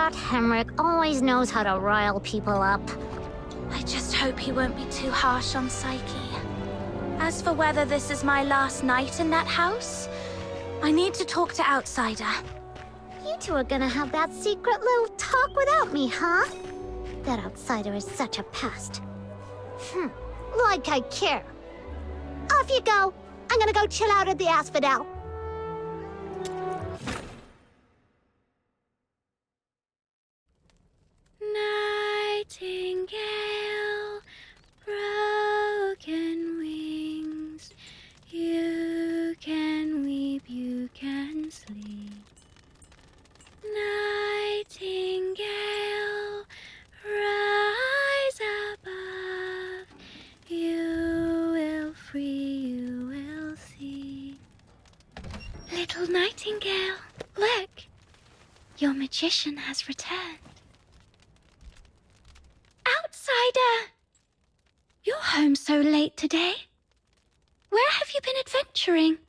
That Henrik always knows how to rile people up. I just hope he won't be too harsh on Psyche. As for whether this is my last night in that house, I need to talk to Outsider. You two are gonna have that secret little talk without me, huh? That Outsider is such a pest. Like I care. Off you go. I'm gonna go chill out at the Asphodel. Nightingale, broken wings. You can weep, you can sleep. Nightingale, rise above. You will free, you will see. Little Nightingale, look. Your magician has returned. Outsider! You're home so late today. Where have you been adventuring?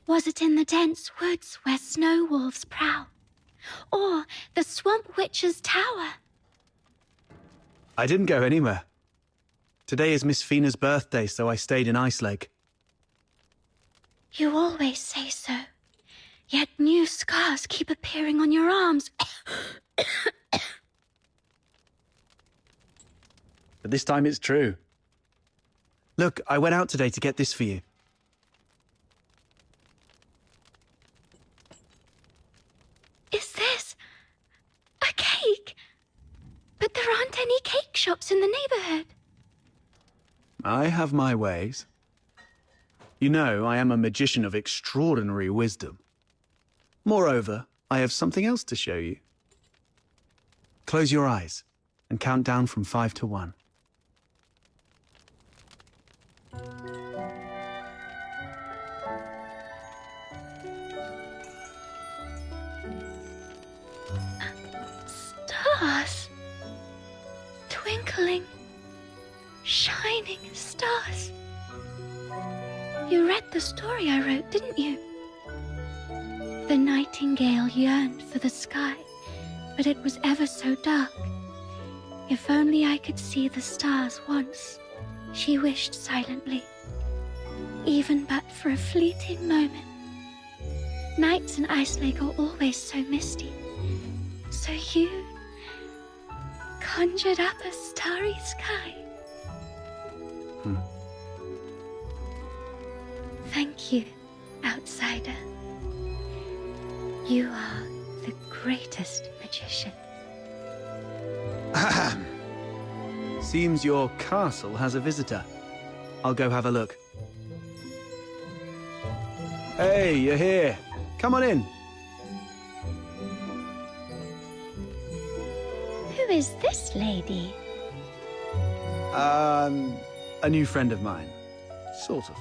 Was it in the dense woods where snow wolves prowl? Or the swamp witch's tower? I didn't go anywhere. Today is Miss Fina's birthday, so I stayed in Ice Lake. You always say so. Yet new scars keep appearing on your arms. But this time it's true. Look, I went out today to get this for you. Is this a cake? But there aren't any cake shops in the neighborhood. I have my ways. You know, I am a magician of extraordinary wisdom. Moreover, I have something else to show you. Close your eyes and count down from 5 to 1. Stars. Twinkling, shining stars. You read the story I wrote, didn't you? The nightingale yearned for the sky, but it was ever so dark. If only I could see the stars once, she wished silently, even but for a fleeting moment. Nights in Ice Lake are always so misty, so you conjured up a starry sky. Thank you, Outsider. You are the greatest magician. Seems your castle has a visitor. I'll go have a look. Hey, you're here. Come on in. Who is this lady? A new friend of mine. Sort of.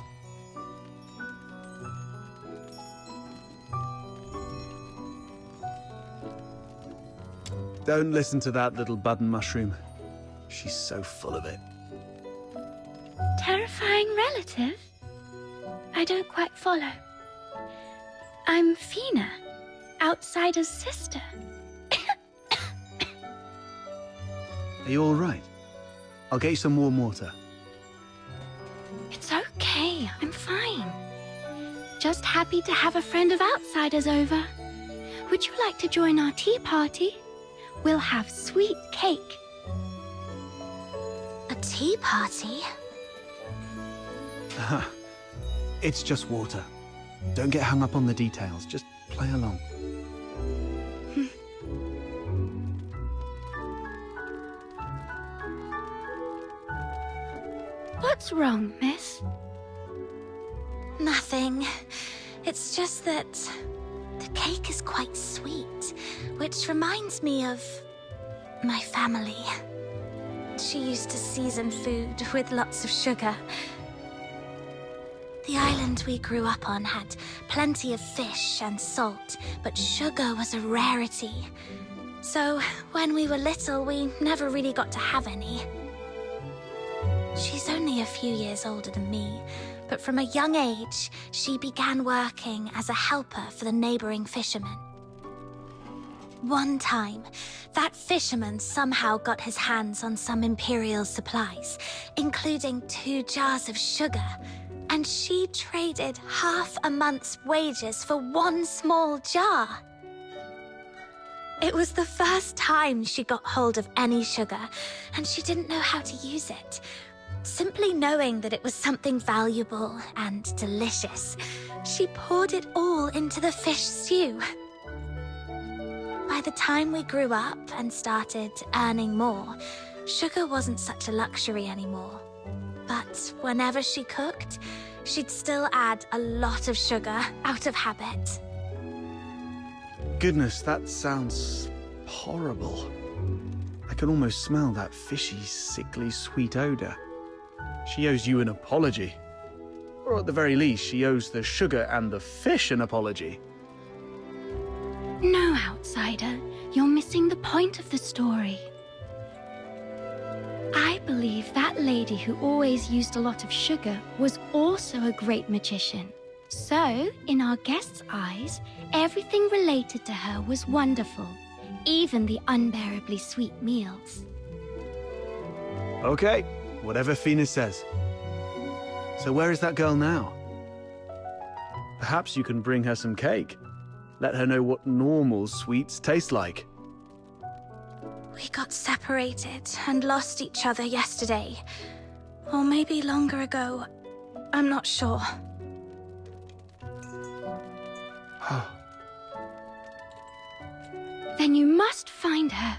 Don't listen to that little button mushroom. She's so full of it. Terrifying relative? I don't quite follow. I'm Fina, Outsider's sister. Are you all right? I'll get you some warm water. It's okay, I'm fine. Just happy to have a friend of Outsider's over. Would you like to join our tea party? We'll have sweet cake. A tea party? It's just water. Don't get hung up on the details. Just play along. What's wrong, miss? Nothing. It's just that the cake is quite sweet, which reminds me of my family. She used to season food with lots of sugar. The island we grew up on had plenty of fish and salt, but sugar was a rarity. So when we were little, we never really got to have any. She's only a few years older than me, but from a young age, she began working as a helper for the neighboring fishermen. One time, that fisherman somehow got his hands on some Imperial supplies, including 2 jars of sugar, and she traded half a month's wages for 1 small jar. It was the first time she got hold of any sugar, and she didn't know how to use it. Simply knowing that it was something valuable and delicious, she poured it all into the fish stew. By the time we grew up and started earning more, sugar wasn't such a luxury anymore. But whenever she cooked, she'd still add a lot of sugar out of habit. Goodness, that sounds horrible. I can almost smell that fishy, sickly, sweet odor. She owes you an apology. Or at the very least, she owes the sugar and the fish an apology. No, outsider, you're missing the point of the story. I believe that lady who always used a lot of sugar was also a great magician. So, in our guest's eyes, everything related to her was wonderful, even the unbearably sweet meals. Okay, whatever Fina says. So where is that girl now? Perhaps you can bring her some cake. Let her know what normal sweets taste like. We got separated and lost each other yesterday. Or maybe longer ago. I'm not sure. Then you must find her.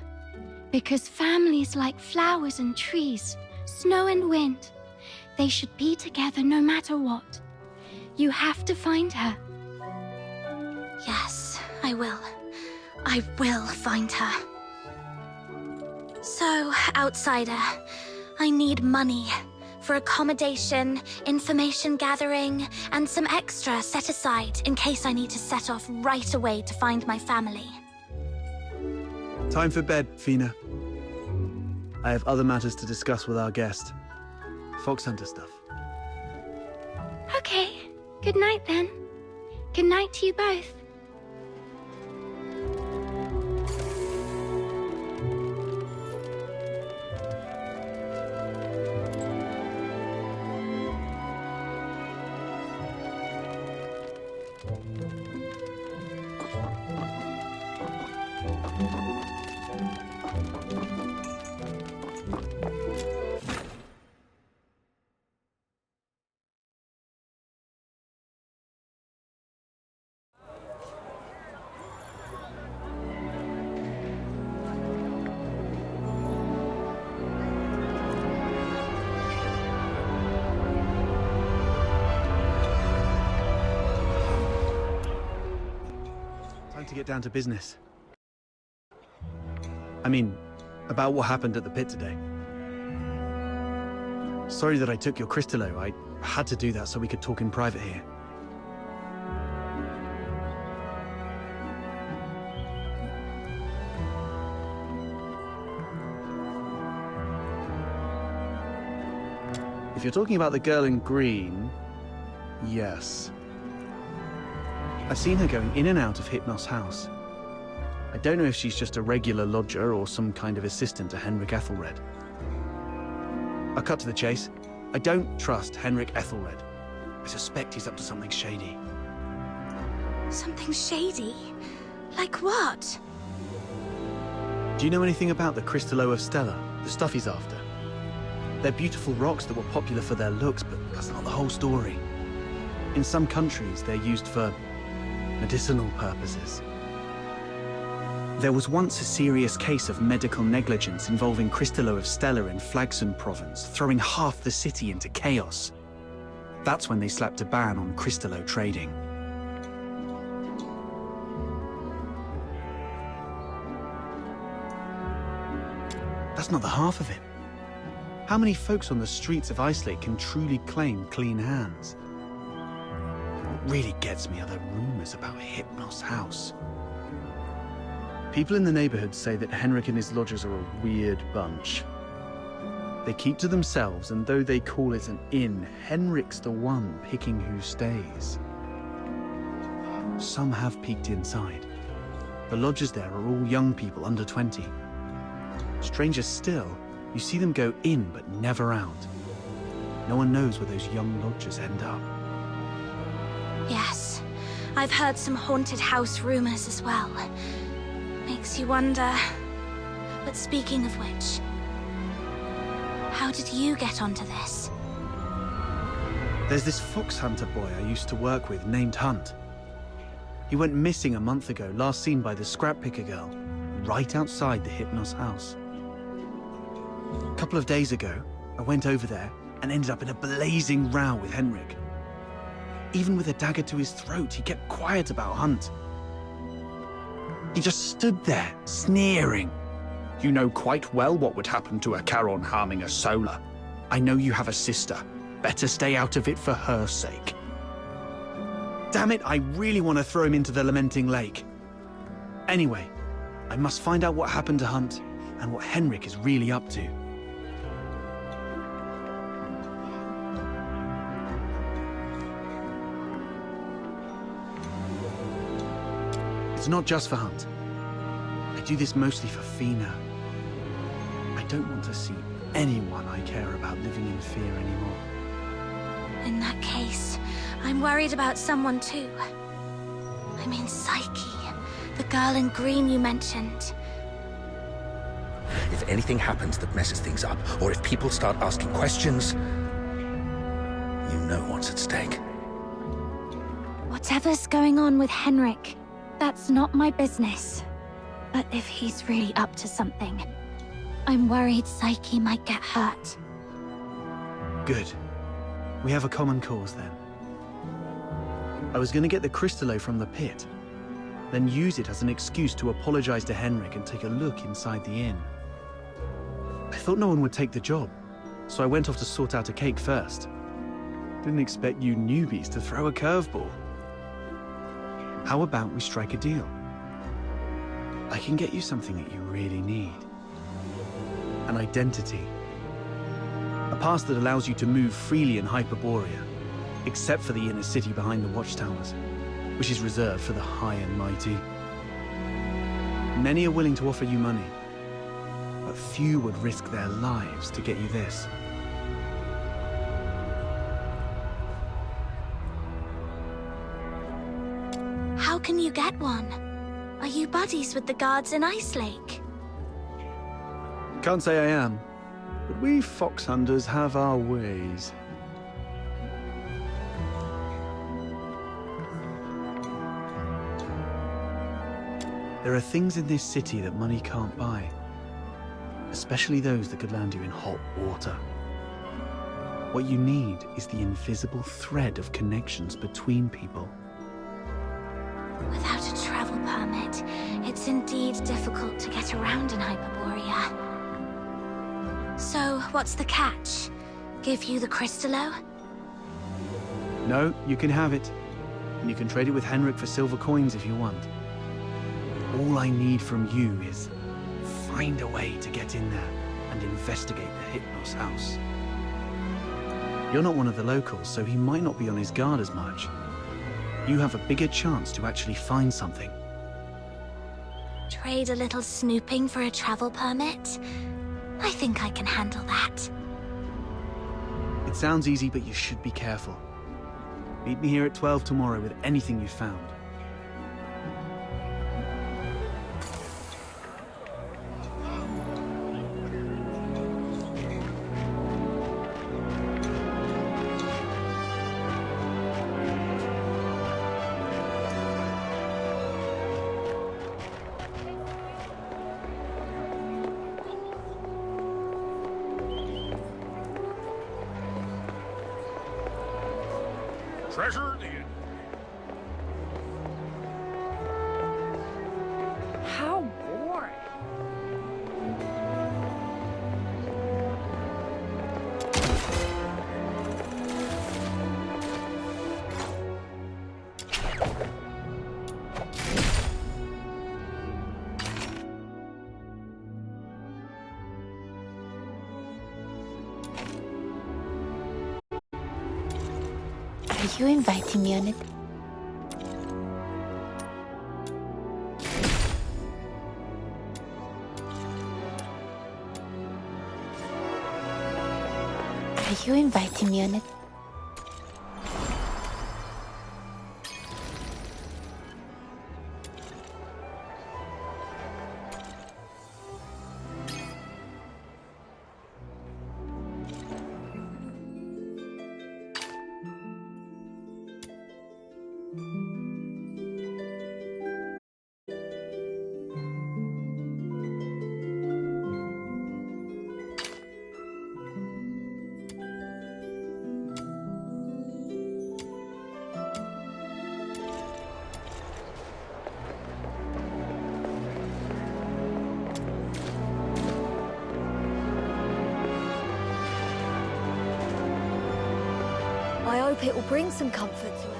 Because families like flowers and trees, snow and wind, they should be together no matter what. You have to find her. Yes, I will. I will find her. So, outsider, I need money for accommodation, information gathering, and some extra set aside in case I need to set off right away to find my family. Time for bed, Fina. I have other matters to discuss with our guest. Fox Hunter stuff. Okay, good night then. Good night to you both. Time to get down to business. I mean, about what happened at the pit today. Sorry that I took your Crystallo. I had to do that so we could talk in private here. If you're talking about the girl in green, yes. I've seen her going in and out of Hypnos' house. I don't know if she's just a regular lodger or some kind of assistant to Henrik Ethelred. I'll cut to the chase. I don't trust Henrik Ethelred. I suspect he's up to something shady. Something shady? Like what? Do you know anything about the Crystallo of Stella, the stuff he's after? They're beautiful rocks that were popular for their looks, but that's not the whole story. In some countries, they're used for medicinal purposes. There was once a serious case of medical negligence involving Crystallo of Stella in Flagsund province, throwing half the city into chaos. That's when they slapped a ban on Crystallo trading. That's not the half of it. How many folks on the streets of Islake can truly claim clean hands? What really gets me are the rumors about Hypnos' house. People in the neighborhood say that Henrik and his lodgers are a weird bunch. They keep to themselves, and though they call it an inn, Henrik's the one picking who stays. Some have peeked inside. The lodgers there are all young people under 20. Stranger still, you see them go in but never out. No one knows where those young lodgers end up. Yes, I've heard some haunted house rumors as well. Makes you wonder. But speaking of which, how did you get onto this? There's this fox hunter boy I used to work with named Hunt. He went missing a month ago, last seen by the scrap picker girl, right outside the Hypnos house. A couple of days ago, I went over there and ended up in a blazing row with Henrik. Even with a dagger to his throat, he kept quiet about Hunt. He just stood there, sneering. You know quite well what would happen to a Charon harming a Solar. I know you have a sister. Better stay out of it for her sake. Damn it, I really want to throw him into the Lamenting Lake. Anyway, I must find out what happened to Hunt and what Henrik is really up to. It's not just for Hunt. I do this mostly for Fina. I don't want to see anyone I care about living in fear anymore. In that case, I'm worried about someone too. I mean Psyche, the girl in green you mentioned. If anything happens that messes things up, or if people start asking questions, you know what's at stake. Whatever's going on with Henrik, that's not my business. But if he's really up to something, I'm worried Psyche might get hurt. Good. We have a common cause then. I was going to get the Crystallo from the pit, then use it as an excuse to apologize to Henrik and take a look inside the inn. I thought no one would take the job, so I went off to sort out a cake first. Didn't expect you newbies to throw a curveball. How about we strike a deal? I can get you something that you really need. An identity. A pass that allows you to move freely in Hyperborea, except for the inner city behind the watchtowers, which is reserved for the high and mighty. Many are willing to offer you money, but few would risk their lives to get you this. How can you get one? Are you buddies with the guards in Ice Lake? Can't say I am, but we fox hunters have our ways. There are things in this city that money can't buy, especially those that could land you in hot water. What you need is the invisible thread of connections between people. Without a travel permit, it's indeed difficult to get around in Hyperborea. So, what's the catch? Give you the Crystallo? No, you can have it. And you can trade it with Henrik for silver coins if you want. All I need from you is find a way to get in there and investigate the Hypnos house. You're not one of the locals, so he might not be on his guard as much. You have a bigger chance to actually find something. Trade a little snooping for a travel permit? I think I can handle that. It sounds easy, but you should be careful. Meet me here at 12 tomorrow with anything you've found. Treasure the... How boring. Are you inviting me on it? Are you inviting me on it? I hope it will bring some comfort to her.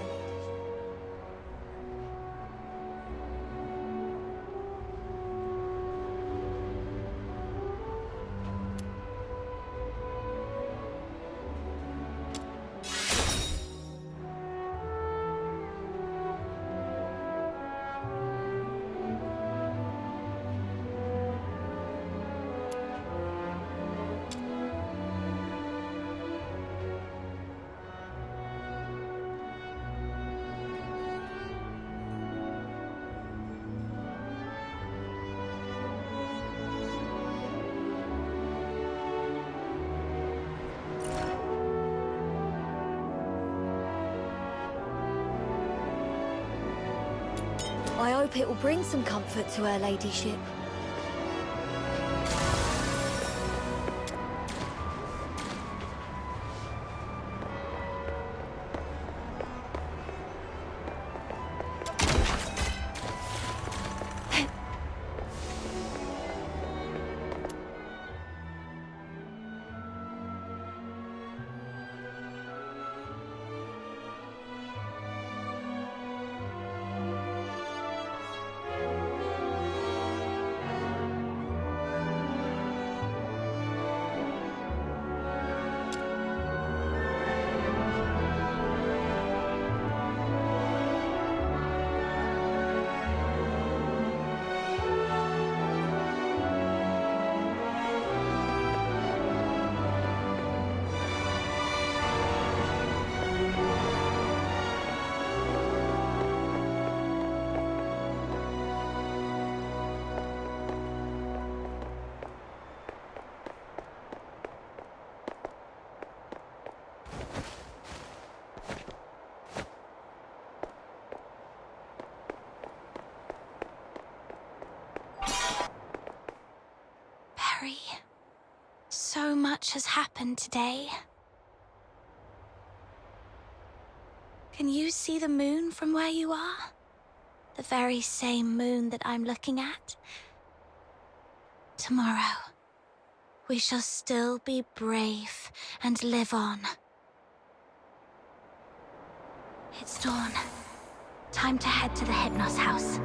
I hope it will bring some comfort to her ladyship. Perry, so much has happened today. Can you see the moon from where you are? The very same moon that I'm looking at? Tomorrow, we shall still be brave and live on. It's dawn. Time to head to the Hypnos house.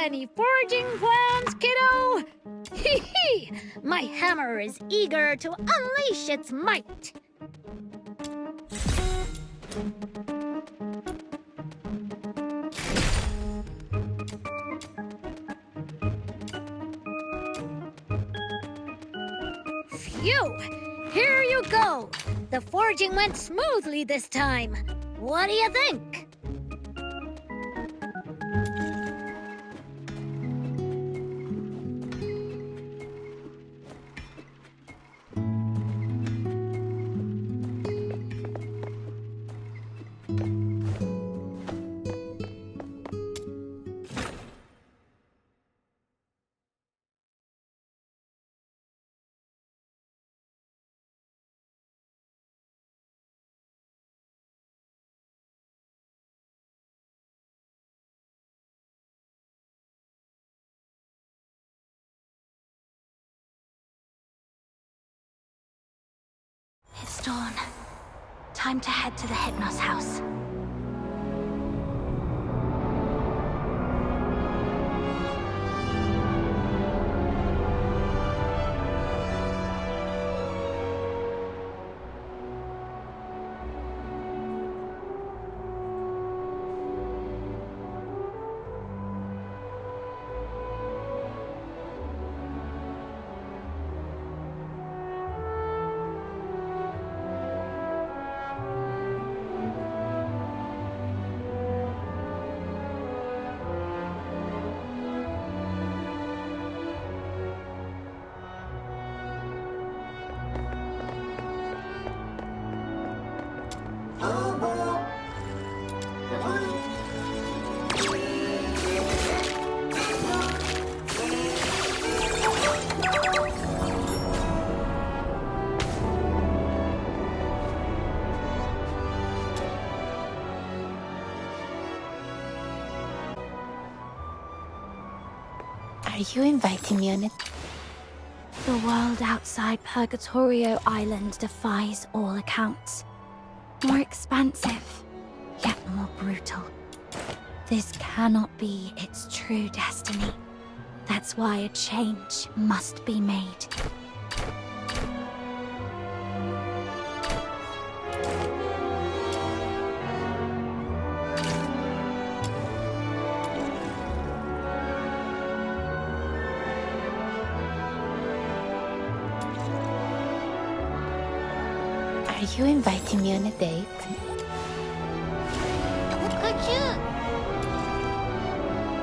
Any foraging plans, kiddo? Hee hee! My hammer is eager to unleash its might. Phew! Here you go! The foraging went smoothly this time. What do you think? It's dawn. Time to head to the Hypnos house. Are you inviting me on it? The world outside Purgatorio Island defies all accounts. More expansive, yet more brutal. This cannot be its true destiny. That's why a change must be made. Are you inviting me on a date?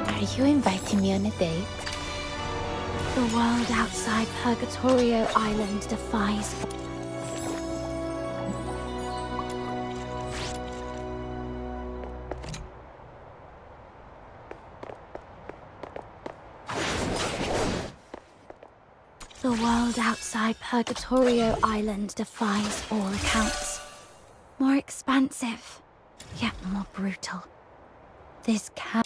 Are you inviting me on a date? The world outside Purgatorio Island defies... The world outside Purgatorio Island defies all accounts. More expansive, yet more brutal. This can...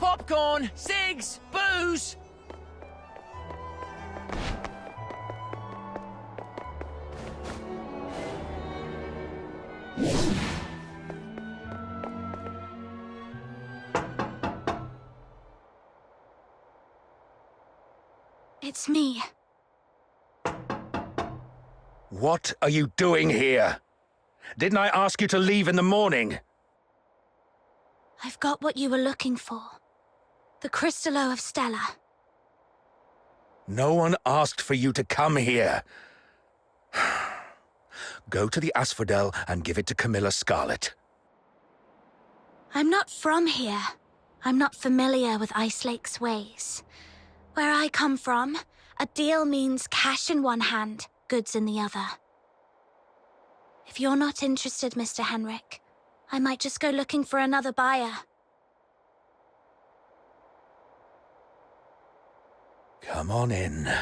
Popcorn! Cigs! Booze! It's me. What are you doing here? Didn't I ask you to leave in the morning? I've got what you were looking for. The Crystallo of Stella. No one asked for you to come here. Go to the Asphodel and give it to Camilla Scarlet. I'm not from here. I'm not familiar with Ice Lake's ways. Where I come from, a deal means cash in one hand, goods in the other. If you're not interested, Mr. Henrik, I might just go looking for another buyer. Come on in.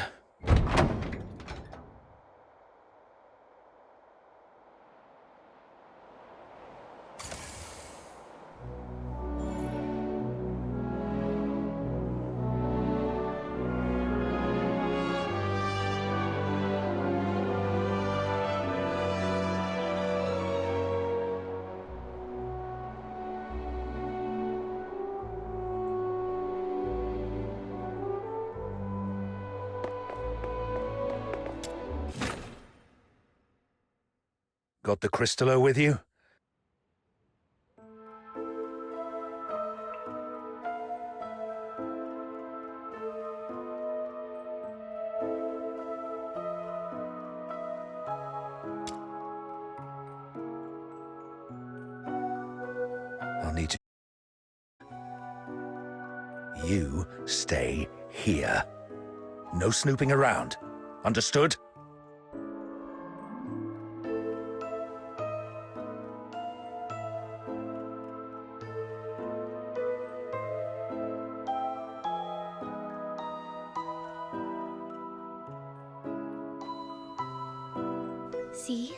Got the Crystallo with you? I'll need to... You stay here. No snooping around. Understood? See?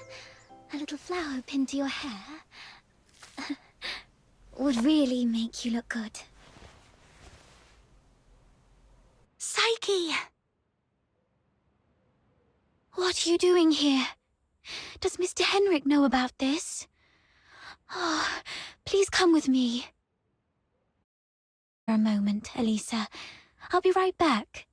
A little flower pinned to your hair would really make you look good. Psyche! What are you doing here? Does Mr. Henrik know about this? Oh, please come with me. For a moment, Elisa. I'll be right back.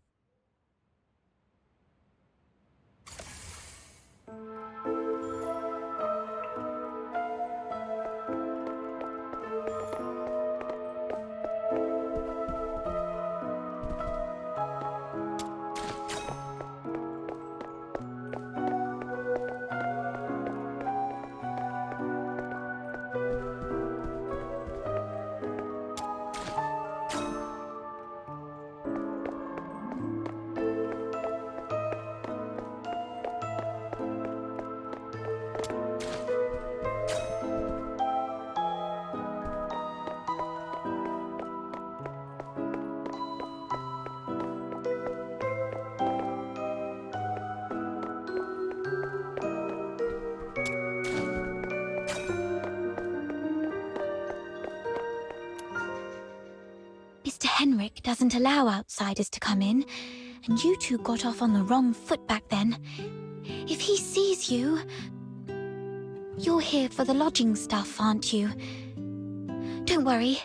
Mr. Henrik doesn't allow outsiders to come in, and you two got off on the wrong foot back then. If he sees you... You're here for the lodging stuff, aren't you? Don't worry.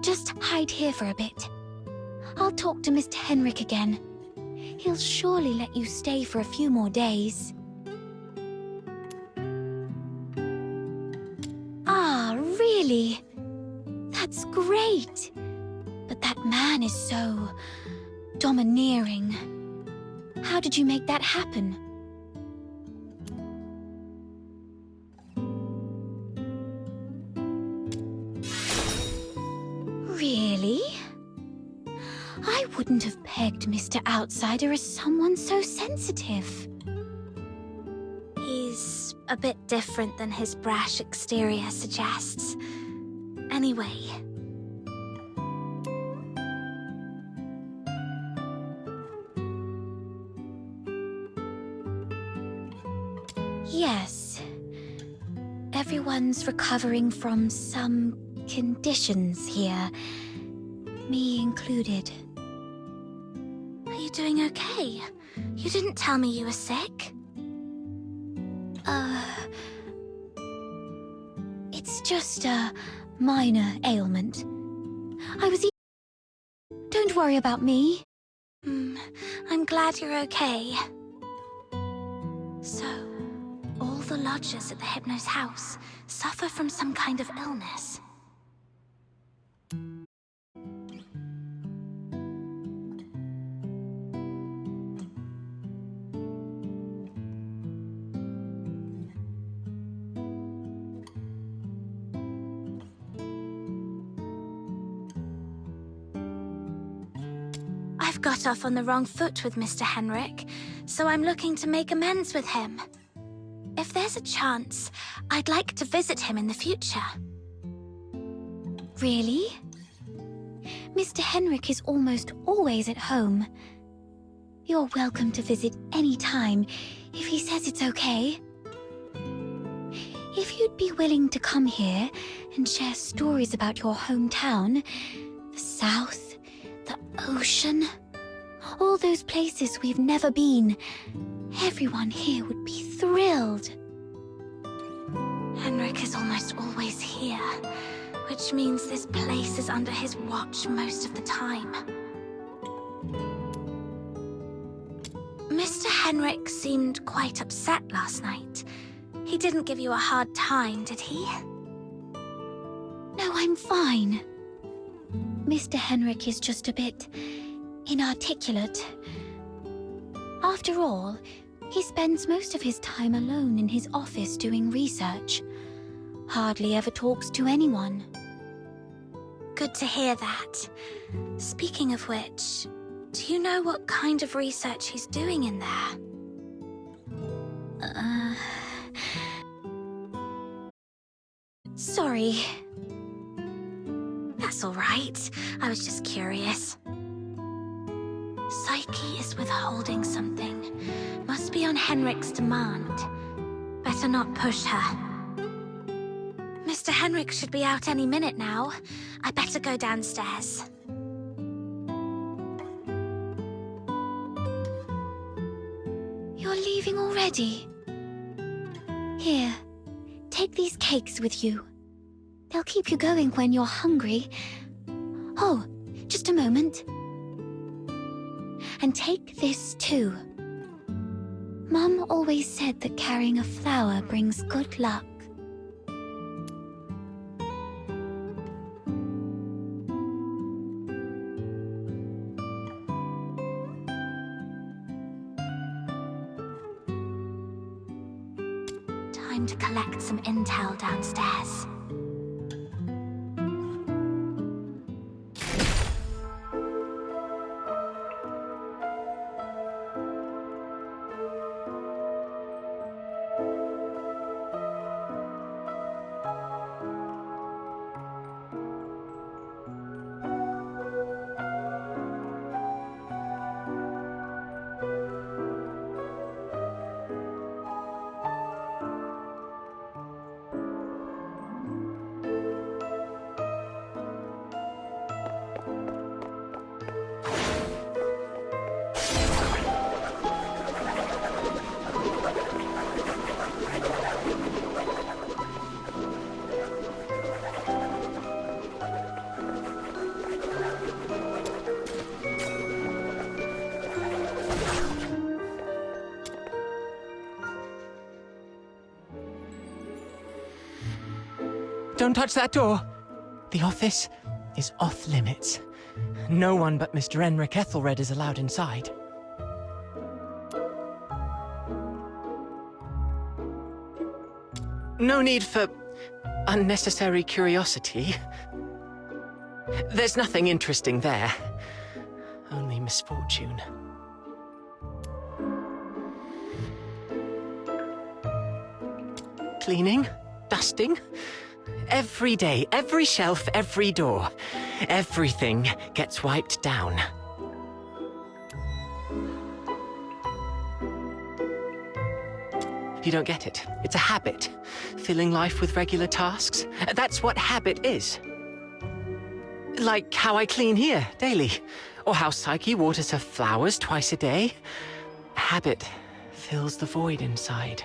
Just hide here for a bit. I'll talk to Mr. Henrik again. He'll surely let you stay for a few more days. Ah, really? That's great. But that man is so... domineering. How did you make that happen? Really? I wouldn't have pegged Mr. Outsider as someone so sensitive. He's a bit different than his brash exterior suggests. Anyway... Yes. Everyone's recovering from some conditions here. Me included. Are you doing okay? You didn't tell me you were sick. It's just a minor ailment. I was... Don't worry about me. I'm glad you're okay. So, all the lodgers at the Hypno's house suffer from some kind of illness. I've got off on the wrong foot with Mr. Henrik, so I'm looking to make amends with him. If there's a chance, I'd like to visit him in the future. Really? Mr. Henrik is almost always at home. You're welcome to visit any time, if he says it's okay. If you'd be willing to come here and share stories about your hometown, the South, the ocean, all those places we've never been, everyone here would be thrilled. Henrik is almost always here, which means this place is under his watch most of the time. Mr. Henrik seemed quite upset last night. He didn't give you a hard time, did he? No, I'm fine. Mr. Henrik is just a bit inarticulate. After all, he spends most of his time alone in his office doing research. Hardly ever talks to anyone. Good to hear that. Speaking of which, do you know what kind of research he's doing in there? Sorry. That's all right. I was just curious. Psyche is withholding something. Must be on Henrik's demand. Better not push her. Mr. Henrik should be out any minute now. I better go downstairs. You're leaving already? Here, take these cakes with you. They'll keep you going when you're hungry. Oh, just a moment. And take this too. Mum always said that carrying a flower brings good luck. Time to collect some intel downstairs. Don't touch that door. The office is off limits. No one but Mr. Henrik Ethelred is allowed inside. No need for unnecessary curiosity. There's nothing interesting there. Only misfortune. Cleaning, dusting. Every day, every shelf, every door. Everything gets wiped down. You don't get it. It's a habit. Filling life with regular tasks. That's what habit is. Like how I clean here daily. Or how Psyche waters her flowers twice a day. Habit fills the void inside.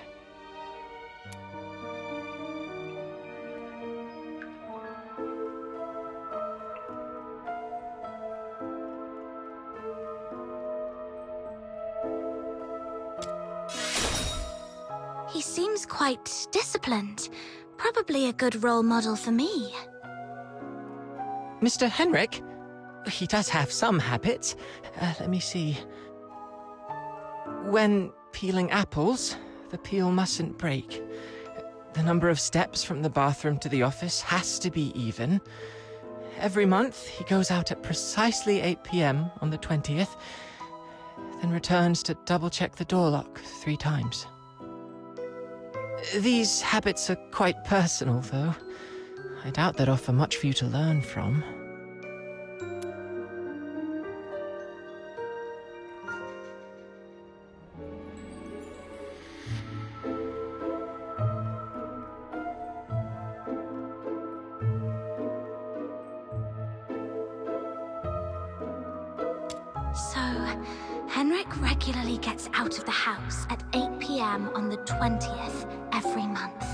He seems quite disciplined. Probably a good role model for me. Mr. Henrik? He does have some habits. Let me see. When peeling apples, the peel mustn't break. The number of steps from the bathroom to the office has to be even. Every month, he goes out at precisely 8 p.m. on the 20th, then returns to double-check the door lock 3 times. These habits are quite personal, though. I doubt they'd offer much for you to learn from. So, Henrik regularly gets out of the house at 8 p.m. on the 20th every month.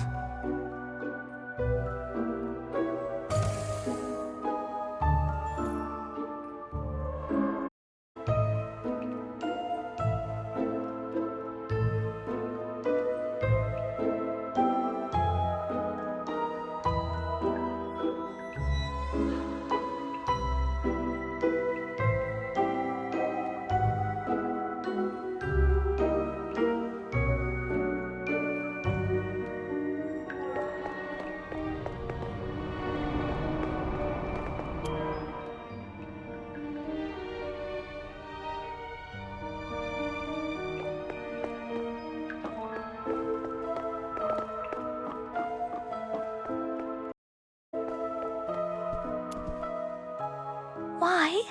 Why?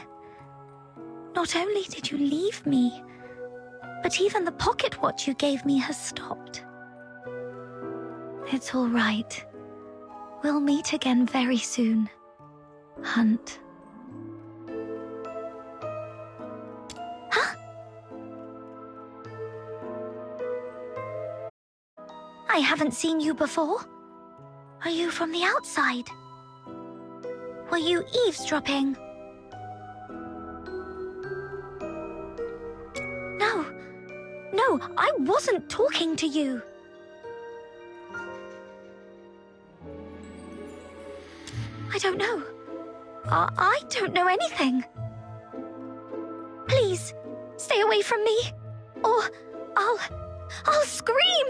Not only did you leave me, but even the pocket watch you gave me has stopped. It's all right. We'll meet again very soon. Hunt. Huh? I haven't seen you before. Are you from the outside? Were you eavesdropping? No, I wasn't talking to you. I don't know. I don't know anything. Please, stay away from me, or I'll scream.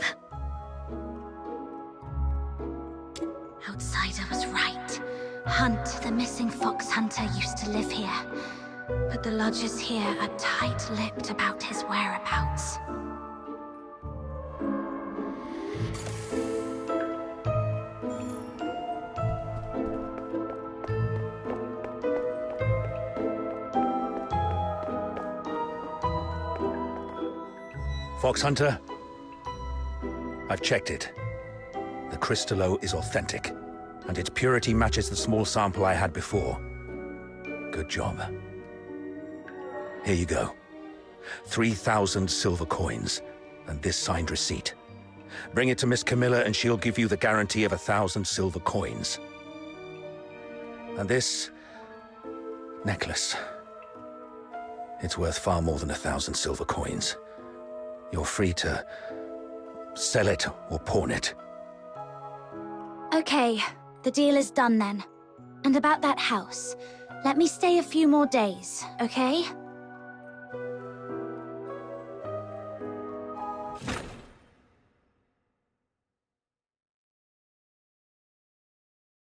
Outsider was right. Hunt, the missing fox hunter, used to live here. But the lodgers here are tight-lipped about his whereabouts. Fox Hunter, I've checked it. The Crystallo is authentic, and its purity matches the small sample I had before. Good job. Here you go. 3,000 silver coins, and this signed receipt. Bring it to Miss Camilla and she'll give you the guarantee of 1,000 silver coins. And this necklace. It's worth far more than 1,000 silver coins. You're free to sell it or pawn it. Okay, the deal is done then. And about that house, let me stay a few more days, okay?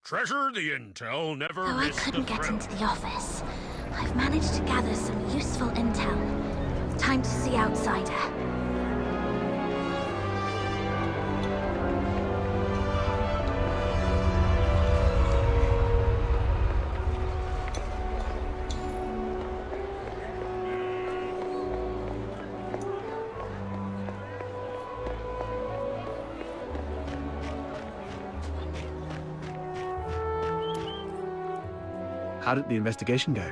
Treasure the intel, never Though I miss couldn't the get thrill. into the office, I've managed to gather some useful intel. Time to see Outsider. How did the investigation go?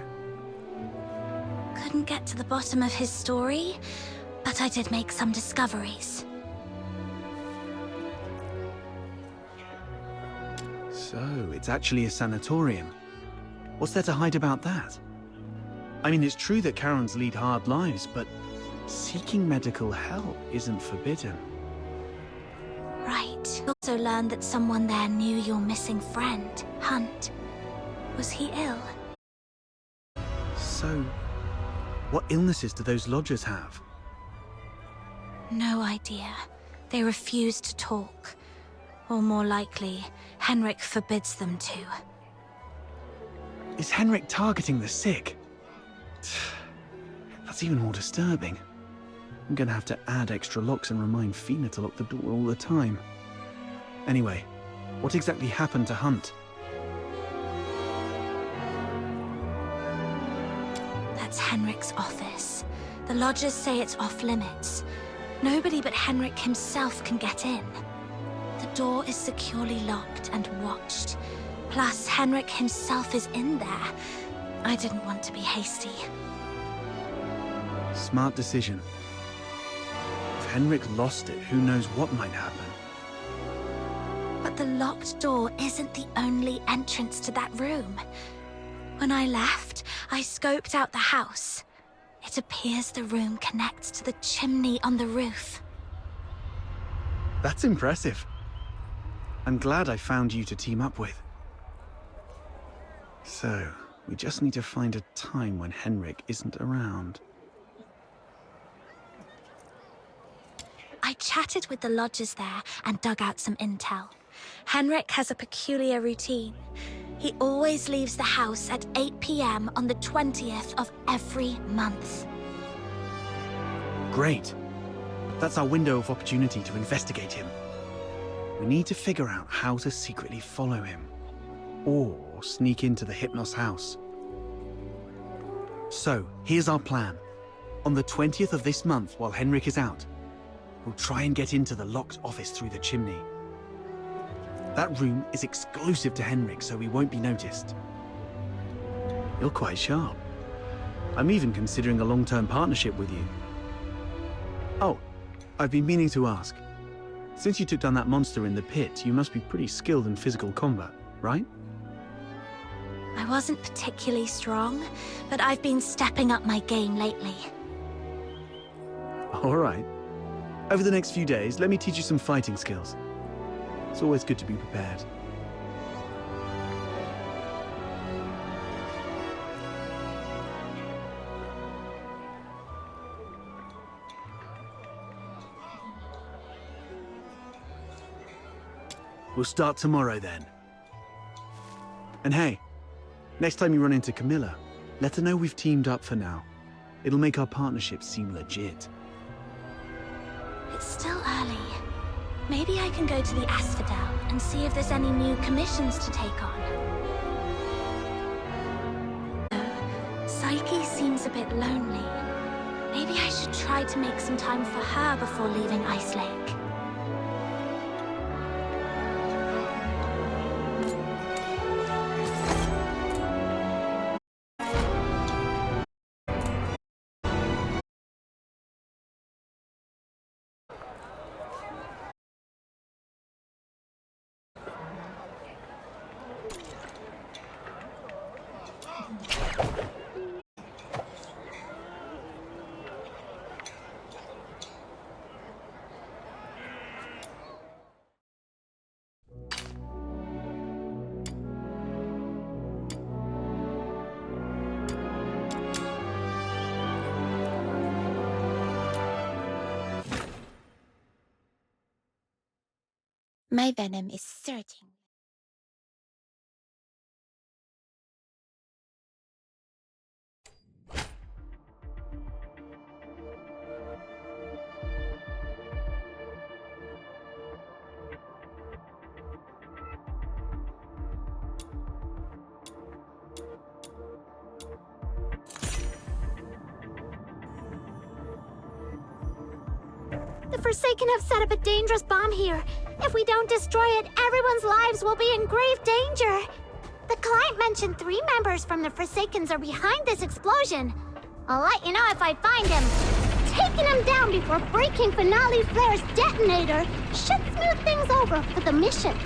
Couldn't get to the bottom of his story, but I did make some discoveries. So, it's actually a sanatorium. What's there to hide about that? I mean, it's true that Karens lead hard lives, but seeking medical help isn't forbidden. right. Also learned that someone there knew your missing friend, Hunt. Was he ill? So, what illnesses do those lodgers have? No idea. They refuse to talk. Or more likely, Henrik forbids them to. Is Henrik targeting the sick? That's even more disturbing. I'm gonna have to add extra locks and remind Fina to lock the door all the time. Anyway, what exactly happened to Hunt? That's Henrik's office. The lodgers say it's off limits. Nobody but Henrik himself can get in. The door is securely locked and watched. Plus, Henrik himself is in there. I didn't want to be hasty. Smart decision. If Henrik lost it, who knows what might happen. But the locked door isn't the only entrance to that room. When I left, I scoped out the house. It appears the room connects to the chimney on the roof. That's impressive. I'm glad I found you to team up with. So, we just need to find a time when Henrik isn't around. I chatted with the lodgers there and dug out some intel. Henrik has a peculiar routine. He always leaves the house at 8 p.m. on the 20th of every month. Great. That's our window of opportunity to investigate him. We need to figure out how to secretly follow him. Or sneak into the Hypnos house. So, here's our plan. On the 20th of this month, while Henrik is out, we'll try and get into the locked office through the chimney. That room is exclusive to Henrik, so we won't be noticed. You're quite sharp. I'm even considering a long-term partnership with you. Oh, I've been meaning to ask. Since you took down that monster in the pit, you must be pretty skilled in physical combat, right? I wasn't particularly strong, but I've been stepping up my game lately. All right. Over the next few days, let me teach you some fighting skills. It's always good to be prepared. We'll start tomorrow then. And hey, next time you run into Camilla, let her know we've teamed up for now. It'll make our partnership seem legit. It's still early. Maybe I can go to the Asphodel and see if there's any new commissions to take on. Psyche seems a bit lonely. Maybe I should try to make some time for her before leaving Ice Lake. My venom is certain. The Forsaken have set up a dangerous bomb here. If we don't destroy it, everyone's lives will be in grave danger. The client mentioned 3 members from the Forsakens are behind this explosion. I'll let you know if I find him. Taking him down before breaking Finale Flare's detonator should smooth things over for the mission.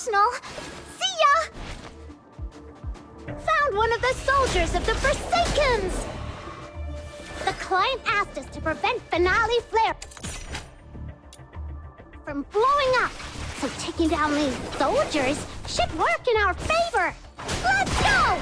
personal. See ya! Found one of the soldiers of the Forsakens! The client asked us to prevent finale flare from blowing up. So taking down these soldiers should work in our favor. Let's go!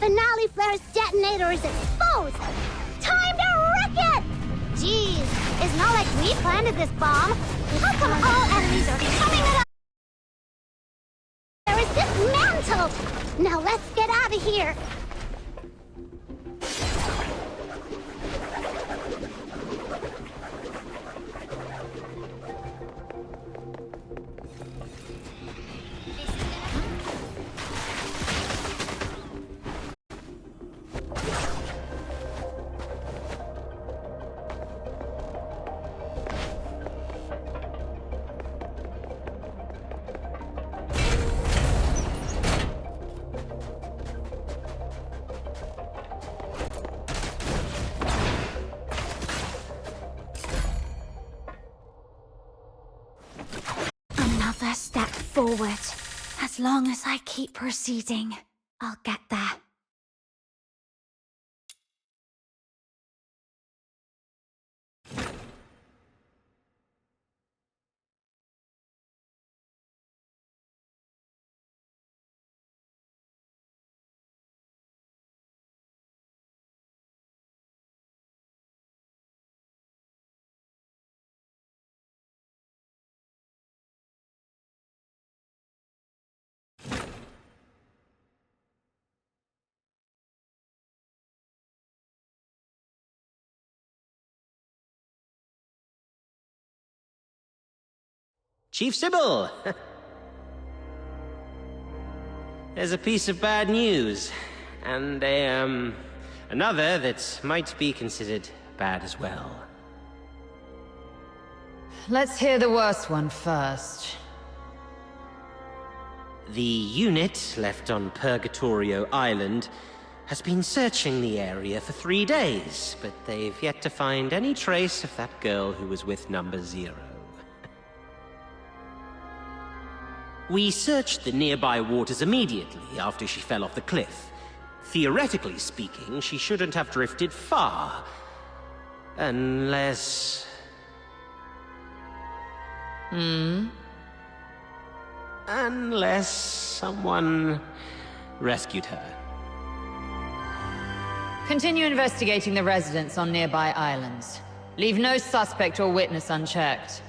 Finale Flare's detonator is exposed! Time to wreck it! Jeez, it's not like we planted this bomb. How come all enemies are coming at us? There is dismantled! Now let's get out of here! Another step forward. As long as I keep proceeding, I'll get there. Chief Sybil! There's a piece of bad news, and another that might be considered bad as well. Let's hear the worst one first. The unit left on Purgatorio Island has been searching the area for 3 days, but they've yet to find any trace of that girl who was with Number 0. We searched the nearby waters immediately after she fell off the cliff. Theoretically speaking, she shouldn't have drifted far. Unless... Unless someone rescued her. Continue investigating the residents on nearby islands. Leave no suspect or witness unchecked.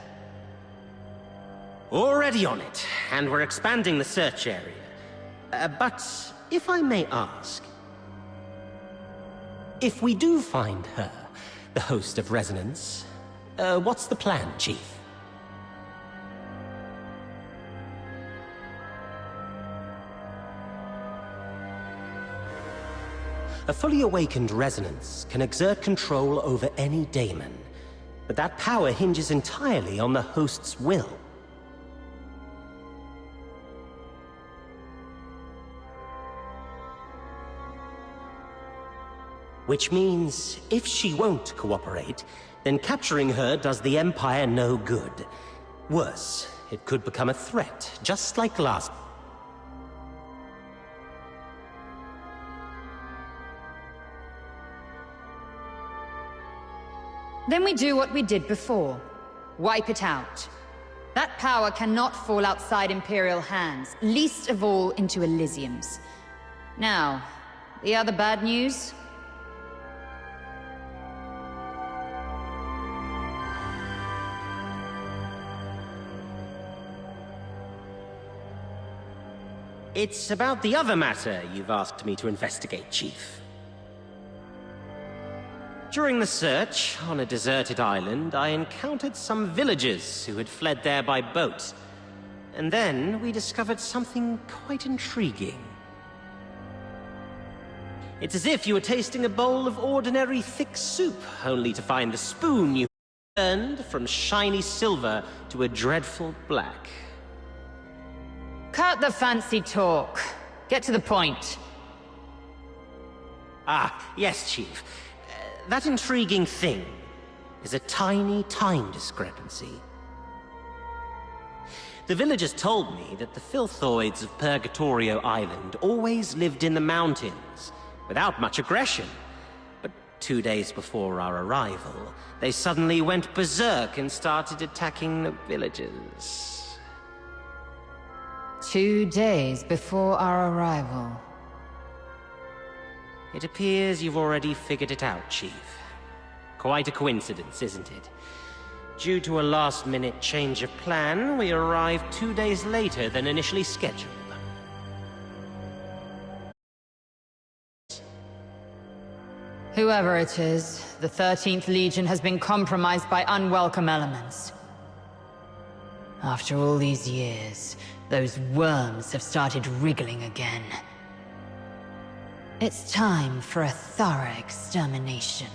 Already on it, and we're expanding the search area. But if I may ask, if we do find her, the host of Resonance, what's the plan, Chief? A fully awakened Resonance can exert control over any daemon, but that power hinges entirely on the host's will. Which means, if she won't cooperate, then capturing her does the Empire no good. Worse, it could become a threat, just like last. Then we do what we did before. Wipe it out. That power cannot fall outside Imperial hands, least of all into Elysium's. Now, the other bad news? It's about the other matter you've asked me to investigate, Chief. During the search on a deserted island, I encountered some villagers who had fled there by boat. And then we discovered something quite intriguing. It's as if you were tasting a bowl of ordinary thick soup, only to find the spoon you turned from shiny silver to a dreadful black. Cut the fancy talk. Get to the point. Ah, yes, Chief. That intriguing thing is a tiny time discrepancy. The villagers told me that the filthoids of Purgatorio Island always lived in the mountains, without much aggression. But 2 days before our arrival, they suddenly went berserk and started attacking the villagers. 2 days before our arrival. It appears you've already figured it out, Chief. Quite a coincidence, isn't it? Due to a last-minute change of plan, we arrived 2 days later than initially scheduled. Whoever it is, the 13th Legion has been compromised by unwelcome elements. After all these years, those worms have started wriggling again. It's time for a thorough extermination.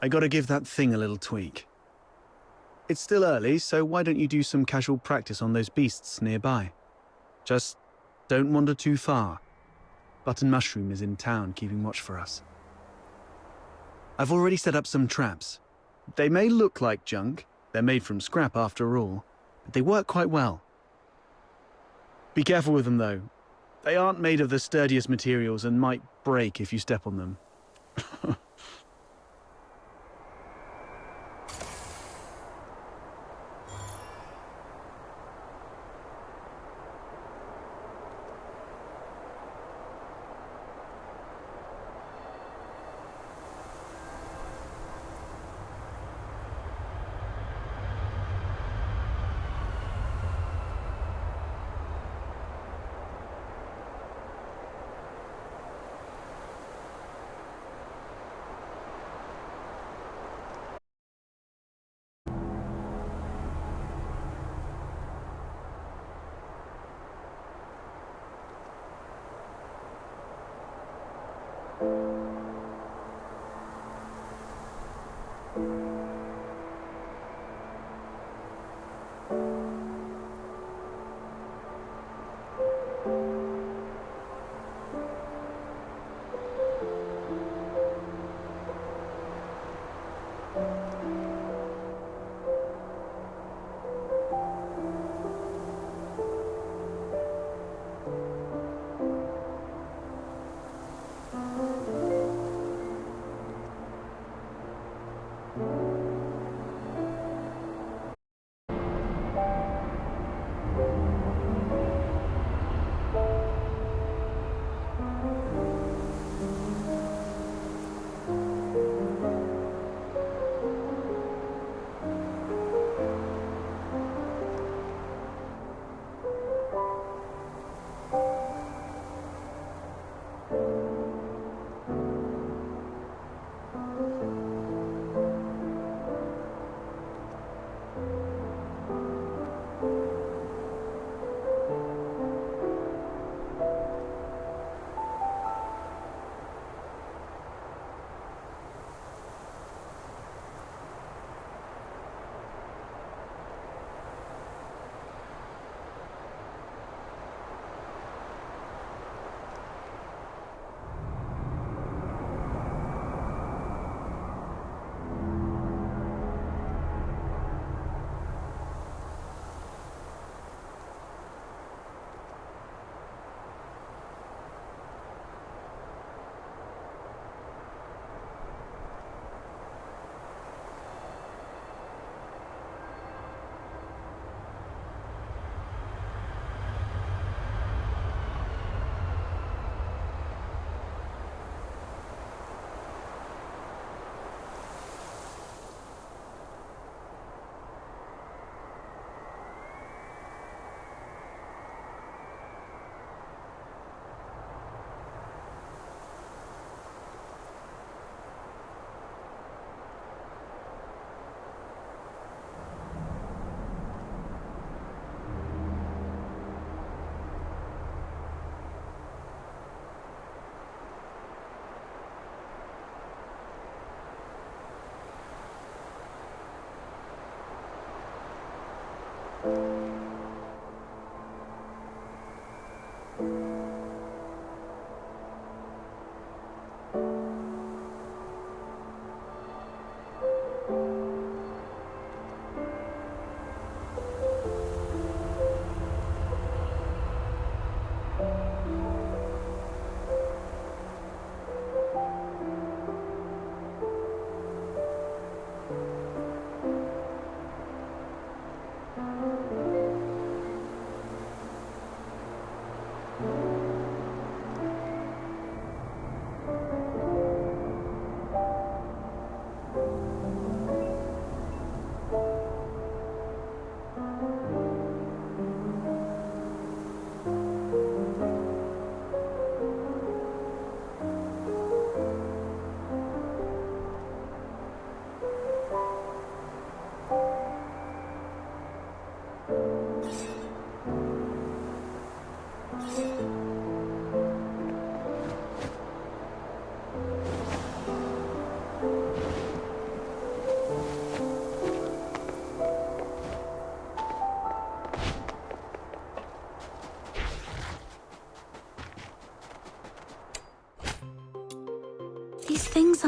I gotta give that thing a little tweak. It's still early, so why don't you do some casual practice on those beasts nearby? Just don't wander too far. Button Mushroom is in town keeping watch for us. I've already set up some traps. They may look like junk, they're made from scrap after all, but they work quite well. Be careful with them though. They aren't made of the sturdiest materials and might break if you step on them.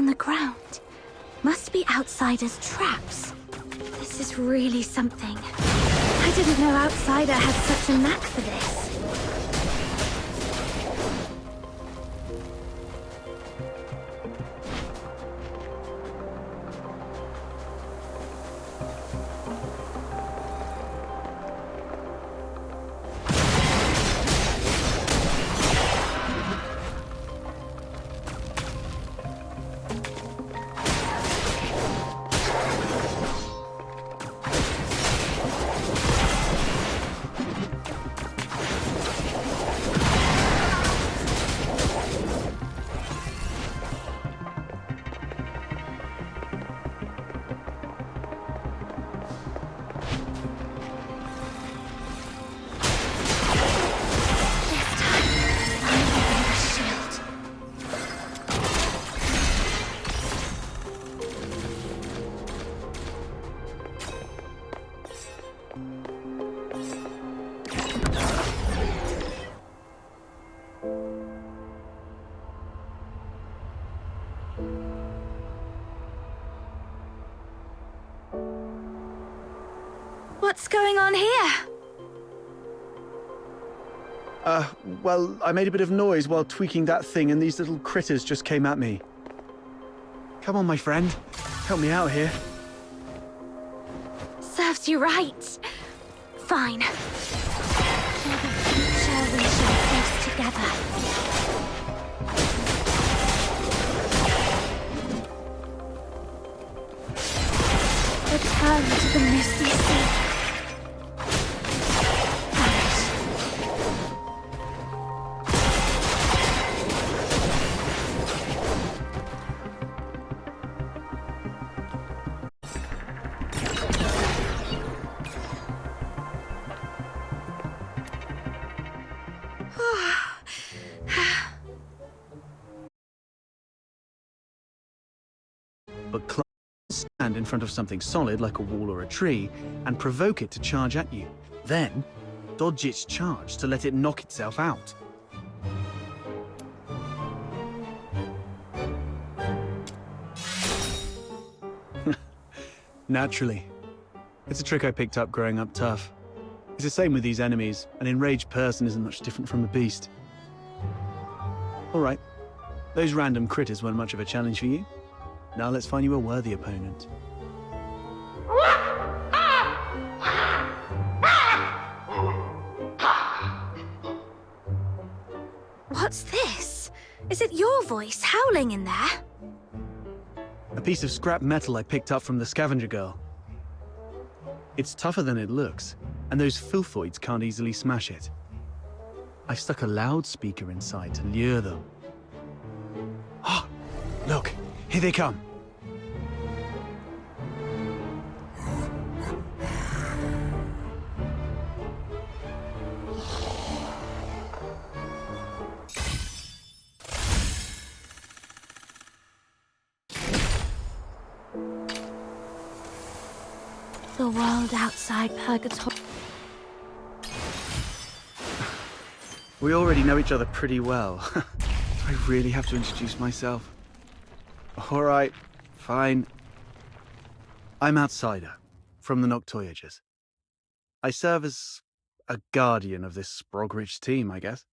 on the ground. Must be outsiders' traps. This is really something. I didn't know Outsider had such a knack for this. What's going on here? Well, I made a bit of noise while tweaking that thing and these little critters just came at me. Come on, my friend. Help me out here. Serves you right. Fine. For the future we shall face together. Return to the misty sea. But stand in front of something solid like a wall or a tree and provoke it to charge at you. Then, dodge its charge to let it knock itself out. Naturally. It's a trick I picked up growing up tough. It's the same with these enemies. An enraged person isn't much different from a beast. All right. Those random critters weren't much of a challenge for you. Now let's find you a worthy opponent. What's this? Is it your voice howling in there? A piece of scrap metal I picked up from the scavenger girl. It's tougher than it looks, and those filthoids can't easily smash it. I stuck a loudspeaker inside to lure them. Ah, look, here they come. The world outside Purgatory. We already know each other pretty well. Do I really have to introduce myself? All right, fine. I'm Outsider, from the Noctoyagers. I serve as a guardian of this Sprogridge team, I guess.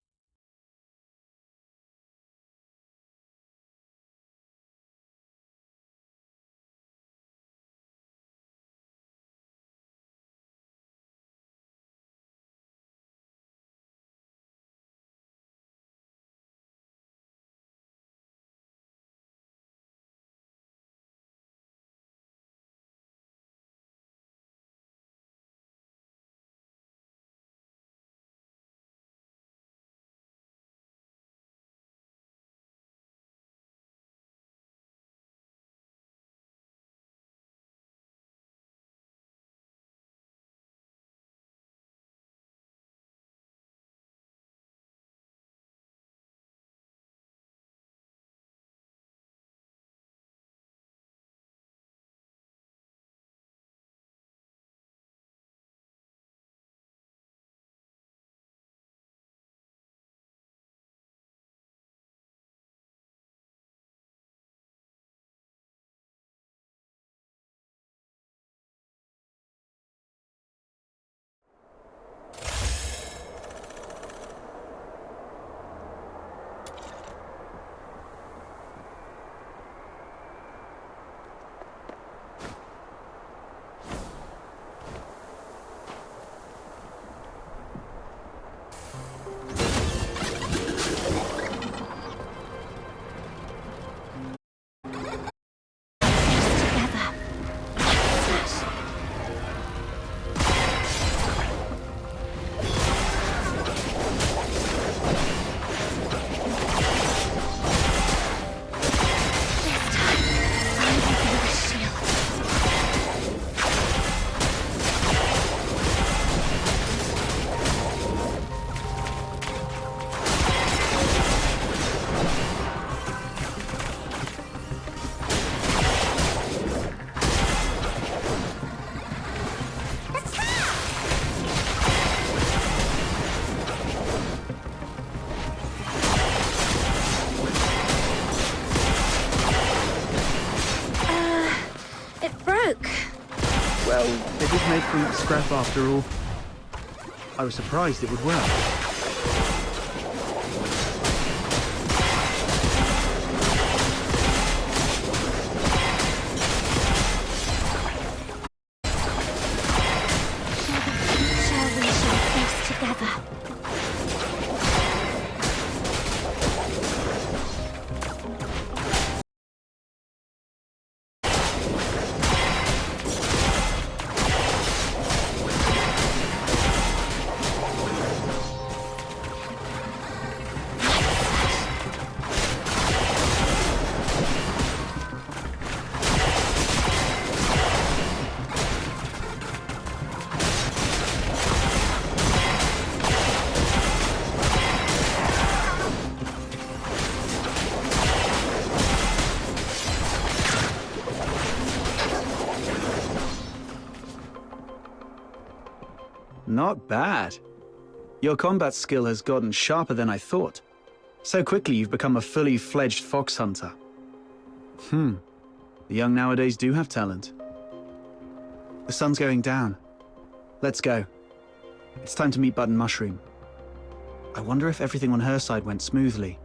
broke. Well, it is made from scrap after all. I was surprised it would work. Shall we face together? Not bad. Your combat skill has gotten sharper than I thought. So quickly you've become a fully fledged fox hunter. The young nowadays do have talent. The sun's going down. Let's go. It's time to meet Button Mushroom. I wonder if everything on her side went smoothly.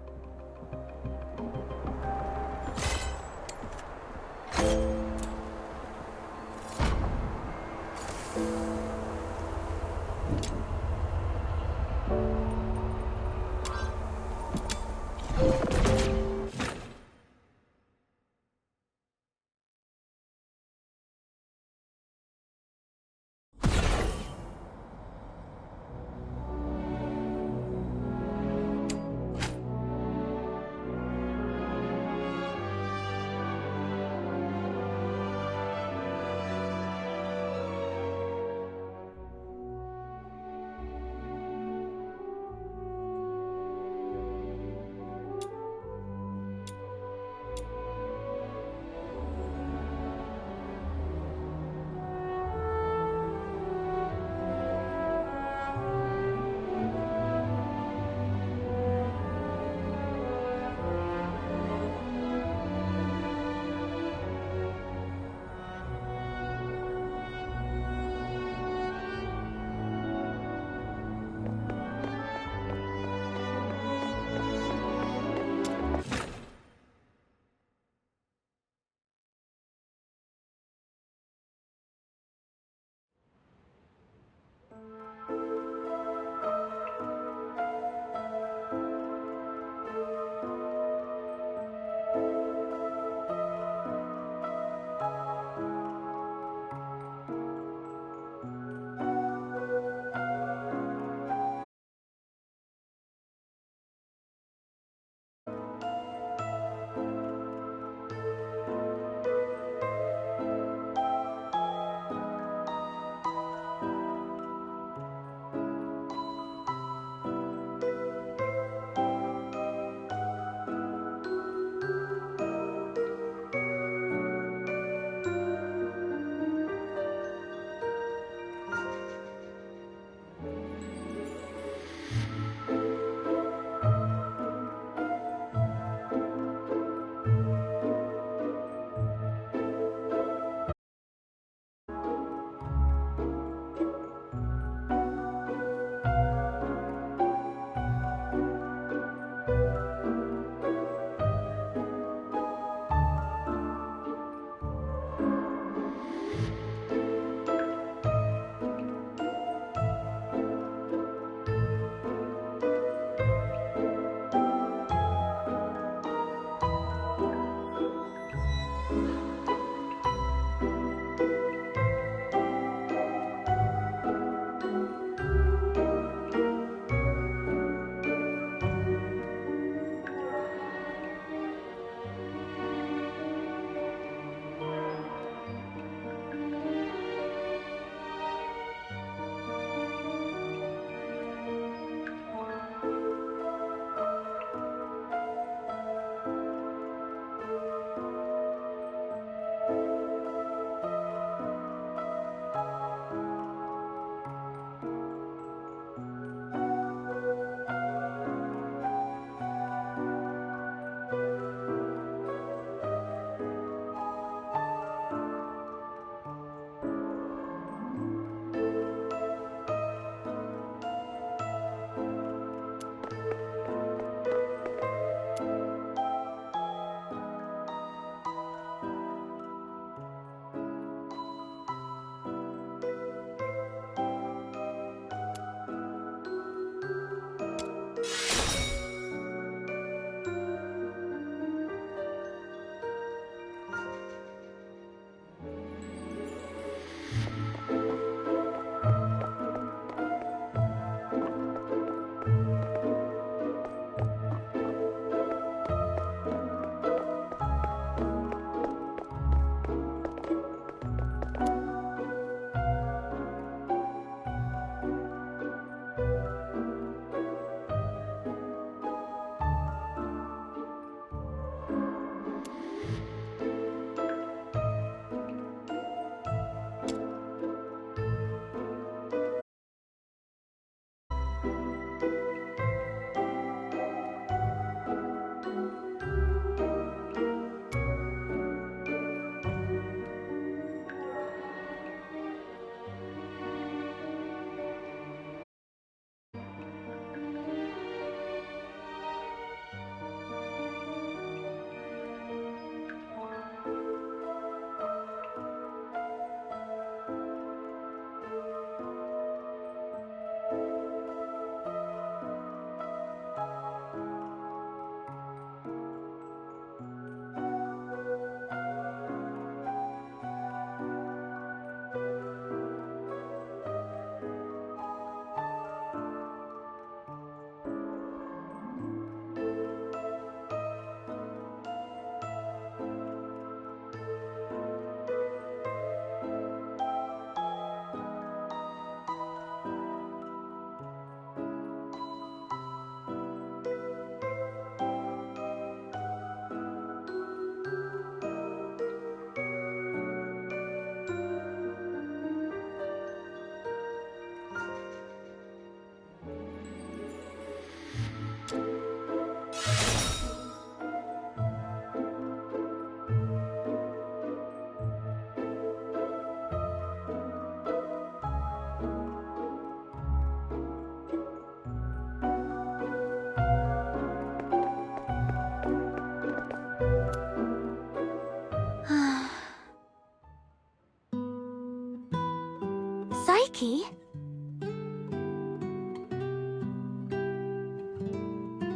key?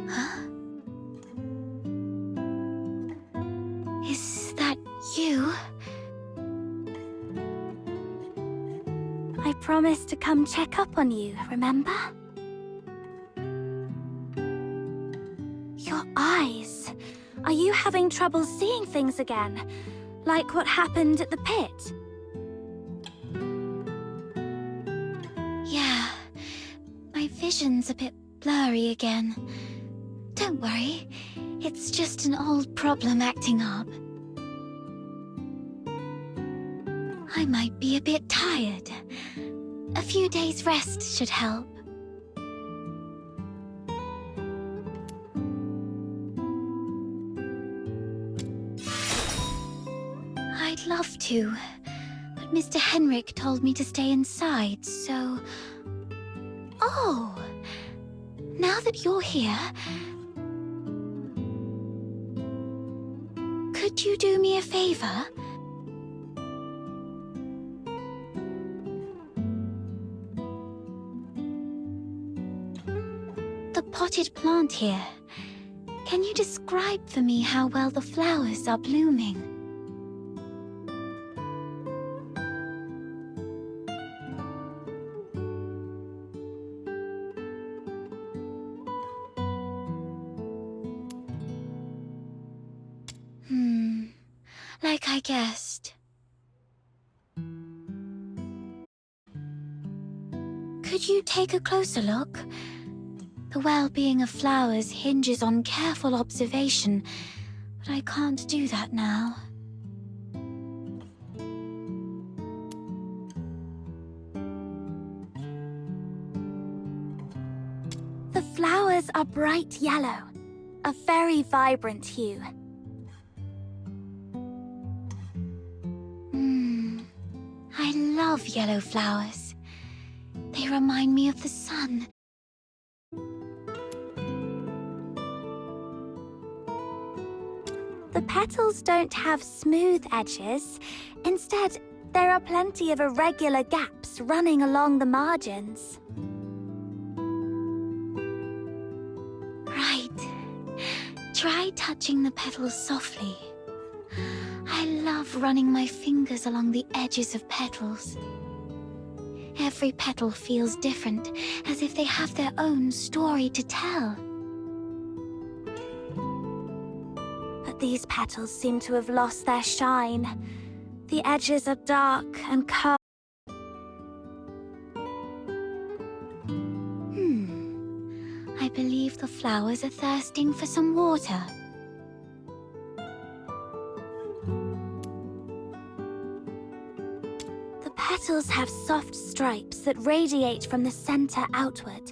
Huh? Is that you? I promised to come check up on you, remember? Your eyes. Are you having trouble seeing things again? Like what happened at the pit? Yeah, my vision's a bit blurry again. Don't worry, it's just an old problem acting up. I might be a bit tired. A few days' rest should help. I'd love to, but Mr. Henrik told me to stay inside, so... Oh! Now that you're here... Could you do me a favor? The potted plant here. Can you describe for me how well the flowers are blooming? Like I guessed. Could you take a closer look? The well-being of flowers hinges on careful observation, but I can't do that now. The flowers are bright yellow, a very vibrant hue. I love yellow flowers. They remind me of the sun. The petals don't have smooth edges. Instead, there are plenty of irregular gaps running along the margins. Right. Try touching the petals softly. I love running my fingers along the edges of petals. Every petal feels different, as if they have their own story to tell. But these petals seem to have lost their shine. The edges are dark and curved. I believe the flowers are thirsting for some water. The petals have soft stripes that radiate from the center outward,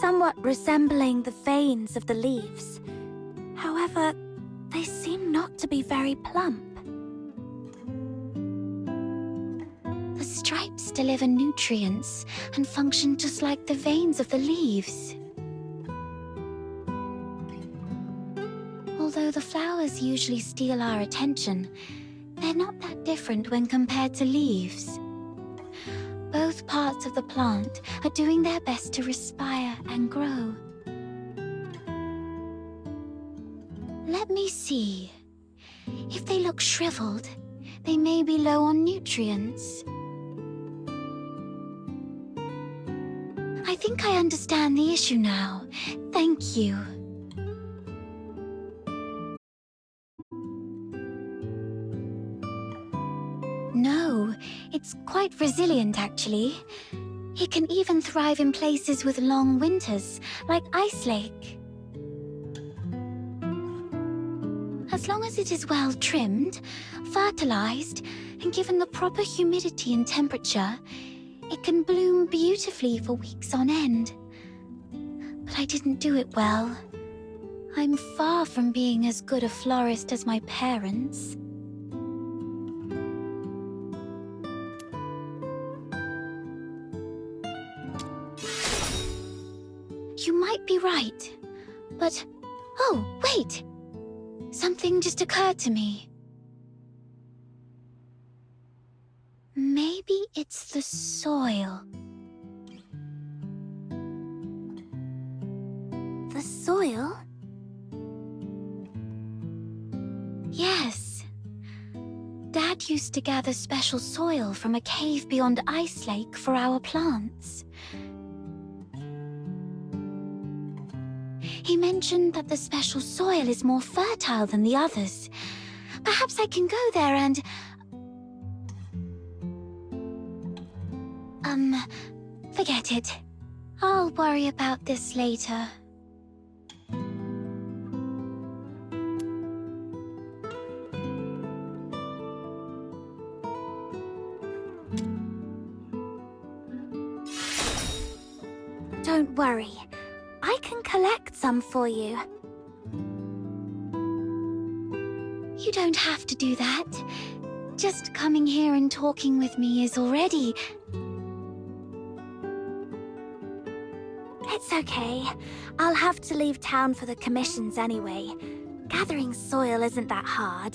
somewhat resembling the veins of the leaves. However, they seem not to be very plump. The stripes deliver nutrients and function just like the veins of the leaves. Although the flowers usually steal our attention, they're not that different when compared to leaves. Both parts of the plant are doing their best to respire and grow. Let me see. If they look shriveled, they may be low on nutrients. I think I understand the issue now. Thank you. No, it's quite resilient actually. It can even thrive in places with long winters, like Ice Lake. As long as it is well trimmed, fertilized, and given the proper humidity and temperature, it can bloom beautifully for weeks on end. But I didn't do it well. I'm far from being as good a florist as my parents. You might be right, but... Oh, wait! Something just occurred to me. Maybe it's the soil. soil? Yes. Dad used to gather special soil from a cave beyond Ice Lake for our plants. He mentioned that the special soil is more fertile than the others. Perhaps I can go there and... forget it. I'll worry about this later. Don't worry. I can collect some for you. You don't have to do that. Just coming here and talking with me is already... It's okay. I'll have to leave town for the commissions anyway. Gathering soil isn't that hard.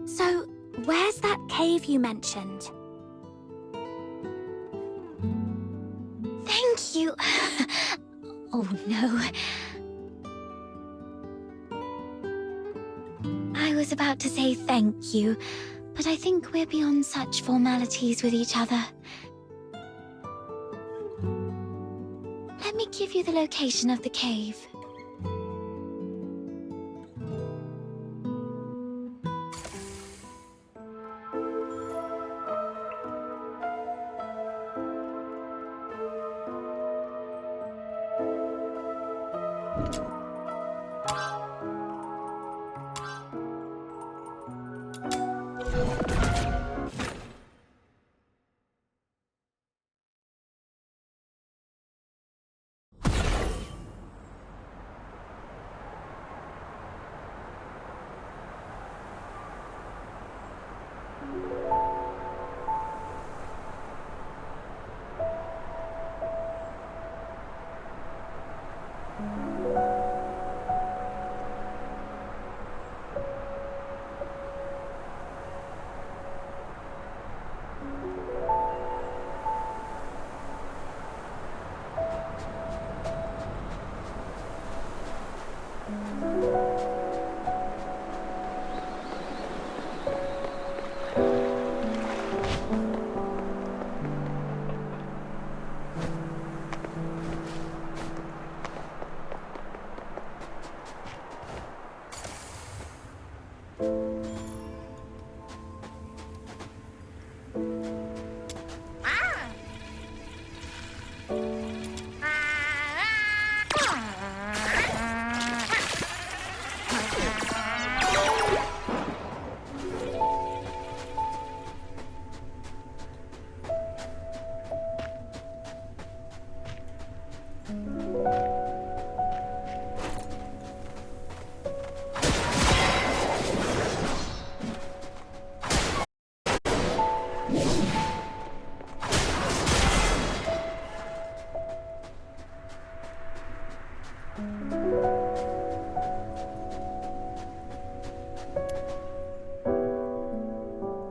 So, where's that cave you mentioned? Thank you. Oh no. I was about to say thank you, but I think we're beyond such formalities with each other. Let me give you the location of the cave.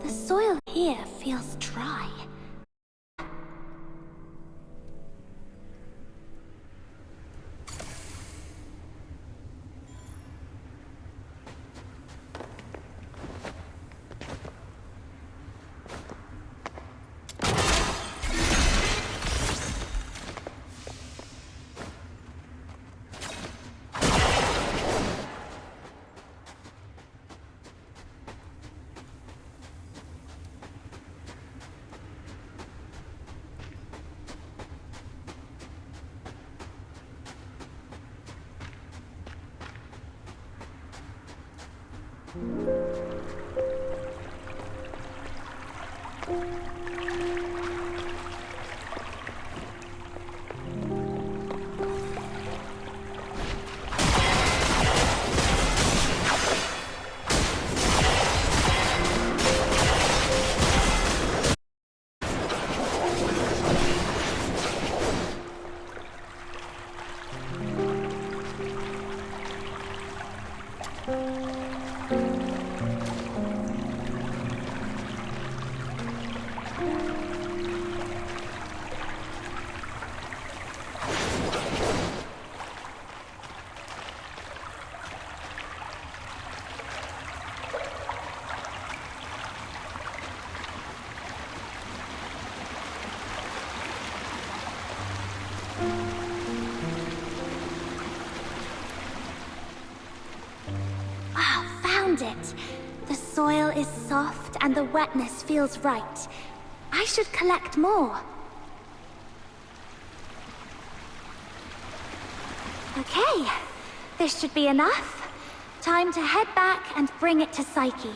The soil here feels dry. found it. The soil is soft and the wetness feels right. I should collect more. Okay, this should be enough. Time to head back and bring it to Psyche.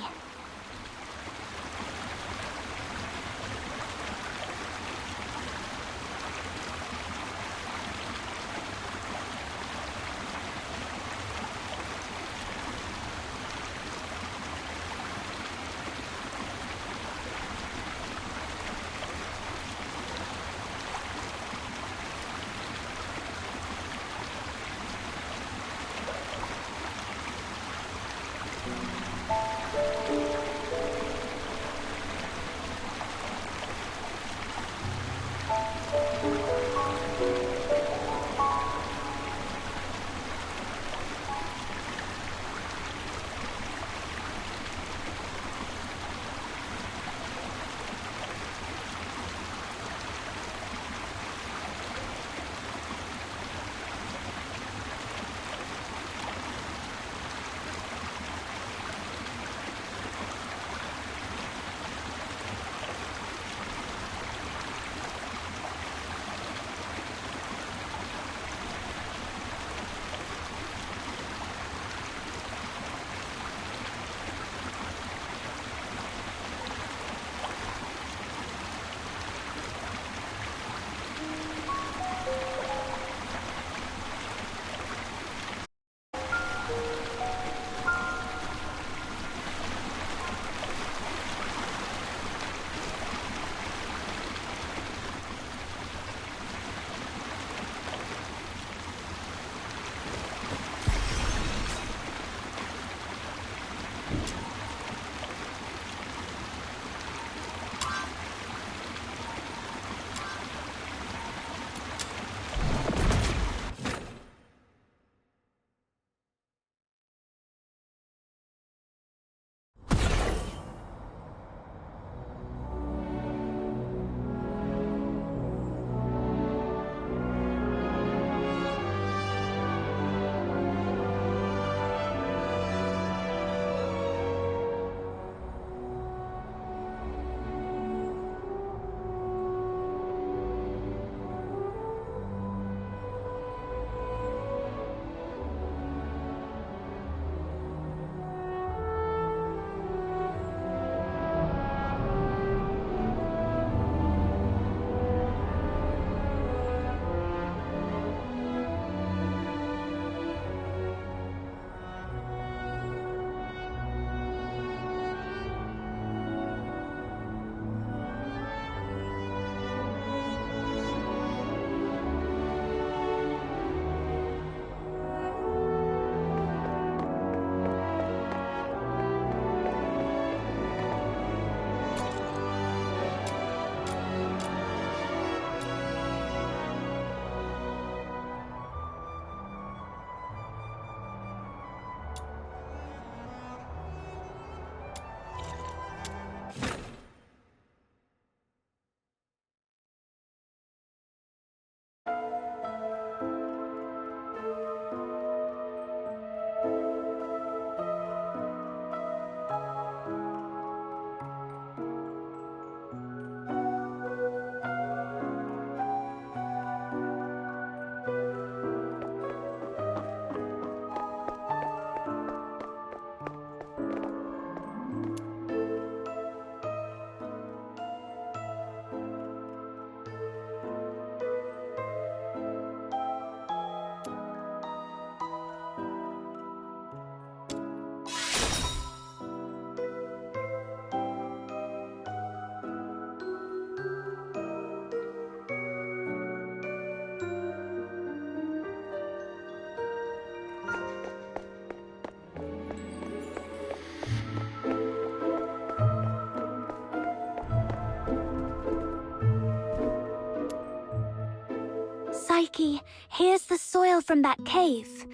Psyche, here's the soil from that cave.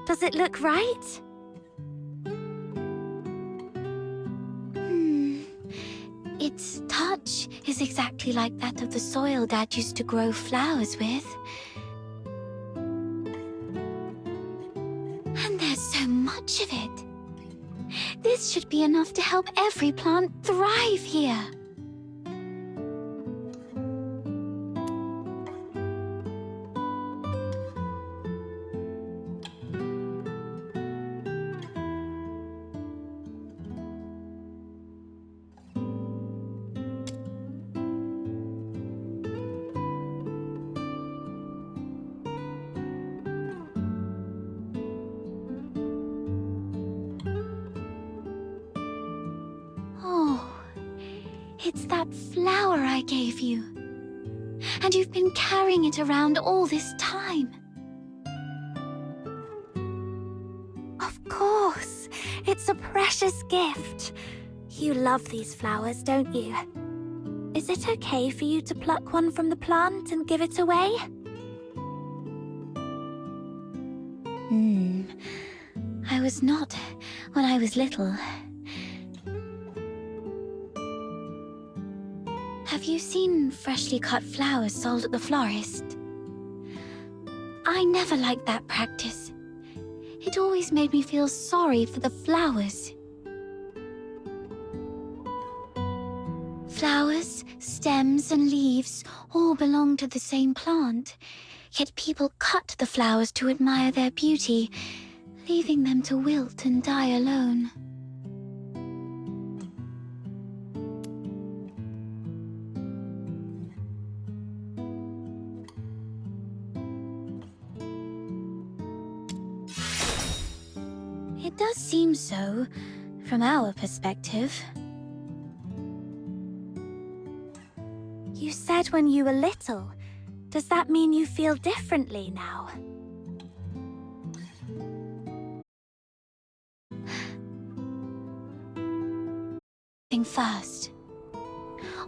Does it look right? Its touch is exactly like that of the soil Dad used to grow flowers with. And there's so much of it. This This should be enough to help every plant thrive here. It's that flower I gave you. And you've been carrying it around all this time. Of course. It's a precious gift. You love these flowers, don't you? Is it okay for you to pluck one from the plant and give it away? I was not when I was little. Have you seen freshly cut flowers sold at the florist? I never liked that practice. It always made me feel sorry for the flowers. Flowers, stems, and leaves all belong to the same plant, yet people cut the flowers to admire their beauty, leaving them to wilt and die alone. It does seem so, from our perspective. You said when you were little. Does that mean you feel differently now? Think first.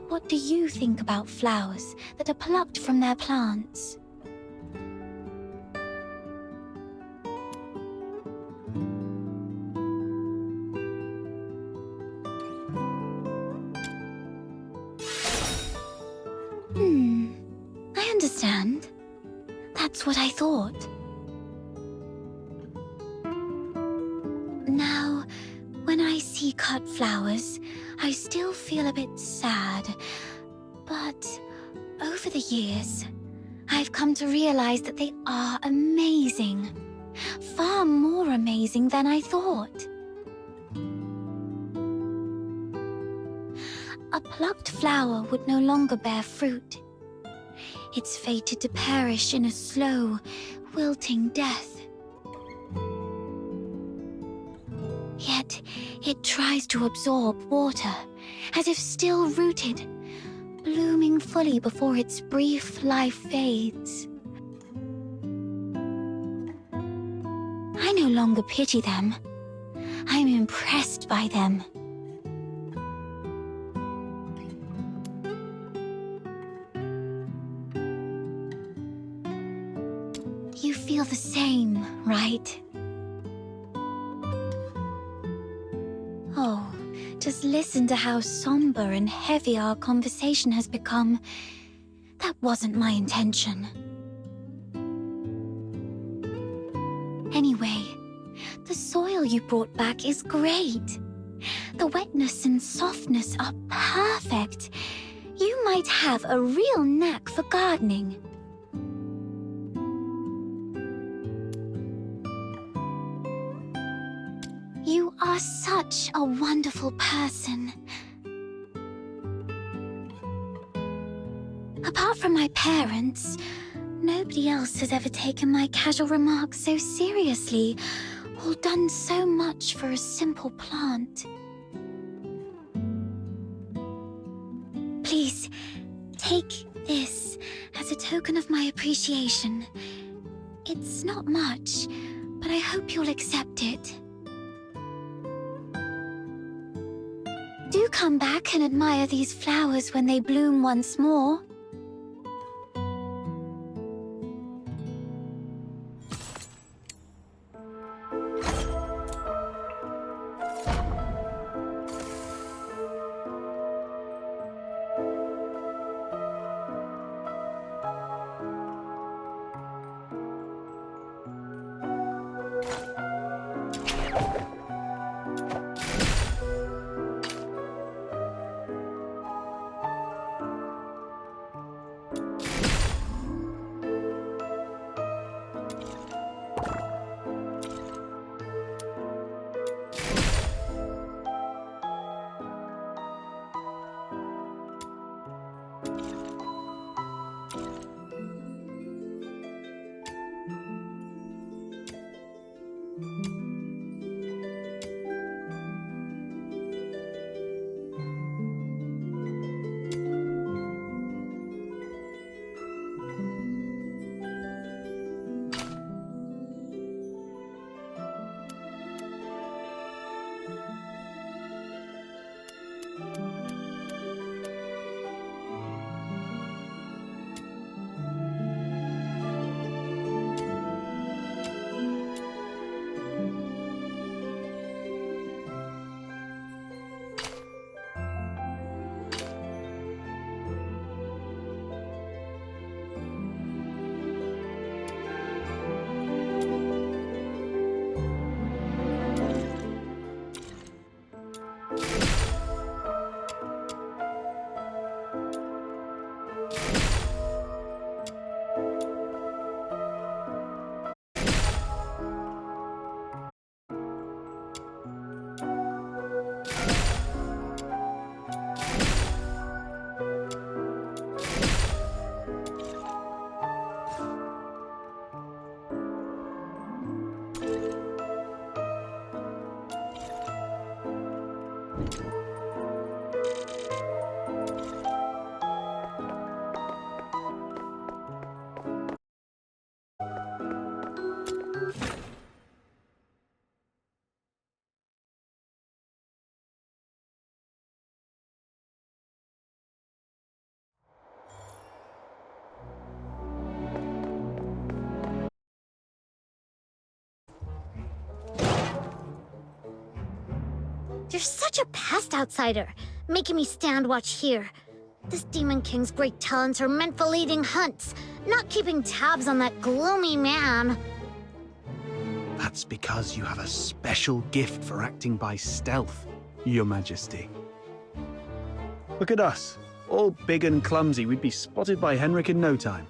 What do you think about flowers that are plucked from their plants? I understand. That's what I thought. Now, when I see cut flowers, I still feel a bit sad. But over the years, I've come to realize that they are amazing. Far more amazing than I thought. A plucked flower would no longer bear fruit. It's fated to perish in a slow, wilting death. Yet, it tries to absorb water, as if still rooted, blooming fully before its brief life fades. I no longer pity them. I'm impressed by them. You feel the same, right? Oh, just listen to how somber and heavy our conversation has become. That wasn't my intention. Anyway, the soil you brought back is great. The wetness and softness are perfect. You might have a real knack for gardening. You are such a wonderful person. Apart from my parents, nobody else has ever taken my casual remarks so seriously, or done so much for a simple plant. Please, take this as a token of my appreciation. It's not much, but I hope you'll accept it. Do come back and admire these flowers when they bloom once more. You're such a past outsider, making me stand watch here. This Demon King's great talents are meant for leading hunts, not keeping tabs on that gloomy man. That's because you have a special gift for acting by stealth, Your Majesty. Look at us, all big and clumsy. We'd be spotted by Henrik in no time.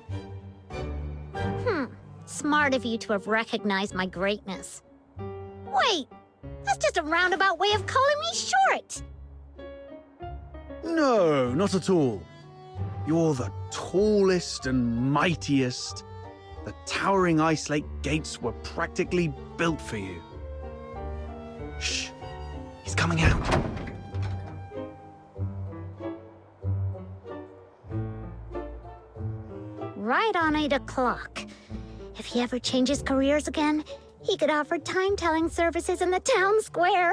Smart of you to have recognized my greatness. Wait, that's just a roundabout way of calling me short! No, not at all. You're the tallest and mightiest. The towering Ice Lake gates were practically built for you. Shh, he's coming out. Right on 8 o'clock. If he ever changes careers again, he could offer time-telling services in the town square.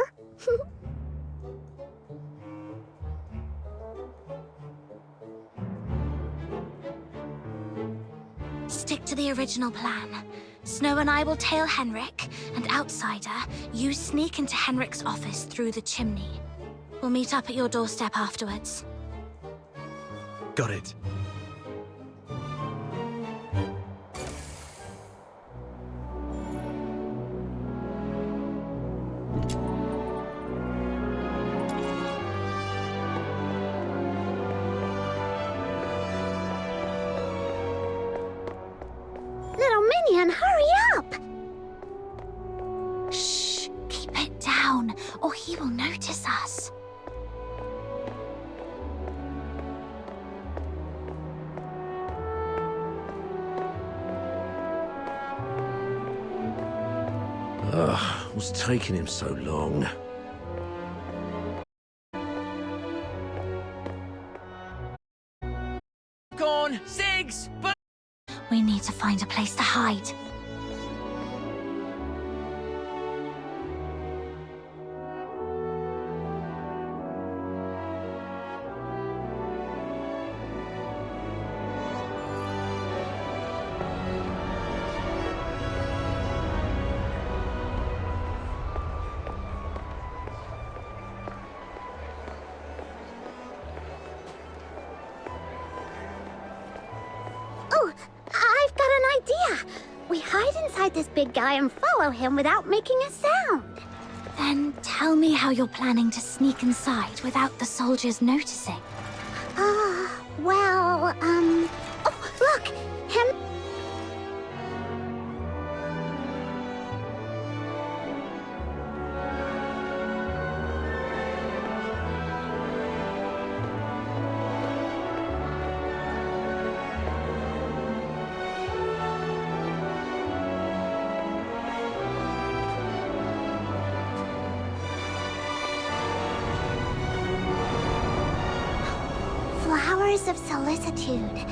Stick to the original plan. Snow and I will tail Henrik, and Outsider, you sneak into Henrik's office through the chimney. We'll meet up at your doorstep afterwards. Got it. Little minion, hurry up! Shh, keep it down, or he will notice us. Ugh, what's taking him so long? Corn, Sigs, but We need to find a place to hide. Oh, I've got an idea. We hide inside this big guy and follow him without making a sound. Then tell me how you're planning to sneak inside without the soldiers noticing. Well, Oh, look! Flowers of Solicitude.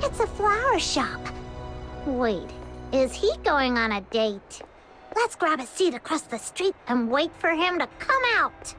It's a flower shop. Wait, is he going on a date? Let's grab a seat across the street and wait for him to come out.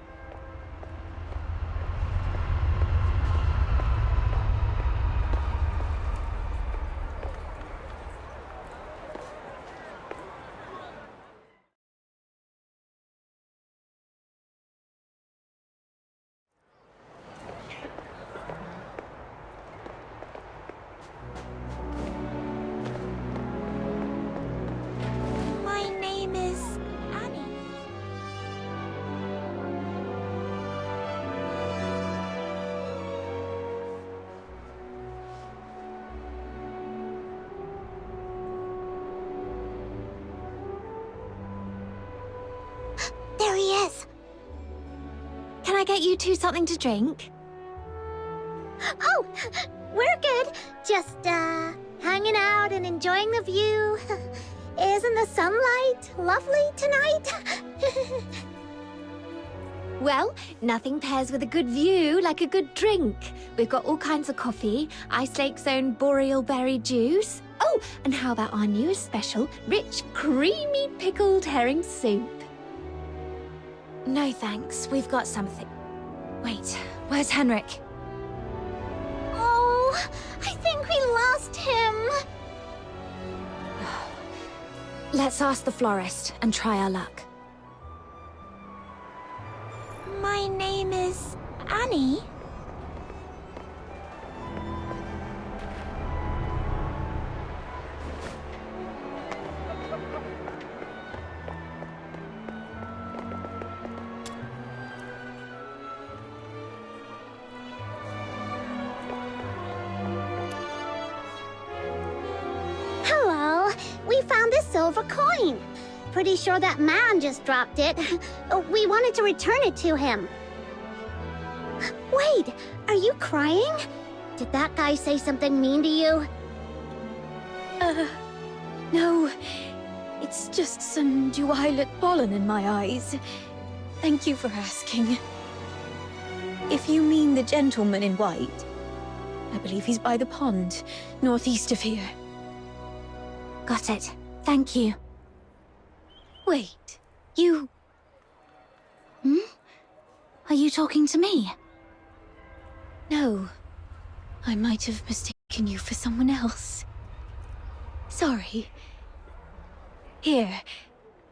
My name is Annie. There he is. Can I get you two something to drink? Oh, we're good. Just, hanging out and enjoying the view. Isn't the sunlight lovely tonight? Well, nothing pairs with a good view like a good drink. We've got all kinds of coffee, Ice Lake's own boreal berry juice. Oh, and how about our newest special, rich, creamy pickled herring soup? No thanks, we've got something. Wait, where's Henrik? Oh, I think we lost him. Let's ask the florist and try our luck. My name is Annie. Hello, we found this silver coin. Pretty sure that man just dropped it. We wanted to return it to him. Wait, are you crying? Did that guy say something mean to you? No. It's just some duelet pollen in my eyes. Thank you for asking. If you mean the gentleman in white, I believe he's by the pond, northeast of here. Got it. Thank you. Wait, you... Are you talking to me? No. I might have mistaken you for someone else. Sorry. Here,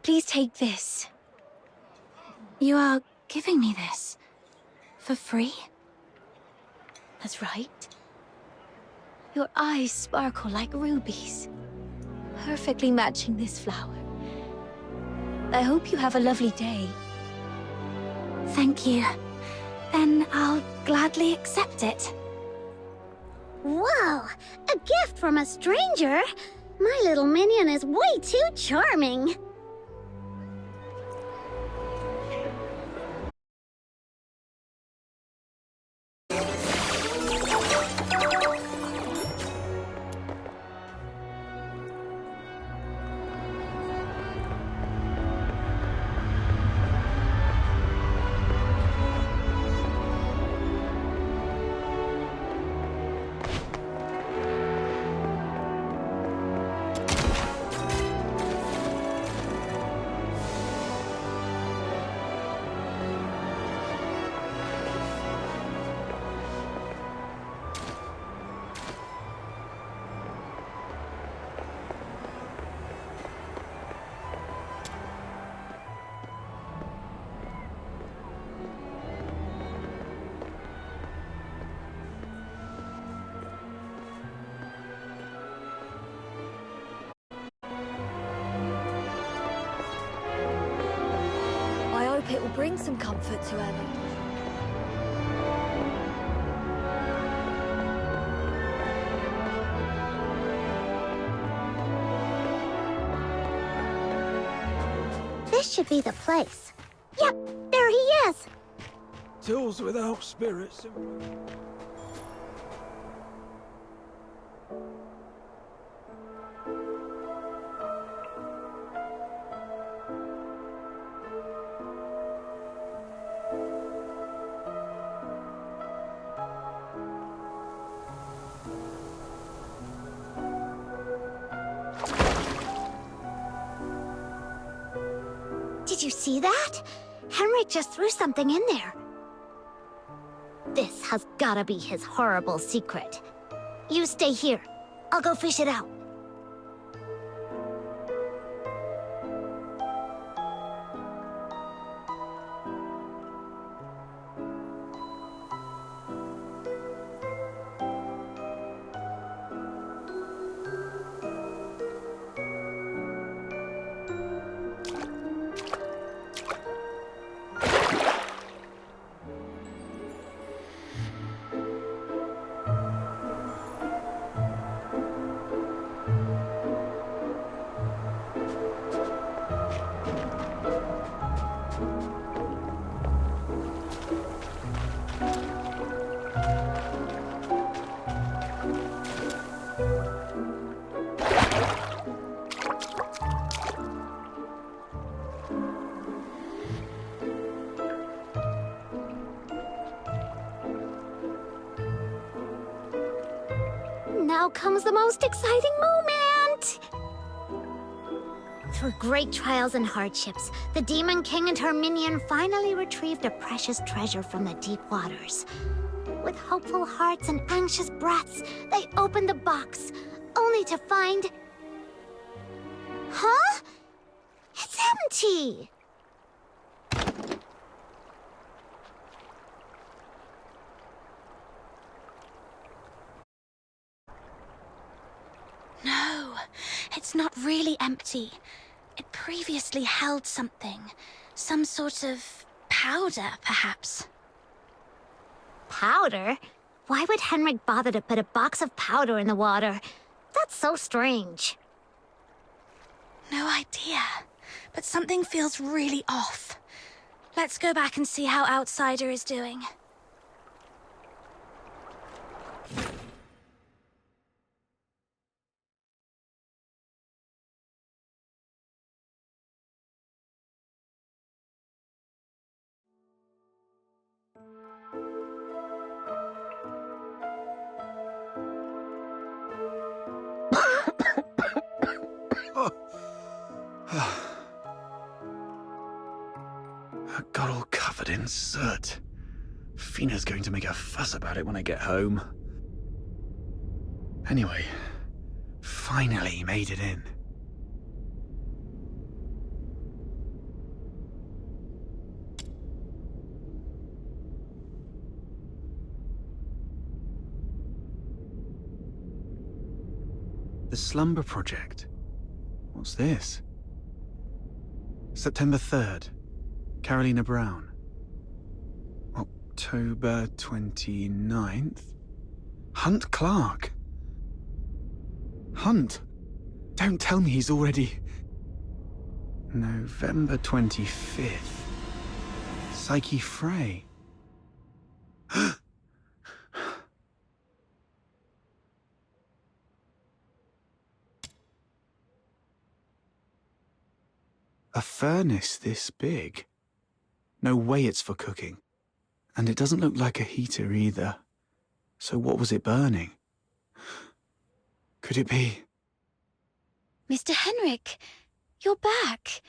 please take this. You are giving me this? For free? That's right. Your eyes sparkle like rubies, perfectly matching this flower. I hope you have a lovely day. Thank you. Then I'll gladly accept it. Wow, a gift from a stranger? My little minion is way too charming. I hope it will bring some comfort to Ellie. This should be the place. Yep, there he is. Tools without spirits. Did you see that? Henrik just threw something in there. This has gotta be his horrible secret. You stay here. I'll go fish it out. Now comes the most exciting moment! Through great trials and hardships, the Demon King and her minion finally retrieved a precious treasure from the deep waters. With hopeful hearts and anxious breaths, they opened the box, only to find... Huh? It's empty! No, it's not really empty. It previously held something. Some sort of powder, perhaps. Powder? Why would Henrik bother to put a box of powder in the water? That's so strange. No idea, but something feels really off. Let's go back and see how Outsider is doing. I got all covered in soot. Fina's going to make a fuss about it when I get home. Anyway, finally made it in. The Slumber Project. What's this? September 3rd. Carolina Brown. October 29th. Hunt Clark. Hunt? Don't tell me he's already... November 25th. Psyche Frey. A furnace this big? No way it's for cooking. And it doesn't look like a heater either. So what was it burning? Could it be... Mr. Henrik, you're back.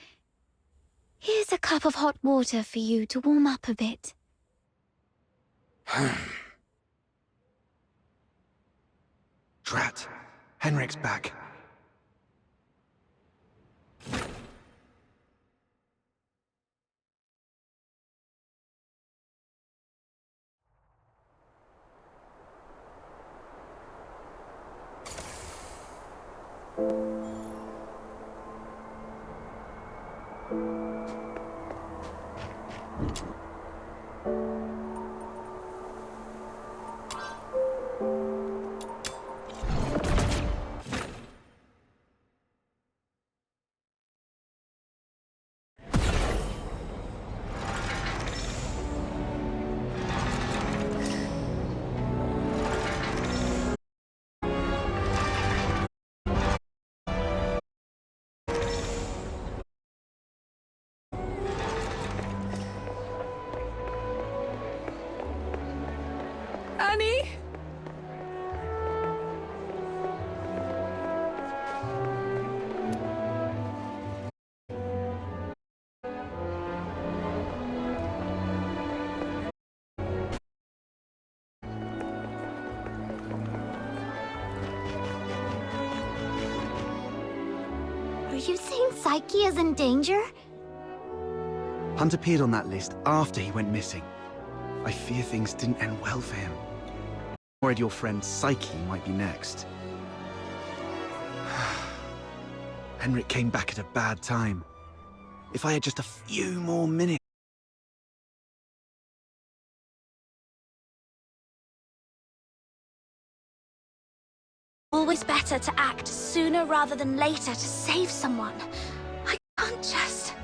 Here's a cup of hot water for you to warm up a bit. Drat. Henrik's back. Are you saying Psyche is in danger? Hunt appeared on that list after he went missing. I fear things didn't end well for him. I'm worried your friend Psyche might be next. Henrik came back at a bad time. If I had just a few more minutes... Always better to act sooner rather than later to save someone. I can't just...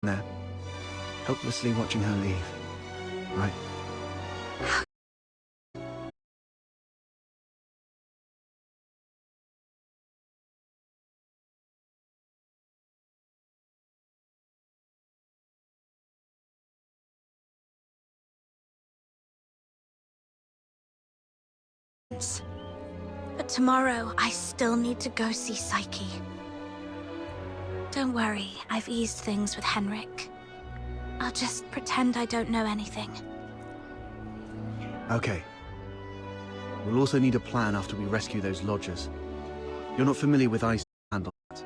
there, helplessly watching her leave. Right. But tomorrow, I still need to go see Psyche. Don't worry, I've eased things with Henrik. I'll just pretend I don't know anything. Okay. We'll also need a plan after we rescue those lodgers. You're not familiar with ice handle that.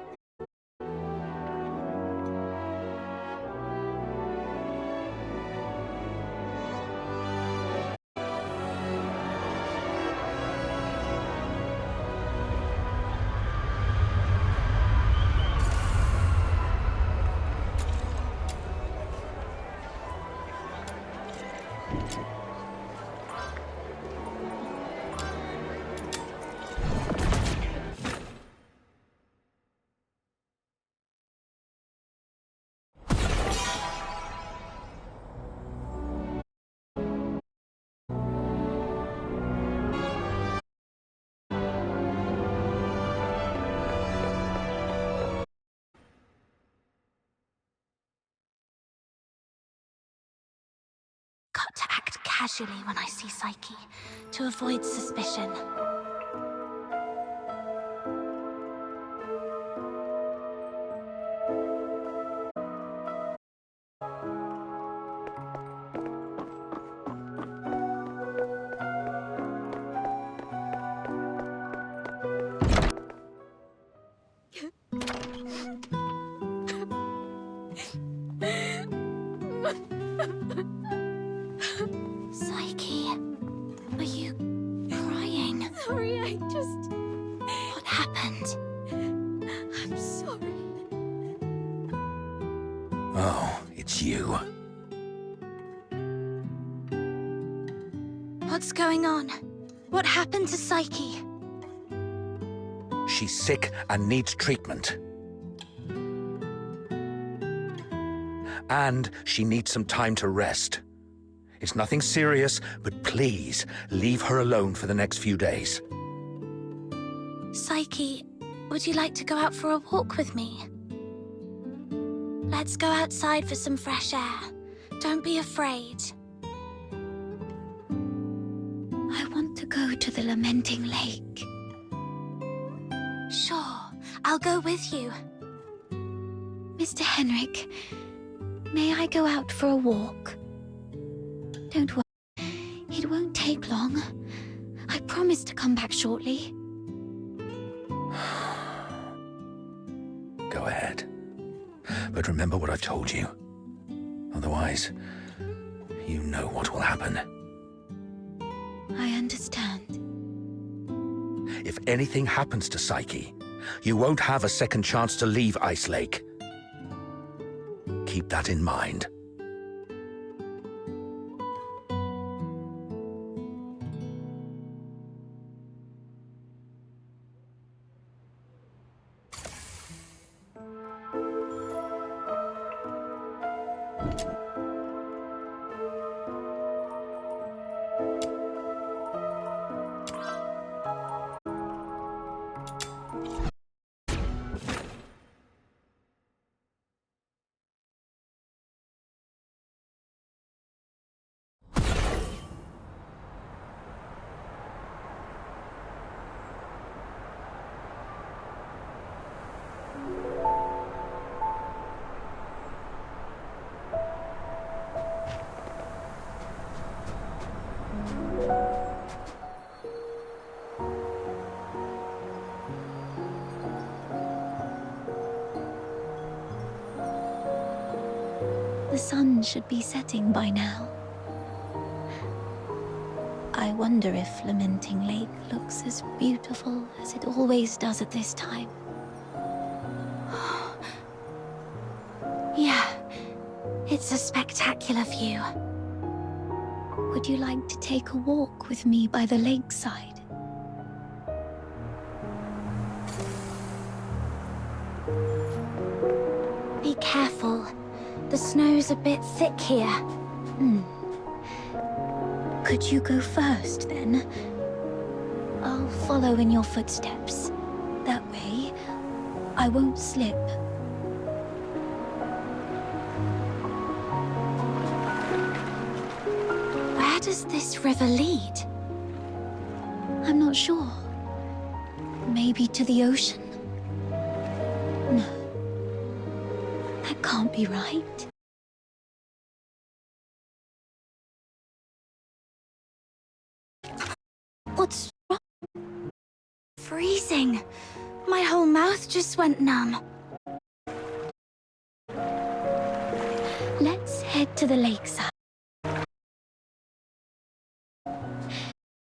Got to act casually when I see Psyche, to avoid suspicion. Psyche, are you crying? Sorry, I just... What happened? I'm sorry. Oh, it's you. What's going on? What happened to Psyche? She's sick and needs treatment. And she needs some time to rest. It's nothing serious, but please, leave her alone for the next few days. Psyche, would you like to go out for a walk with me? Let's go outside for some fresh air. Don't be afraid. I want to go to the Lamenting Lake. Sure, I'll go with you. Mr. Henrik, may I go out for a walk? Don't worry. It won't take long. I promise to come back shortly. Go ahead. But remember what I've told you. Otherwise, you know what will happen. I understand. If anything happens to Psyche, you won't have a second chance to leave Ice Lake. Keep that in mind. should be setting by now. I wonder if Lamenting Lake looks as beautiful as it always does at this time. Yeah, it's a spectacular view. Would you like to take a walk with me by the lakeside? Be careful. The snow's a bit thick here. Could you go first, then? I'll follow in your footsteps. That way, I won't slip. Where does this river lead? I'm not sure. Maybe to the ocean? No. That can't be right. What's wrong? Freezing. My whole mouth just went numb. Let's head to the lakeside.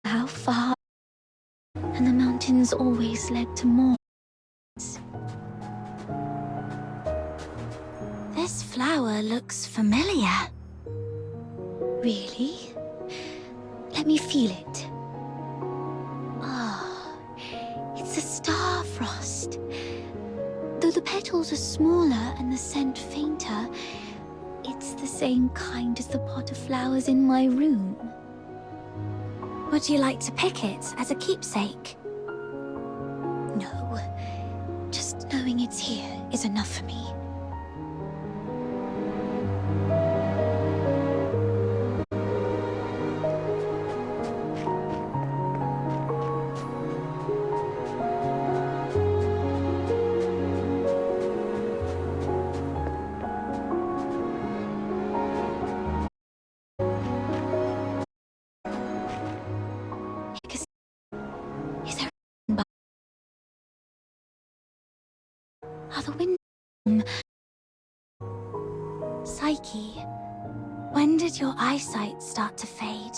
How far? And the mountains always led to more. This flower looks familiar. Really? Let me feel it. Ah, it's a star frost. Though the petals are smaller and the scent fainter, it's the same kind as the pot of flowers in my room. Would you like to pick it as a keepsake? No. Just knowing it's here is enough for me. Are the windows? Psyche, when did your eyesight start to fade?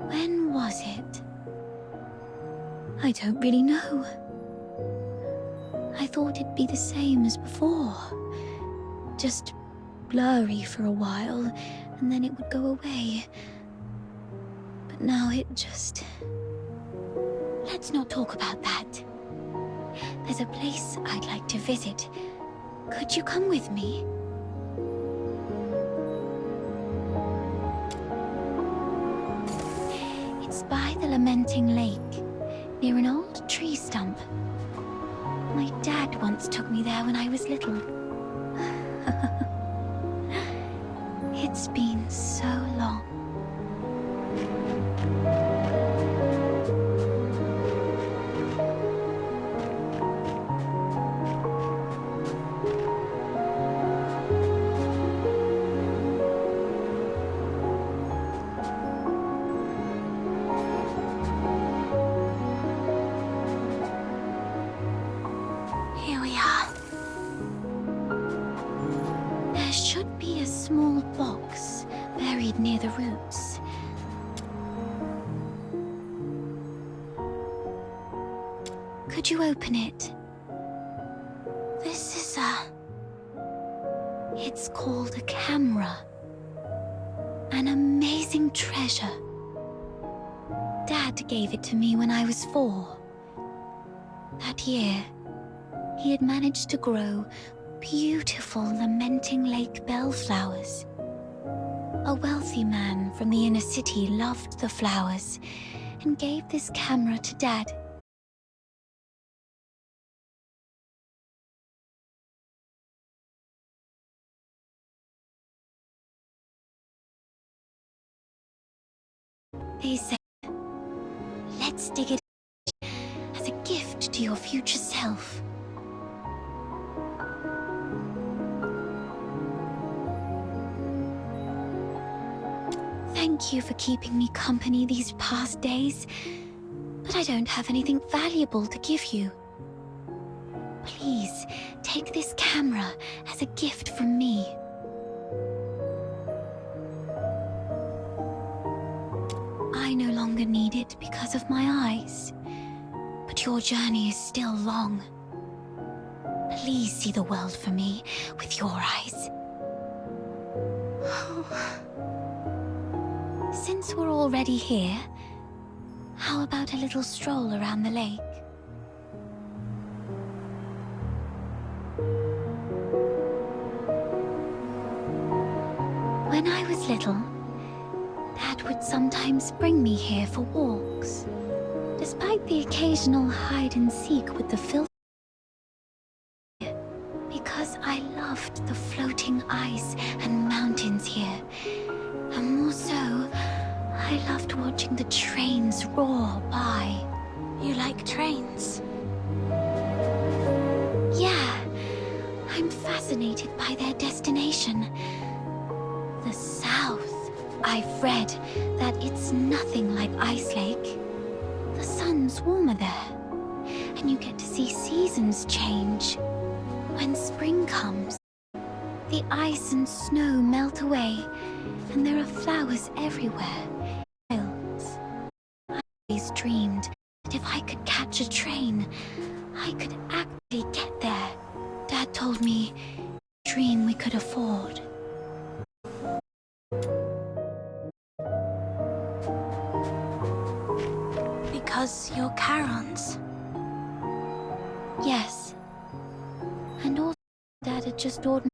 When was it? I don't really know. I thought it'd be the same as before. Just blurry for a while, and then it would go away. But now it just... Let's not talk about that. There's a place I'd like to visit. Could you come with me? It's by the Lamenting Lake, near an old tree stump. My dad once took me there when I was little. It's been so long. Here we are. There should be a small box buried near the roots. Could you open it? This is It's called a camera. An amazing treasure. Dad gave it to me when I was 4. That year, he had managed to grow beautiful Lamenting Lake bellflowers. A wealthy man from the inner city loved the flowers and gave this camera to Dad. They said, let's dig it as a gift to your future self. Thank you for keeping me company these past days, but I don't have anything valuable to give you. Please, take this camera as a gift from me. longer need it because of my eyes. But your journey is still long. Please see the world for me with your eyes. Since we're already here, how about a little stroll around the lake? When I was little, Dad would sometimes bring me here for walks, despite the occasional hide and seek with the filth. Because I loved the floating ice and mountains here, and more so, I loved watching the trains roar by. You like trains? Yeah, I'm fascinated by their destination. The South. I've read that it's nothing like Ice Lake. The sun's warmer there, and you get to see seasons change. When spring comes, the ice and snow melt away, and there are flowers everywhere. I always dreamed that if I could catch a train, I could actually get there. Dad told me, a dream we could afford. Because you're Charon's? Yes. And also, Dad had just ordered.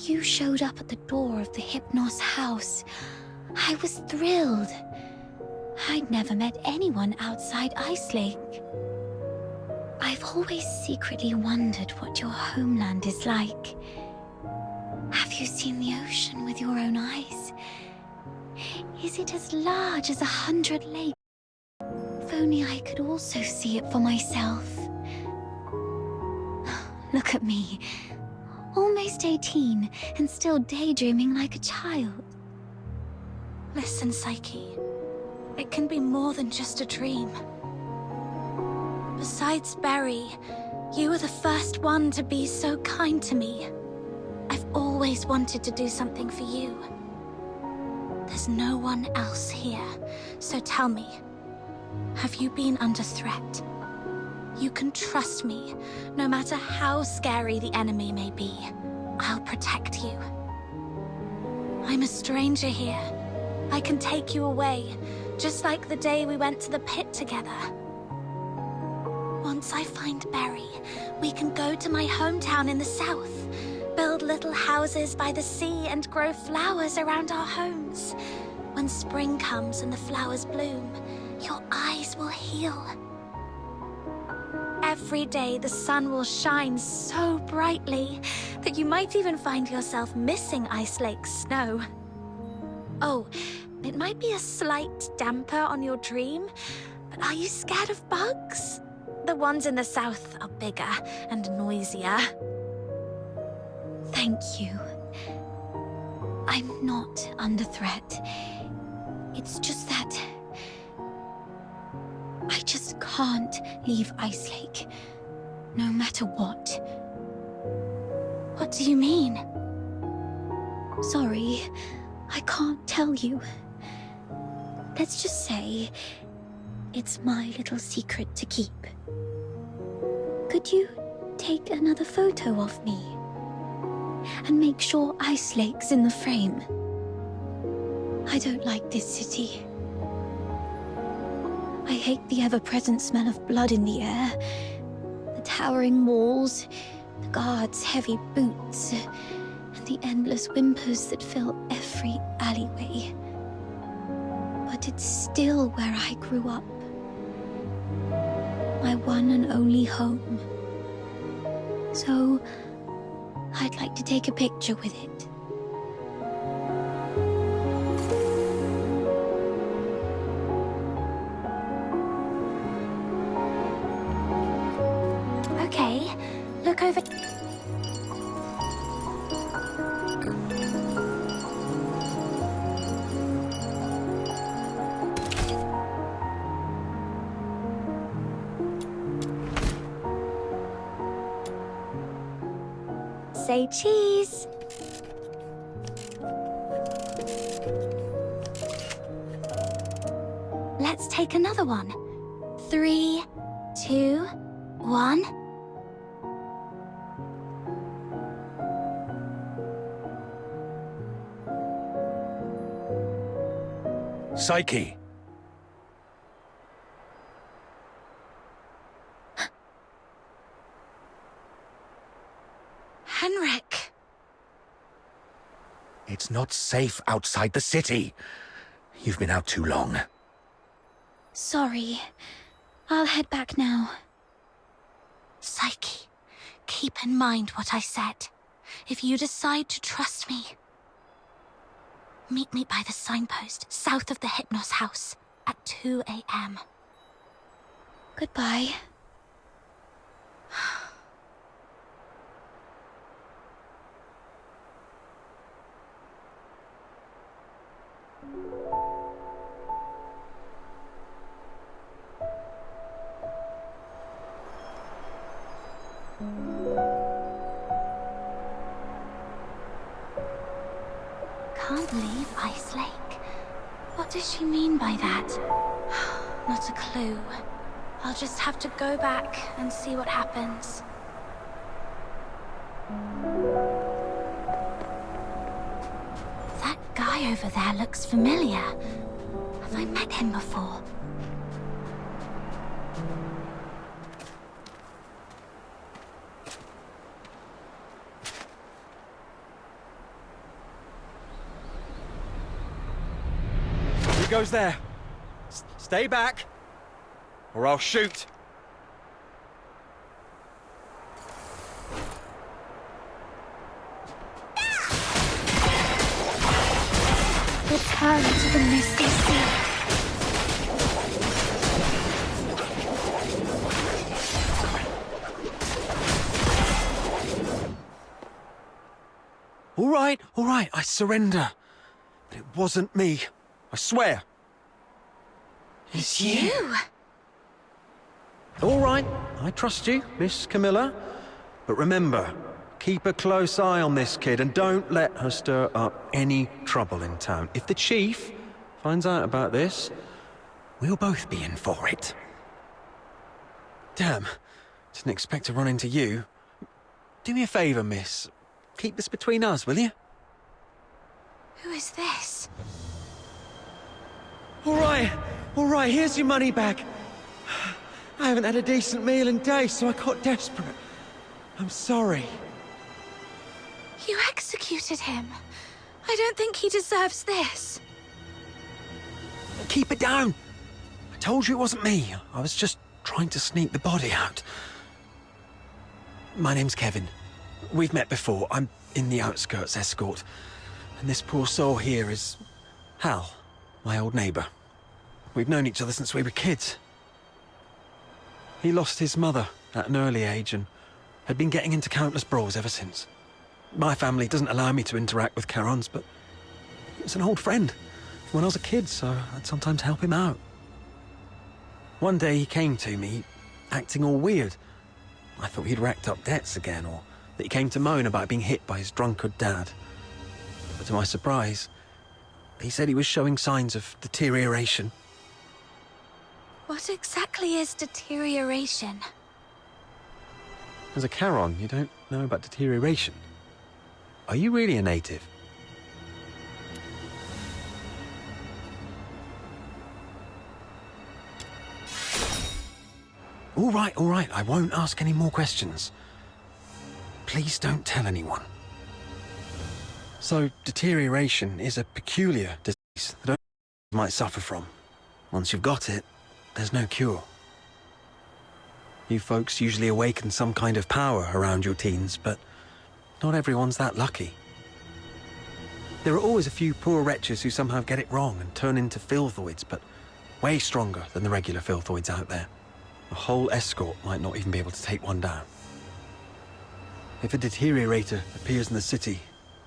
You showed up at the door of the Hypnos house. I was thrilled. I'd never met anyone outside Ice Lake. I've always secretly wondered what your homeland is like. Have you seen the ocean with your own eyes? Is it as large as 100 lakes? If only I could also see it for myself. Look at me. Almost 18, and still daydreaming like a child. Listen, Psyche. It can be more than just a dream. Besides Berry, you were the first one to be so kind to me. I've always wanted to do something for you. There's no one else here, so tell me, have you been under threat? You can trust me. No matter how scary the enemy may be, I'll protect you. I'm a stranger here. I can take you away, just like the day we went to the pit together. Once I find Berry, we can go to my hometown in the south, build little houses by the sea and grow flowers around our homes. When spring comes and the flowers bloom, your eyes will heal. Every day the sun will shine so brightly that you might even find yourself missing Ice Lake's snow. Oh, it might be a slight damper on your dream, but are you scared of bugs? The ones in the south are bigger and noisier. Thank you. I'm not under threat. It's just that I just can't leave Ice Lake, no matter what. What do you mean? Sorry, I can't tell you. Let's just say it's my little secret to keep. Could you take another photo of me? And make sure Ice Lake's in the frame. I don't like this city. I hate the ever-present smell of blood in the air, the towering walls, the guards' heavy boots, and the endless whimpers that fill every alleyway. But it's still where I grew up. My one and only home. So, I'd like to take a picture with it. Okay, look over... Say cheese. Let's take another one. 3, 2, 1. Psyche! Henrik! It's not safe outside the city. You've been out too long. Sorry. I'll head back now. Psyche, keep in mind what I said. If you decide to trust me, meet me by the signpost south of the Hypnos house at 2 a.m. Goodbye. Can't leave Ice Lake. What does she mean by that? Not a clue. I'll just have to go back and see what happens. That guy over there looks familiar. Have I met him before? Who goes there? Stay back, or I'll shoot. Return to the misty sea. All right, I surrender. But it wasn't me, I swear. It's you! All right, I trust you, Miss Camilla. But remember, keep a close eye on this kid and don't let her stir up any trouble in town. If the chief finds out about this, we'll both be in for it. Damn. Didn't expect to run into you. Do me a favour, miss. Keep this between us, will you? Who is this? All right, here's your money back. I haven't had a decent meal in days, so I got desperate. I'm sorry. You executed him. I don't think he deserves this. Keep it down. I told you it wasn't me. I was just trying to sneak the body out. My name's Kevin. We've met before. I'm in the outskirts escort. And this poor soul here is Hal, my old neighbour. We've known each other since we were kids. He lost his mother at an early age and had been getting into countless brawls ever since. My family doesn't allow me to interact with Charons, but he was an old friend from when I was a kid, so I'd sometimes help him out. One day he came to me, acting all weird. I thought he'd racked up debts again, or that he came to moan about being hit by his drunkard dad. But to my surprise, he said he was showing signs of deterioration. What exactly is deterioration? As a Charon, you don't know about deterioration. Are you really a native? All right, I won't ask any more questions. Please don't tell anyone. So, deterioration is a peculiar disease that only might suffer from. Once you've got it, there's no cure. You folks usually awaken some kind of power around your teens, but not everyone's that lucky. There are always a few poor wretches who somehow get it wrong and turn into filthoids, but way stronger than the regular filthoids out there. A whole escort might not even be able to take one down. If a deteriorator appears in the city,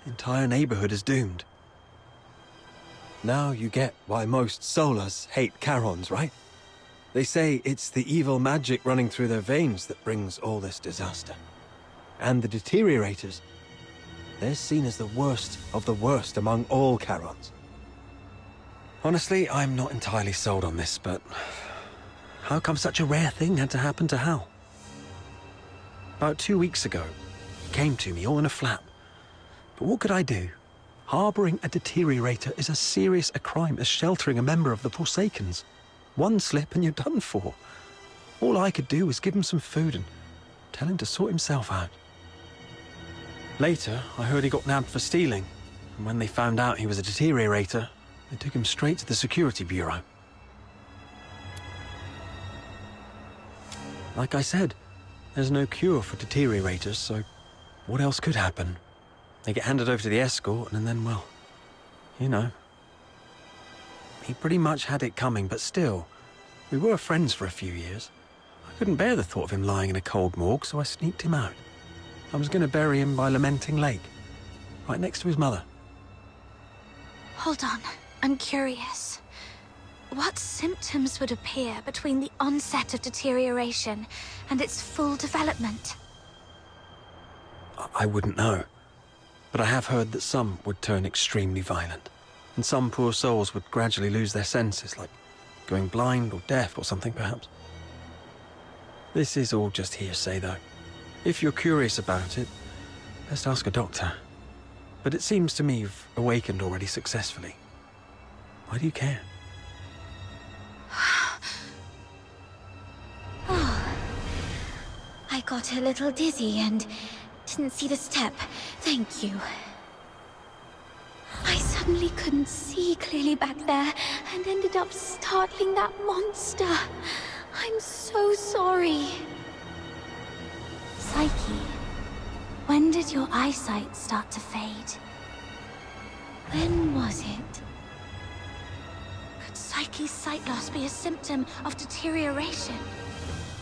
the entire neighborhood is doomed. Now you get why most Solars hate Charons, right? They say it's the evil magic running through their veins that brings all this disaster. And the deteriorators, they're seen as the worst of the worst among all Charons. Honestly, I'm not entirely sold on this, but how come such a rare thing had to happen to Hal? About 2 weeks ago, he came to me all in a flap. But what could I do? Harboring a deteriorator is as serious a crime as sheltering a member of the Forsakens. One slip and you're done for. All I could do was give him some food and tell him to sort himself out. Later, I heard he got nabbed for stealing, and when they found out he was a deteriorator, they took him straight to the security bureau. Like I said, there's no cure for deteriorators, so what else could happen? They get handed over to the escort, and then, well, you know. He pretty much had it coming, but still, we were friends for a few years. I couldn't bear the thought of him lying in a cold morgue, so I sneaked him out. I was going to bury him by Lamenting Lake, right next to his mother. Hold on, I'm curious. What symptoms would appear between the onset of deterioration and its full development? I wouldn't know, but I have heard that some would turn extremely violent, and some poor souls would gradually lose their senses, like going blind or deaf or something, perhaps. This is all just hearsay, though. If you're curious about it, best ask a doctor. But it seems to me you've awakened already successfully. Why do you care? Oh, I got a little dizzy and didn't see the step. Thank you. I suddenly couldn't see clearly back there and ended up startling that monster. I'm so sorry. Psyche, when did your eyesight start to fade? When was it? Could Psyche's sight loss be a symptom of deterioration?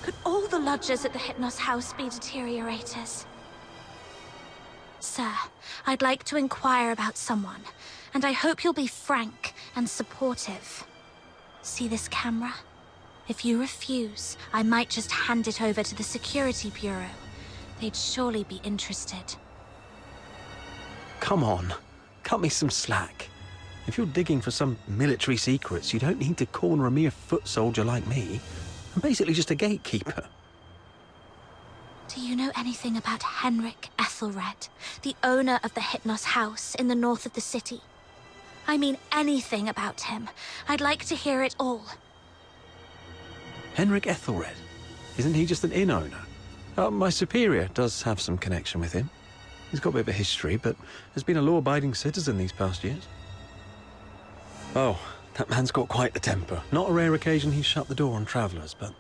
Could all the lodgers at the Hypnos house be deteriorators? Sir, I'd like to inquire about someone, and I hope you'll be frank and supportive. See this camera? If you refuse, I might just hand it over to the Security Bureau. They'd surely be interested. Come on, cut me some slack. If you're digging for some military secrets, you don't need to corner a mere foot soldier like me. I'm basically just a gatekeeper. Do you know anything about Henrik Ethelred, the owner of the Hypnos house in the north of the city? I mean anything about him. I'd like to hear it all. Henrik Ethelred? Isn't he just an inn owner? My superior does have some connection with him. He's got a bit of a history, but has been a law-abiding citizen these past years. Oh, that man's got quite the temper. Not a rare occasion he's shut the door on travellers, but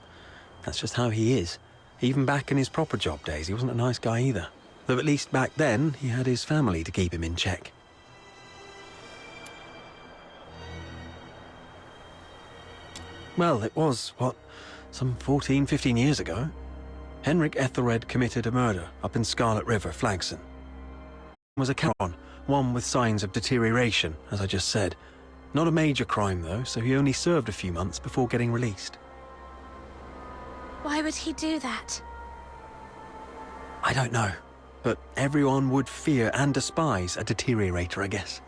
that's just how he is. Even back in his proper job days, he wasn't a nice guy either. Though at least back then, he had his family to keep him in check. Well, it was, some 14, 15 years ago. Henrik Ethelred committed a murder up in Scarlet River, Flagson. Was a Charon, one with signs of deterioration, as I just said. Not a major crime, though, so he only served a few months before getting released. Why would he do that? I don't know, but everyone would fear and despise a deteriorator, I guess.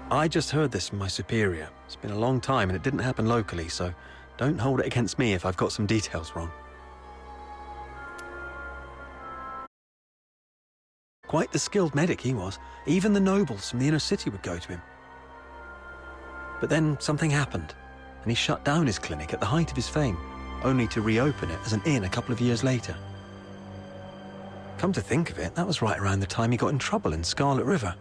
I just heard this from my superior. It's been a long time and it didn't happen locally, so don't hold it against me if I've got some details wrong. Quite the skilled medic he was. Even the nobles from the inner city would go to him. But then something happened, and he shut down his clinic at the height of his fame, only to reopen it as an inn a couple of years later. Come to think of it, that was right around the time he got in trouble in Scarlet River.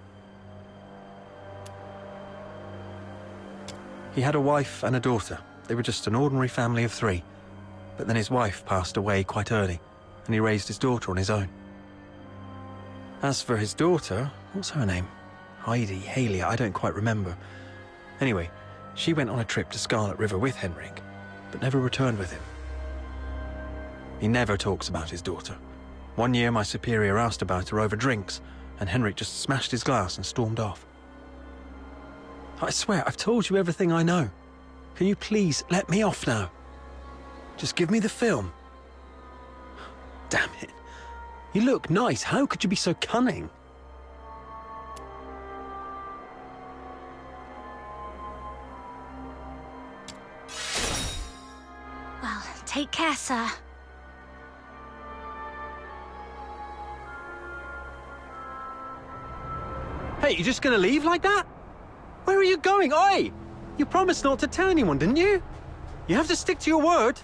He had a wife and a daughter. They were just an ordinary family of 3. But then his wife passed away quite early, and he raised his daughter on his own. As for his daughter, what's her name? Heidi, Haley, I don't quite remember. Anyway, she went on a trip to Scarlet River with Henrik, but never returned with him. He never talks about his daughter. One year my superior asked about her over drinks, and Henrik just smashed his glass and stormed off. I swear, I've told you everything I know. Can you please let me off now? Just give me the film. Damn it. You look nice. How could you be so cunning? Well, take care, sir. Hey, you just gonna leave like that? Where are you going? Oi! You promised not to tell anyone, didn't you? You have to stick to your word.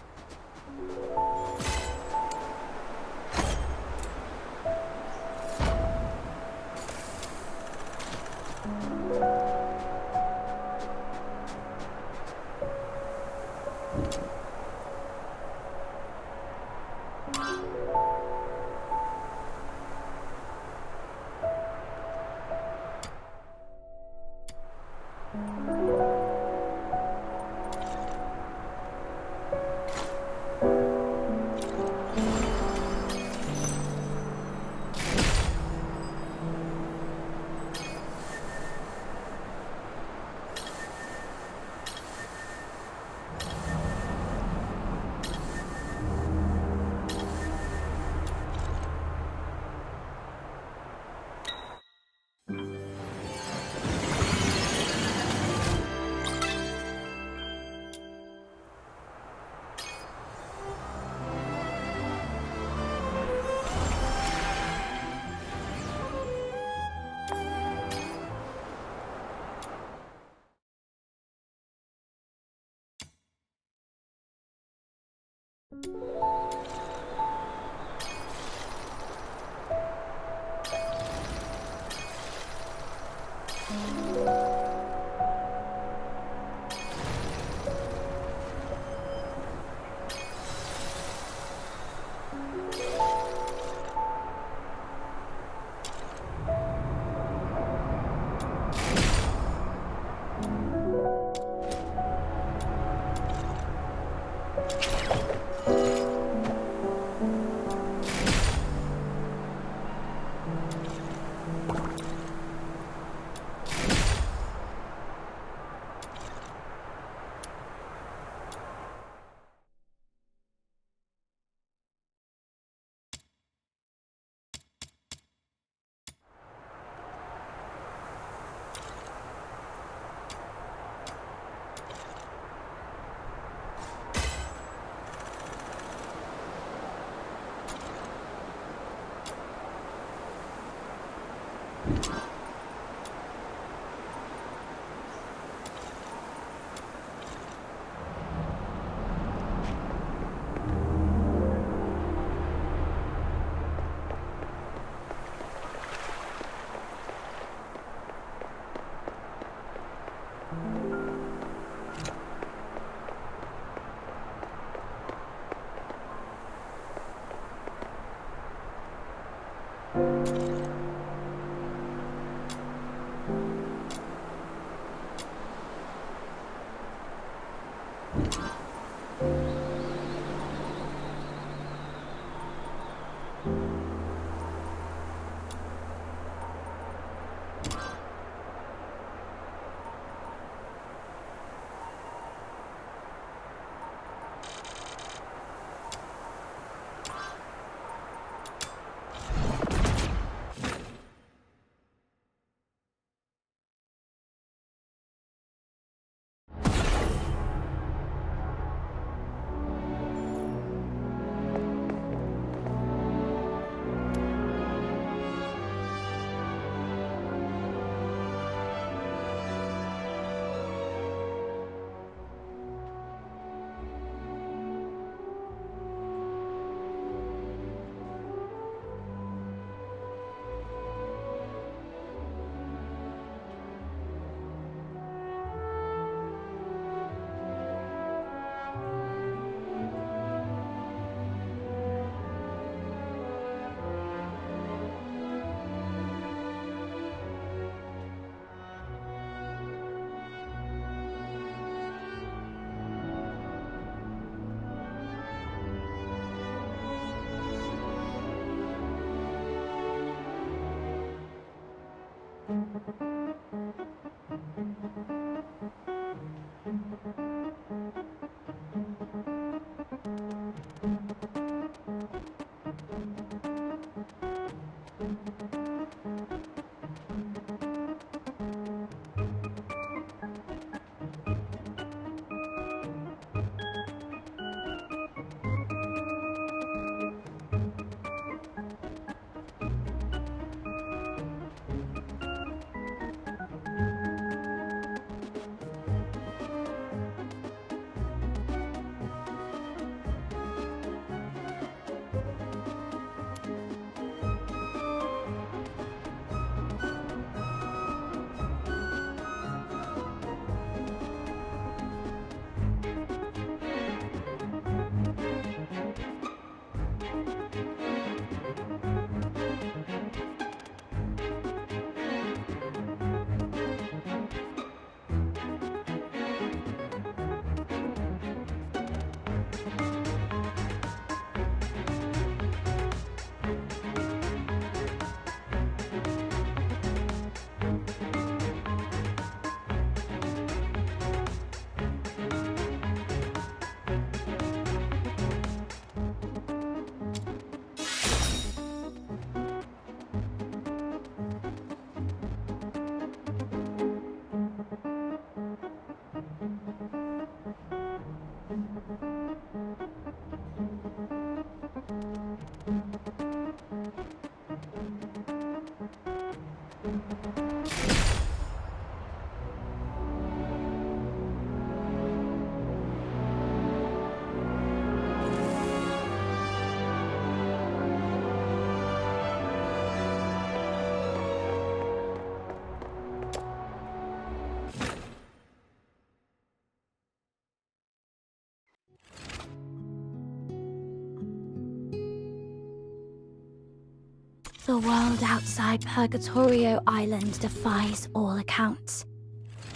The world outside Purgatorio Island defies all accounts.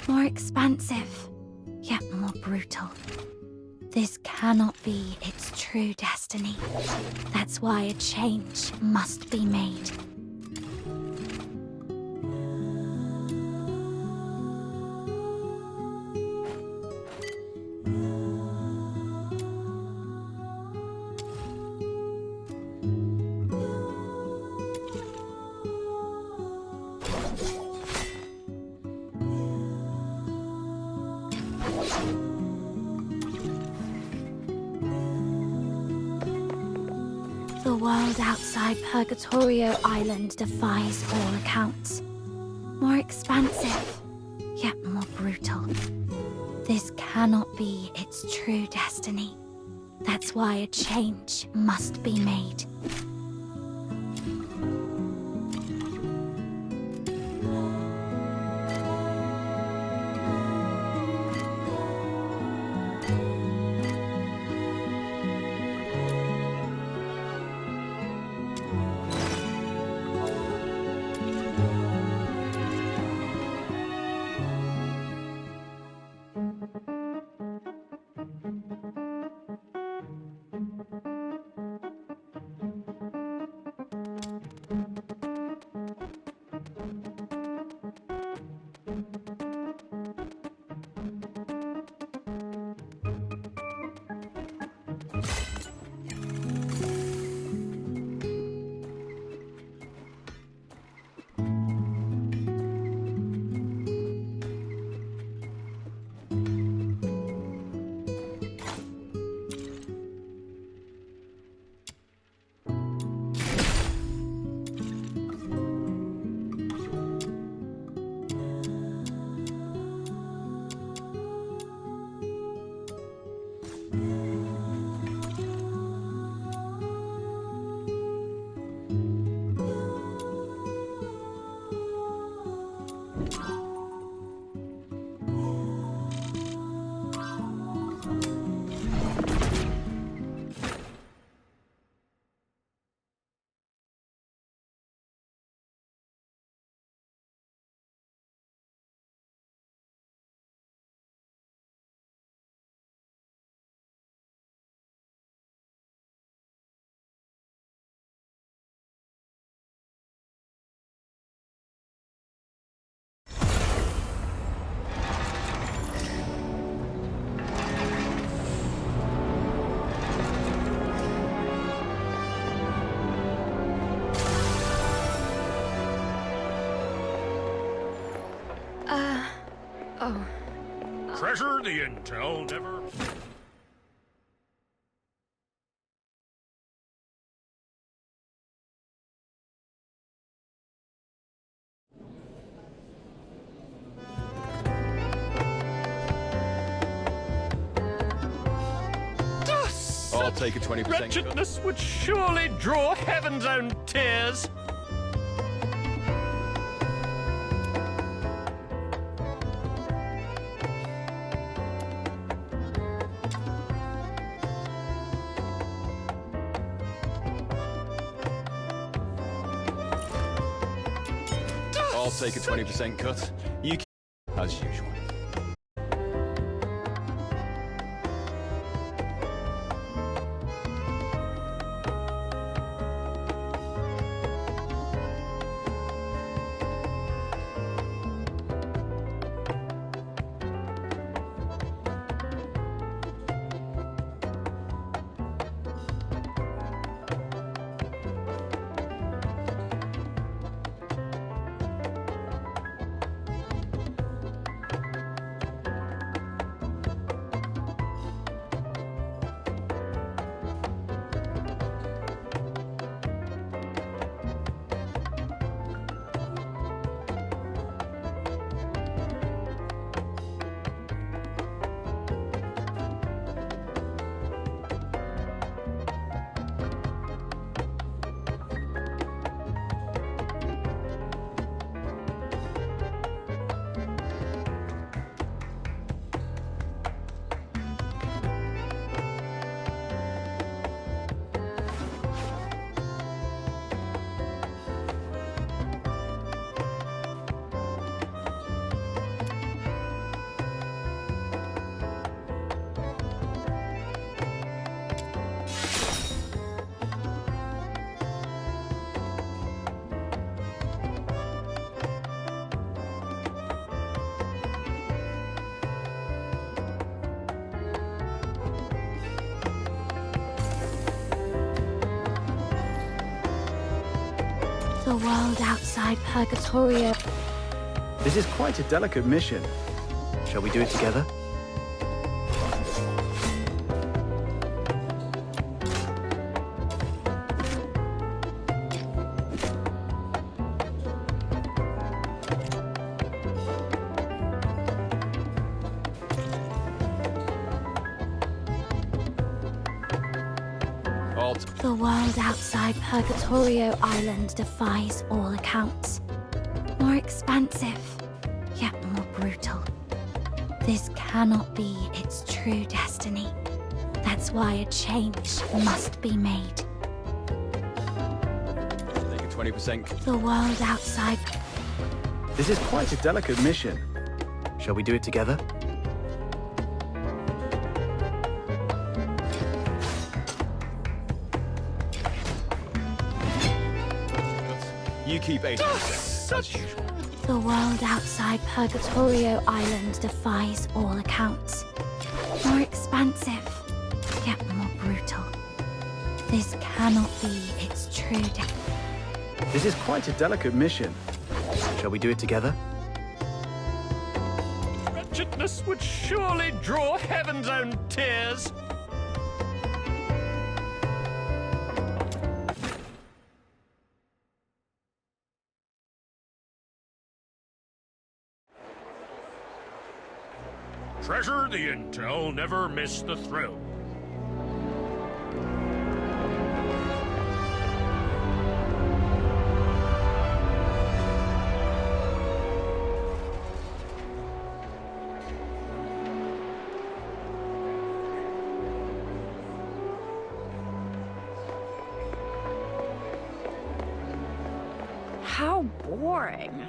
More expansive, yet more brutal. This cannot be its true destiny. That's why a change must be made. The world outside Purgatorio Island defies all accounts. More expansive, yet more brutal. This cannot be its true destiny. That's why a change must be made. Treasure the intel never... I'll take a 20% cut. Wretchedness would surely draw heaven's own tears. I'll take a 20% cut. You can, as usual. The world outside Purgatorio. This is quite a delicate mission. Shall we do it together? The world outside Purgatorio Island defies all accounts. More expansive, yet more brutal. This cannot be its true destiny. That's why a change must be made. Take a 20% cut. The world outside... This is quite a delicate mission. Shall we do it together? You keep 80%, as usual. The world outside Purgatorio Island defies all accounts. More expansive, yet more brutal. This cannot be its true destiny. This is quite a delicate mission. Shall we do it together? Wretchedness would surely draw heaven's own tears. Treasure the intel, never miss the thrill. How boring.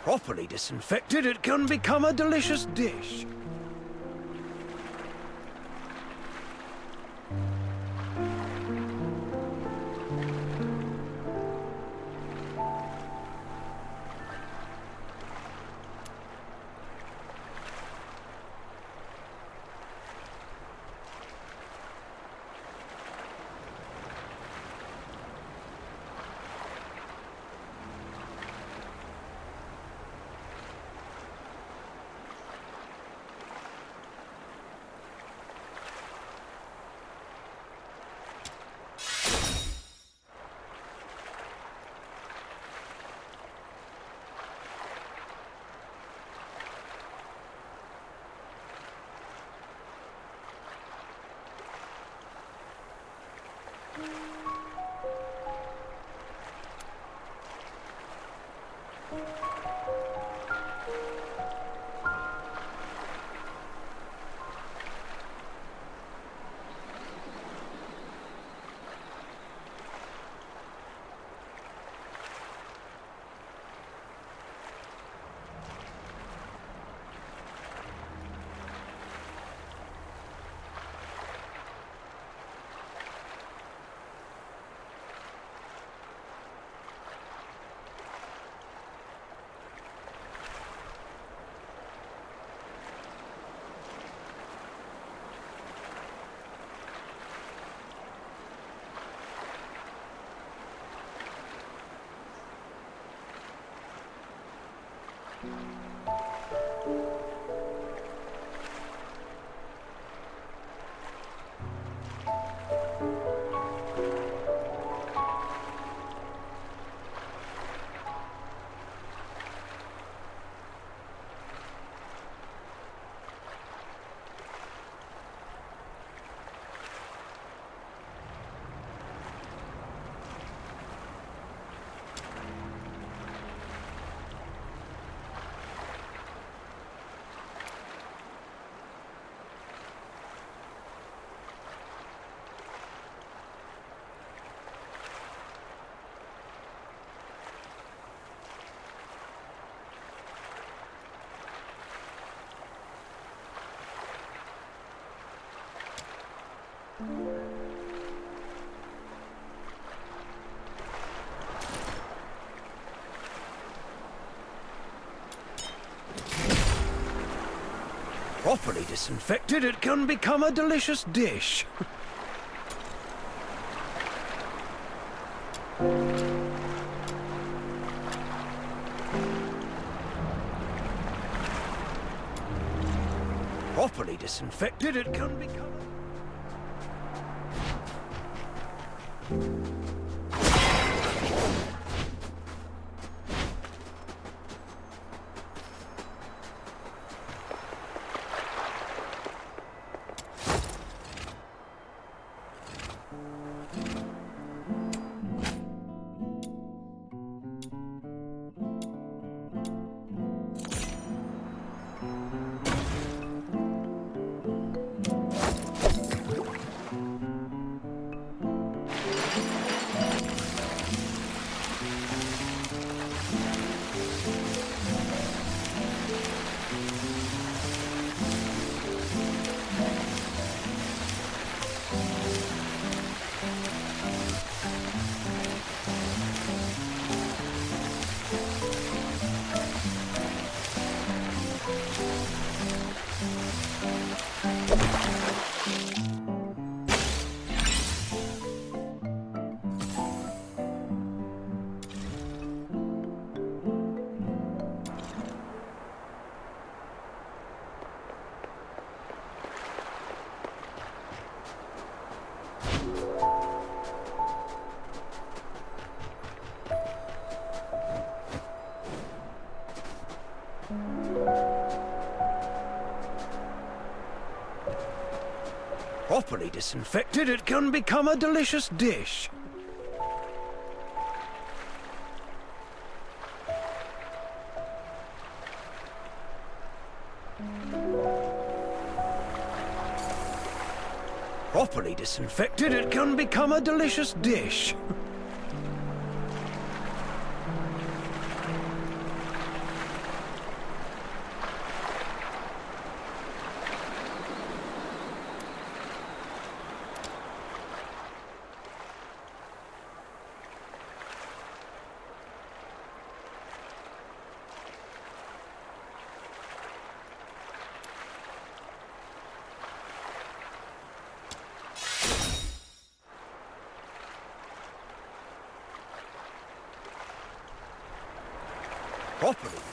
Properly disinfected, it can become a delicious dish. Properly disinfected, it can become a delicious dish. Properly disinfected, it can become... Properly disinfected, it can become a delicious dish. Properly disinfected, it can become a delicious dish. Properly.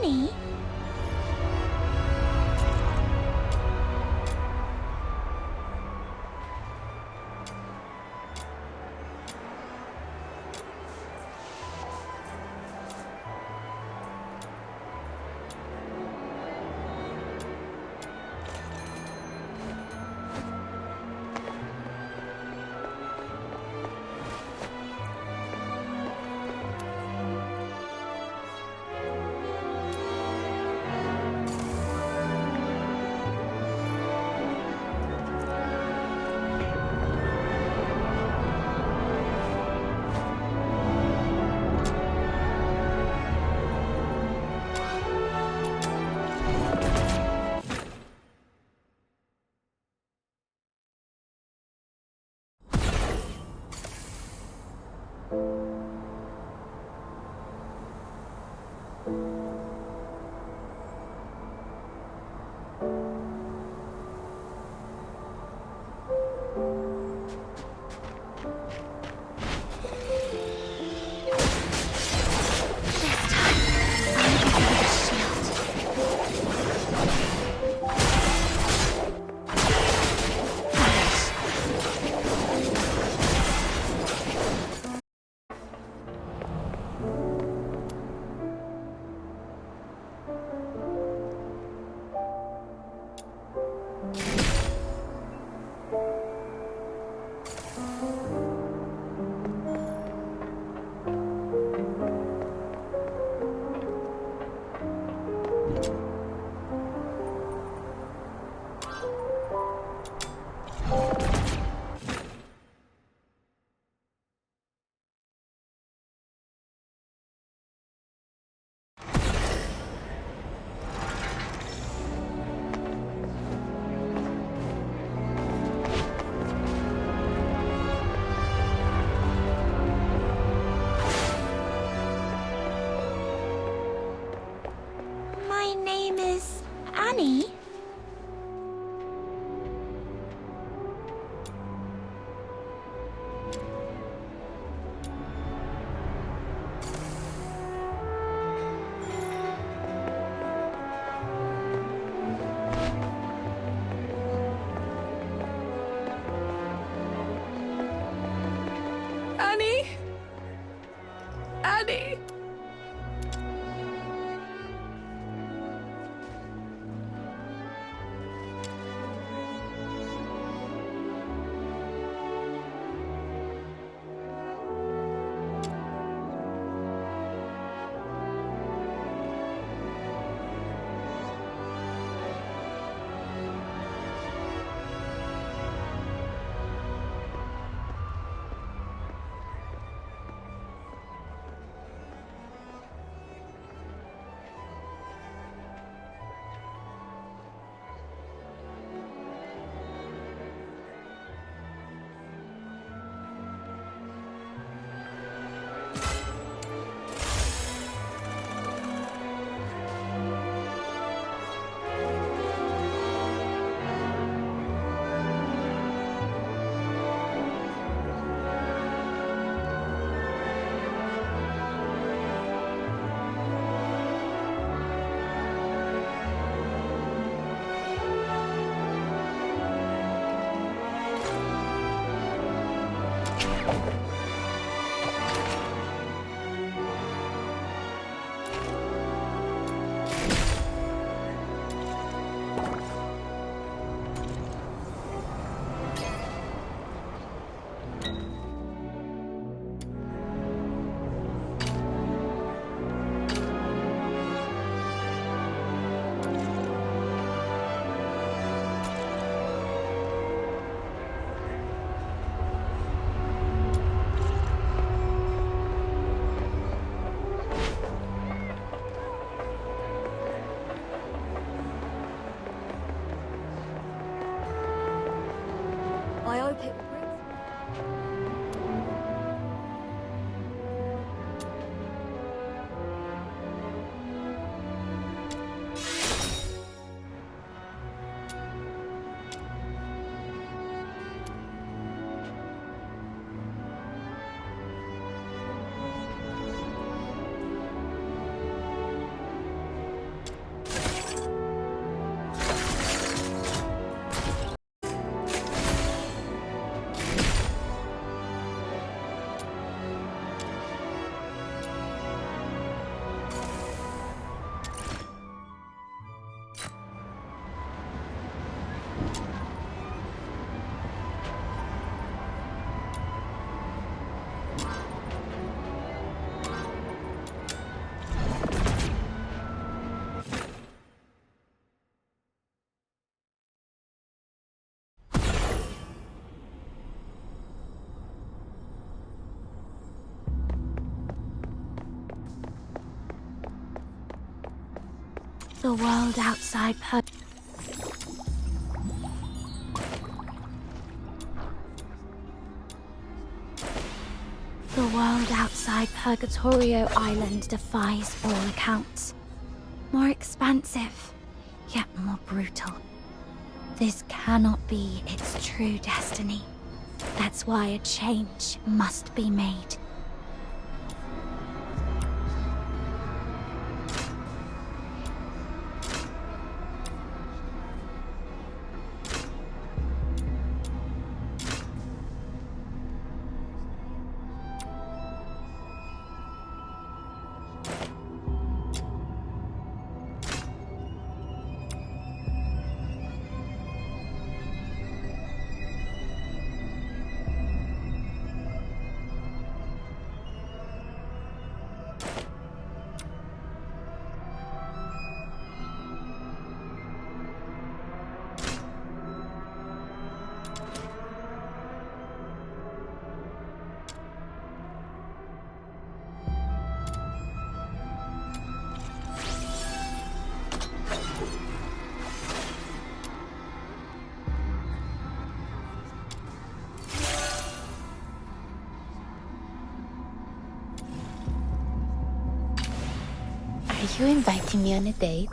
Annie? My name is Annie. Annie? Annie? The world outside The world outside Purgatorio Island defies all accounts. More expansive, yet more brutal. This cannot be its true destiny. That's why a change must be made. Are you inviting me on a date?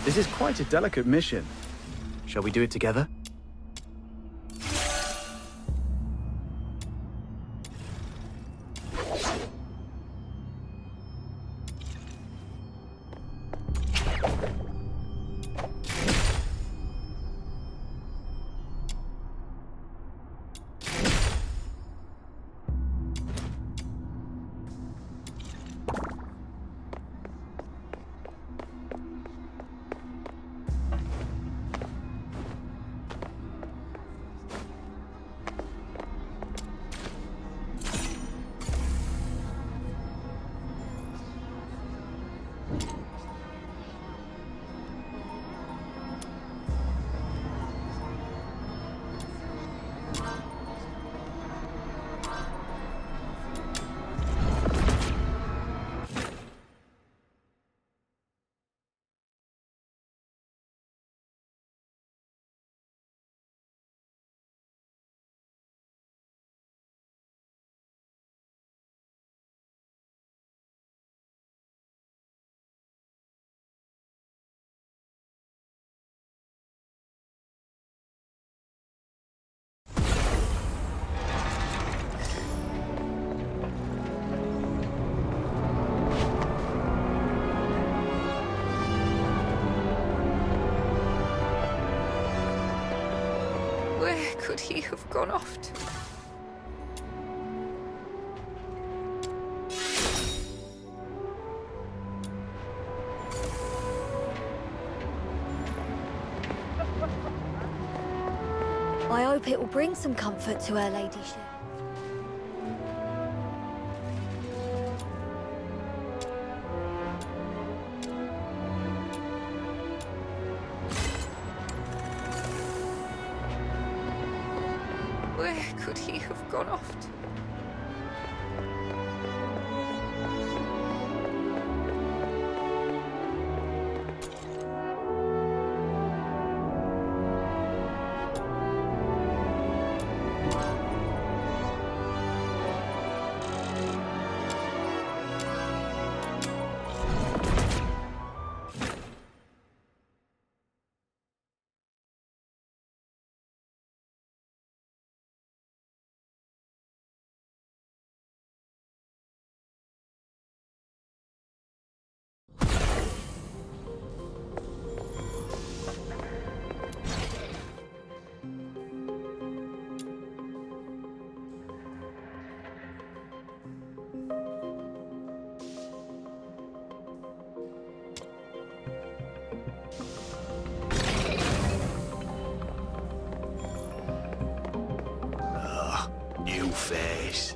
This is quite a delicate mission. Shall we do it together? Where could he have gone off to? I hope it will bring some comfort to her ladyship. Where could he have gone off to? New face.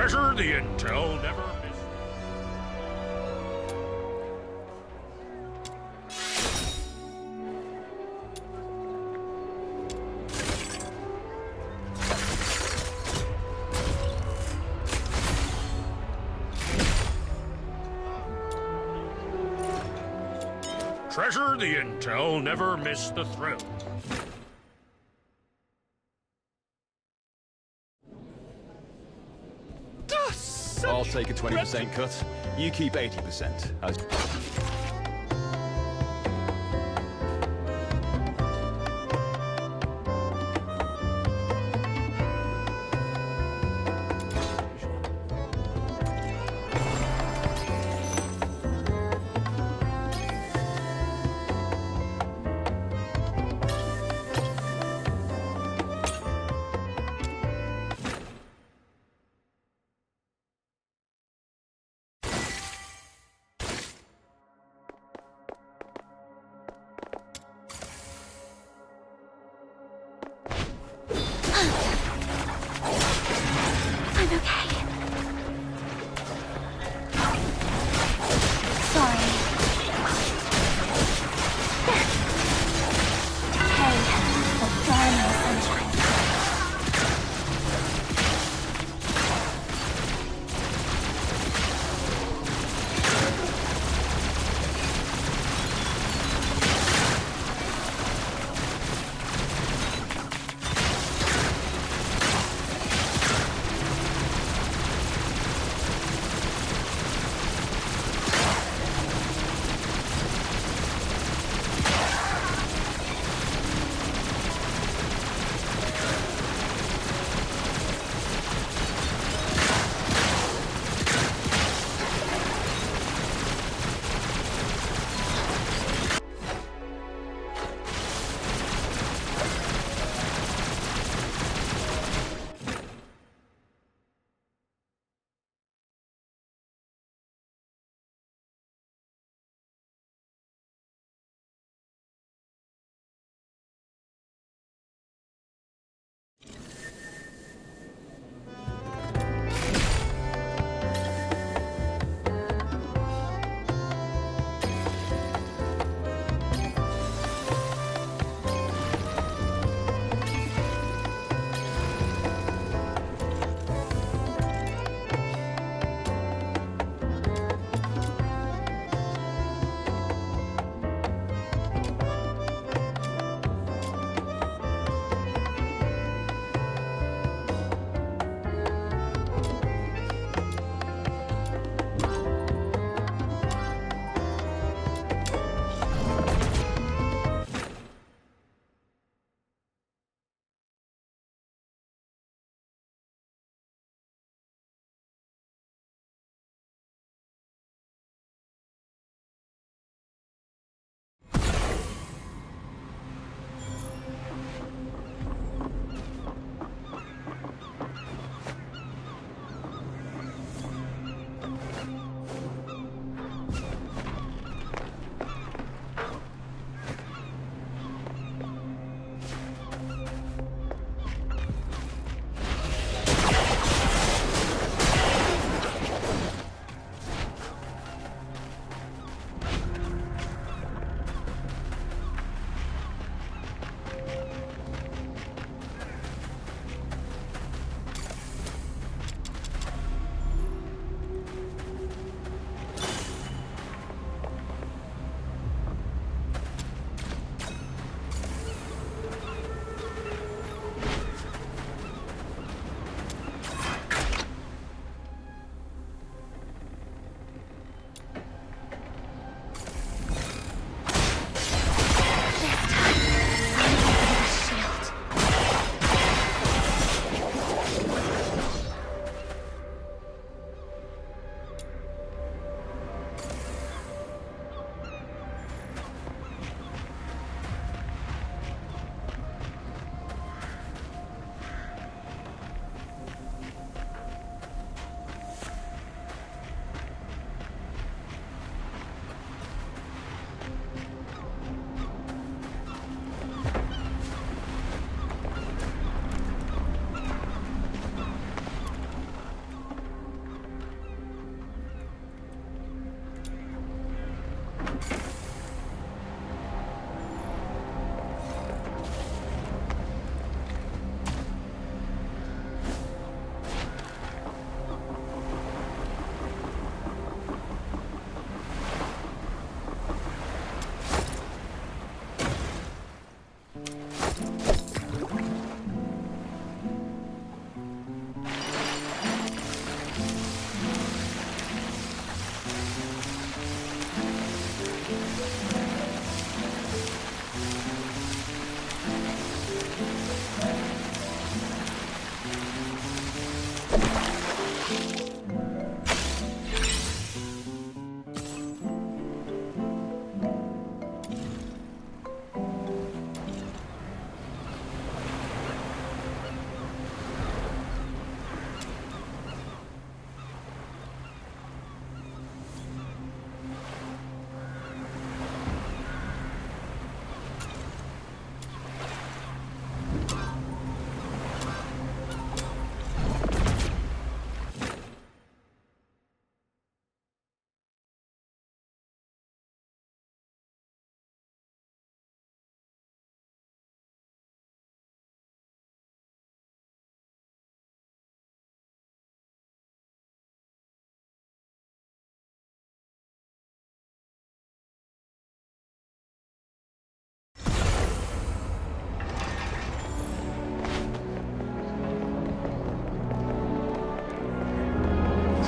Treasure the intel never miss. Treasure the intel, never miss the thrill. I'll take a 20% cut. You keep 80%.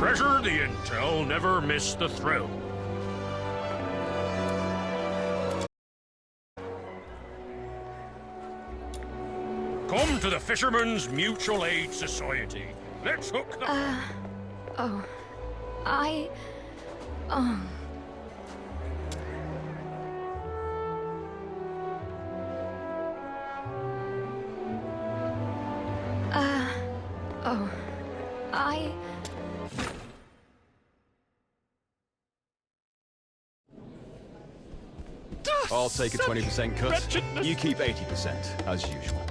Treasure the intel, never miss the thrill. Come to the Fishermen's Mutual Aid Society. Let's hook the... Oh. I'll take a 20% cut. You keep 80%, as usual.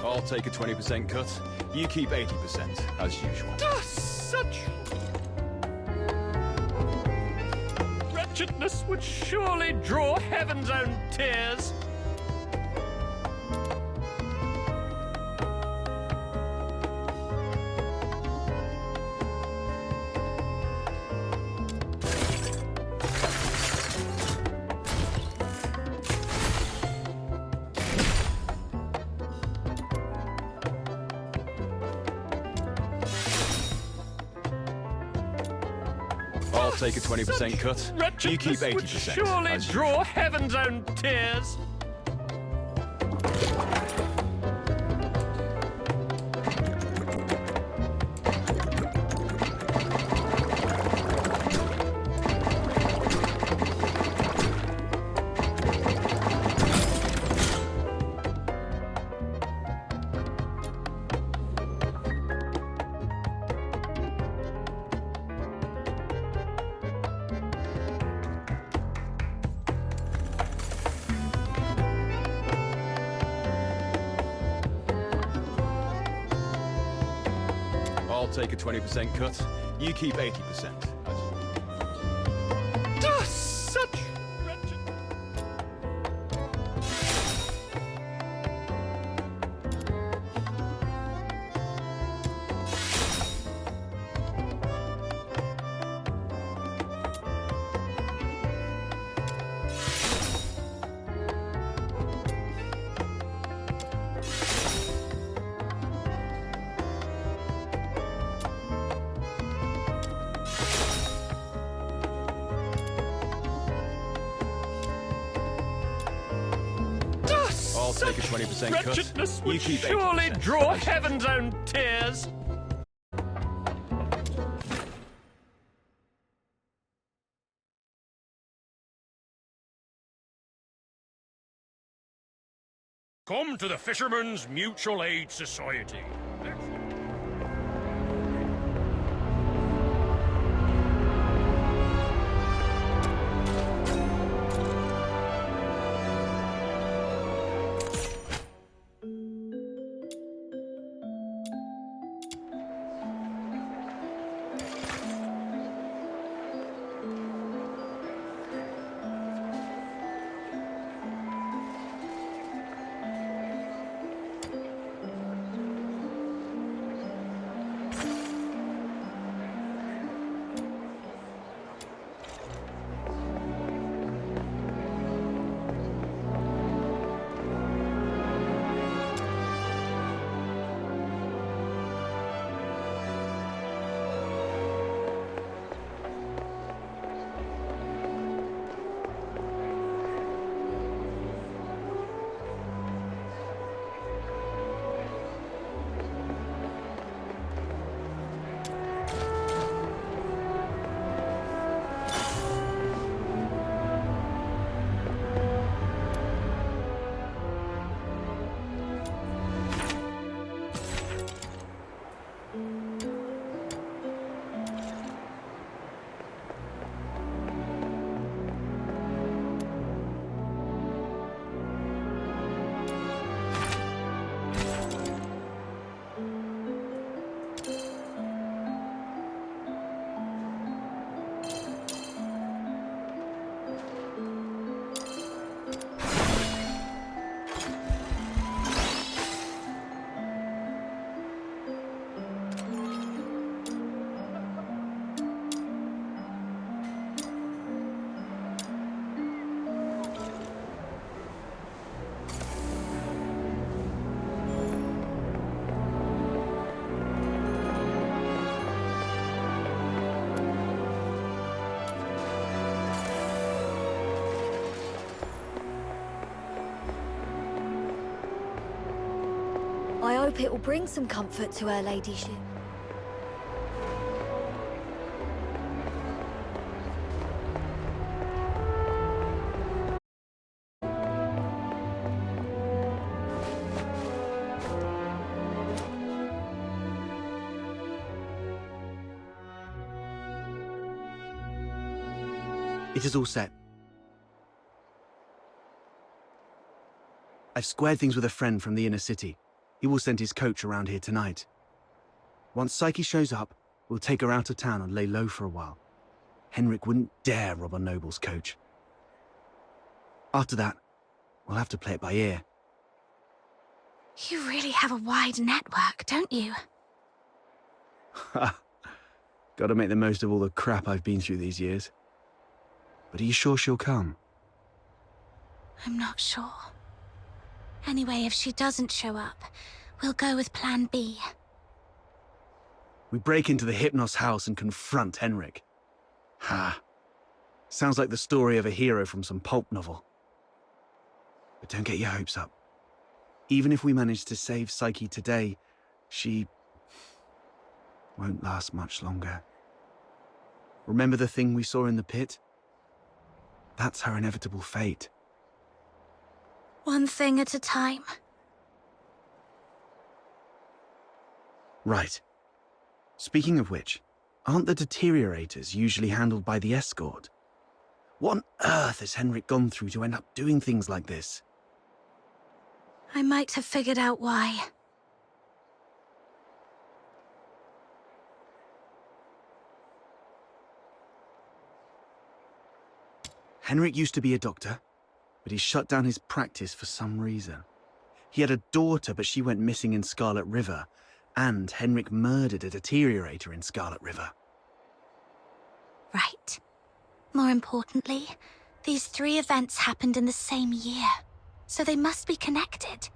I'll take a 20% cut. You keep 80%, as usual. Such... wretchedness would surely draw heaven's own tears. I'll take a 20% cut. You keep 80%. Would surely draw heaven's own tears. I'll take a 20% cut. You keep 80%. Such wretched... I'll take a 20% cut. Wretchedness You would keep 80%. surely draw heaven's own tears. Come to the Fishermen's Mutual Aid Society. I hope it will bring some comfort to her ladyship. It is all set. I've squared things with a friend from the inner city. He will send his coach around here tonight. Once Psyche shows up, we'll take her out of town and lay low for a while. Henrik wouldn't dare rob a noble's coach. After that, we'll have to play it by ear. You really have a wide network, don't you? Ha! Gotta make the most of all the crap I've been through these years. But are you sure she'll come? I'm not sure. Anyway, if she doesn't show up, we'll go with Plan B. We break into the Hypnos house and confront Henrik. Ha! Sounds like the story of a hero from some pulp novel. But don't get your hopes up. Even if we manage to save Psyche today, she won't last much longer. Remember the thing we saw in the pit? That's her inevitable fate. One thing at a time. Right. Speaking of which, aren't the deteriorators usually handled by the escort? What on earth has Henrik gone through to end up doing things like this? I might have figured out why. Henrik used to be a doctor, but he shut down his practice for some reason. He had a daughter, but she went missing in Scarlet River, and Henrik murdered a deteriorator in Scarlet River. Right. More importantly, these 3 events happened in the same year, so they must be connected.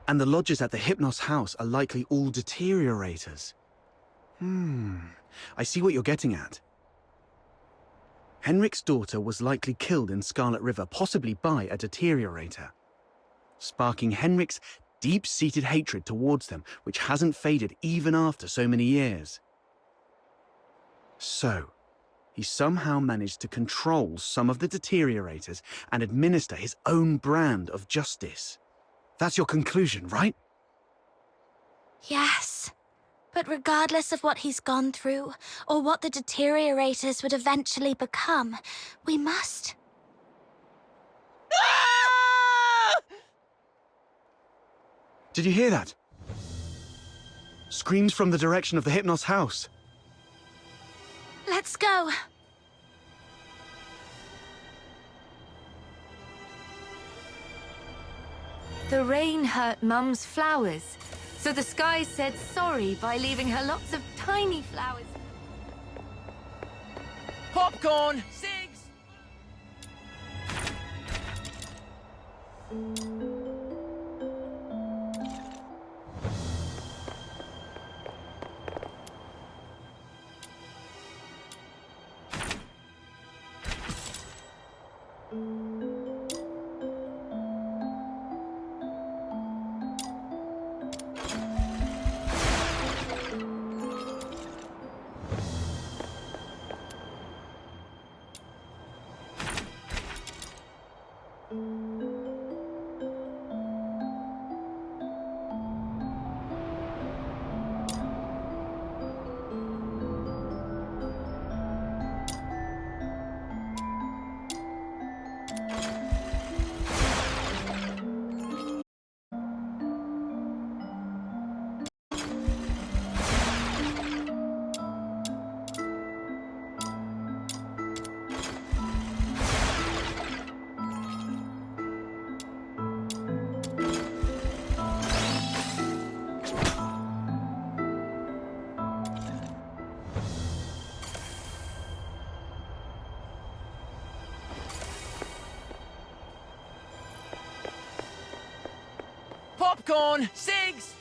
And the lodgers at the Hypnos house are likely all deteriorators. I see what you're getting at. Henrik's daughter was likely killed in Scarlet River, possibly by a deteriorator, sparking Henrik's deep-seated hatred towards them, which hasn't faded even after so many years. So, he somehow managed to control some of the deteriorators and administer his own brand of justice. That's your conclusion, right? Yes. But regardless of what he's gone through, or what the deteriorators would eventually become, we must... Did you hear that? Screams from the direction of the Hypnos house. Let's go. The rain hurt Mum's flowers, so the sky said sorry by leaving her lots of tiny flowers. Popcorn! Cigs! Popcorn! Cigs!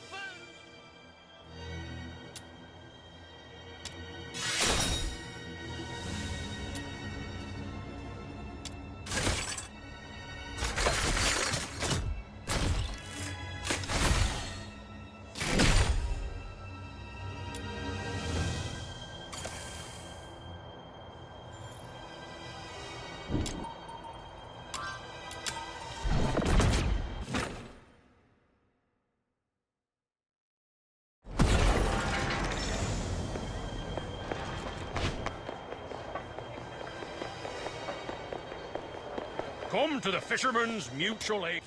Come to the Fisherman's Mutual Aid.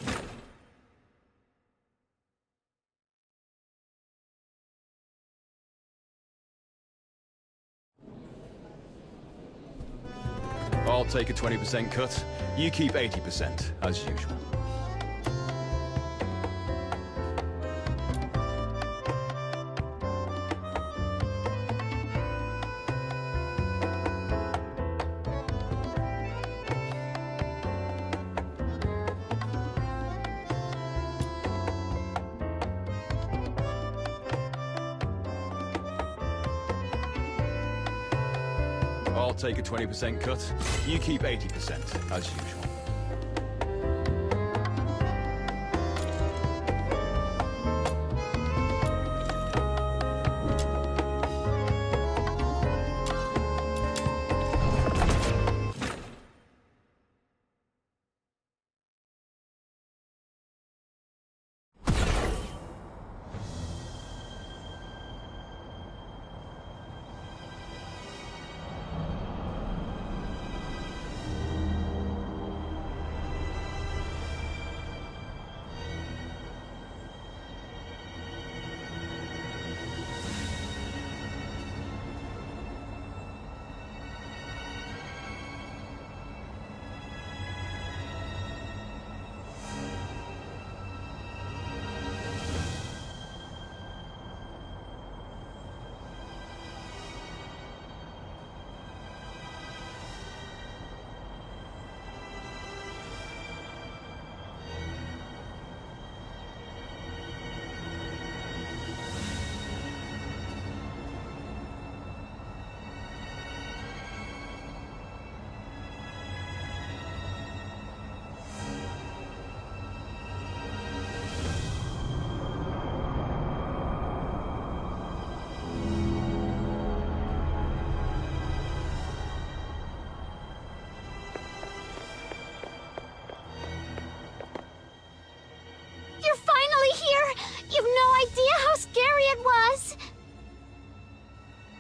I'll take a 20% cut. You keep 80%, as usual. I'll take a 20% cut. You keep 80%, as usual.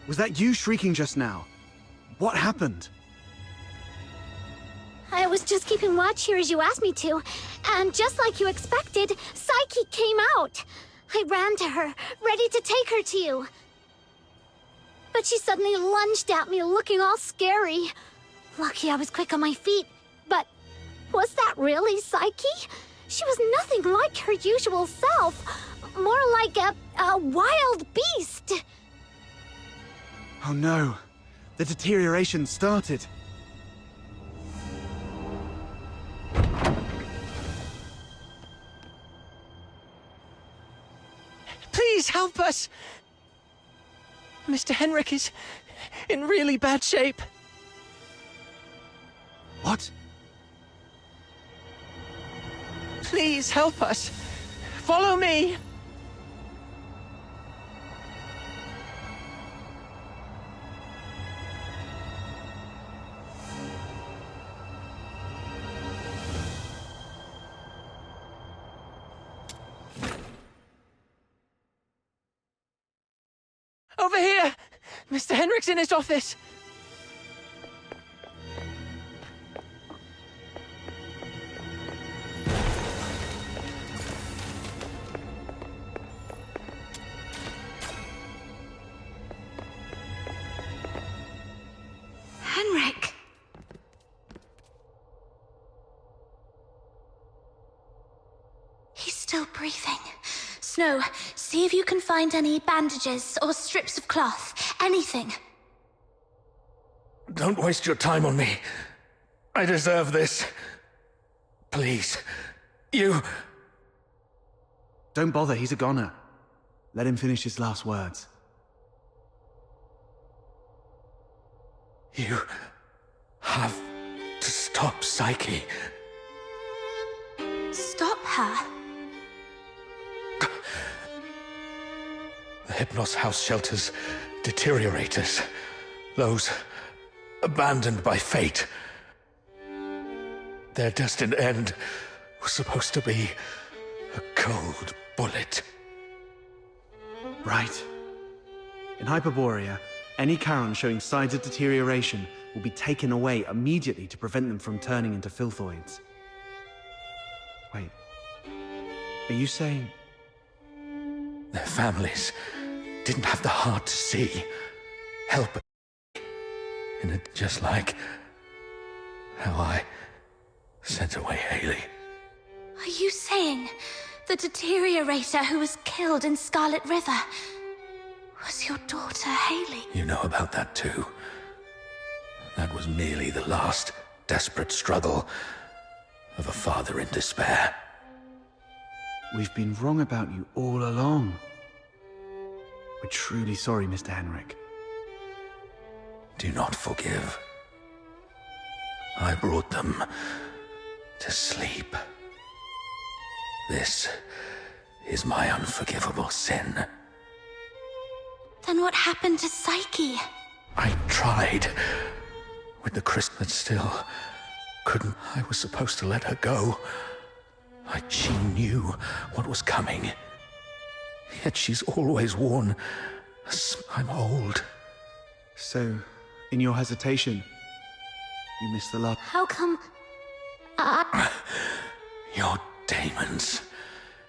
Was that you shrieking just now? What happened? I was just keeping watch here as you asked me to, and just like you expected, Psyche came out. I ran to her, ready to take her to you. But she suddenly lunged at me, looking all scary. Lucky I was quick on my feet, but was that really Psyche? She was nothing like her usual self, more like a wild beast. Oh no, the deterioration started. Please help us! Mr. Henrik is in really bad shape. What? Please help us. Follow me. Over here! Mr. Henrik's in his office. Henrik! He's still breathing. Snow, see if you can find any bandages or strips of cloth. Anything. Don't waste your time on me. I deserve this. Please. You... Don't bother, he's a goner. Let him finish his last words. You... have to stop Psyche. Stop her? The Hypnos house shelters deteriorate us. Those abandoned by fate. Their destined end was supposed to be a cold bullet. Right. In Hyperborea, any Charon showing signs of deterioration will be taken away immediately to prevent them from turning into filthoids. Wait. Are you saying... Their families didn't have the heart to see, help, and it just like how I sent away Haley. Are you saying the deteriorator who was killed in Scarlet River was your daughter, Haley? You know about that too. That was merely the last desperate struggle of a father in despair. We've been wrong about you all along. We're truly sorry, Mr. Henrik. Do not forgive. I brought them to sleep. This is my unforgivable sin. Then what happened to Psyche? I tried with the crystal, but still couldn't. I was supposed to let her go. She knew what was coming. Yet she's always worn I'm old. So, in your hesitation, you missed the love. How come... Your demons.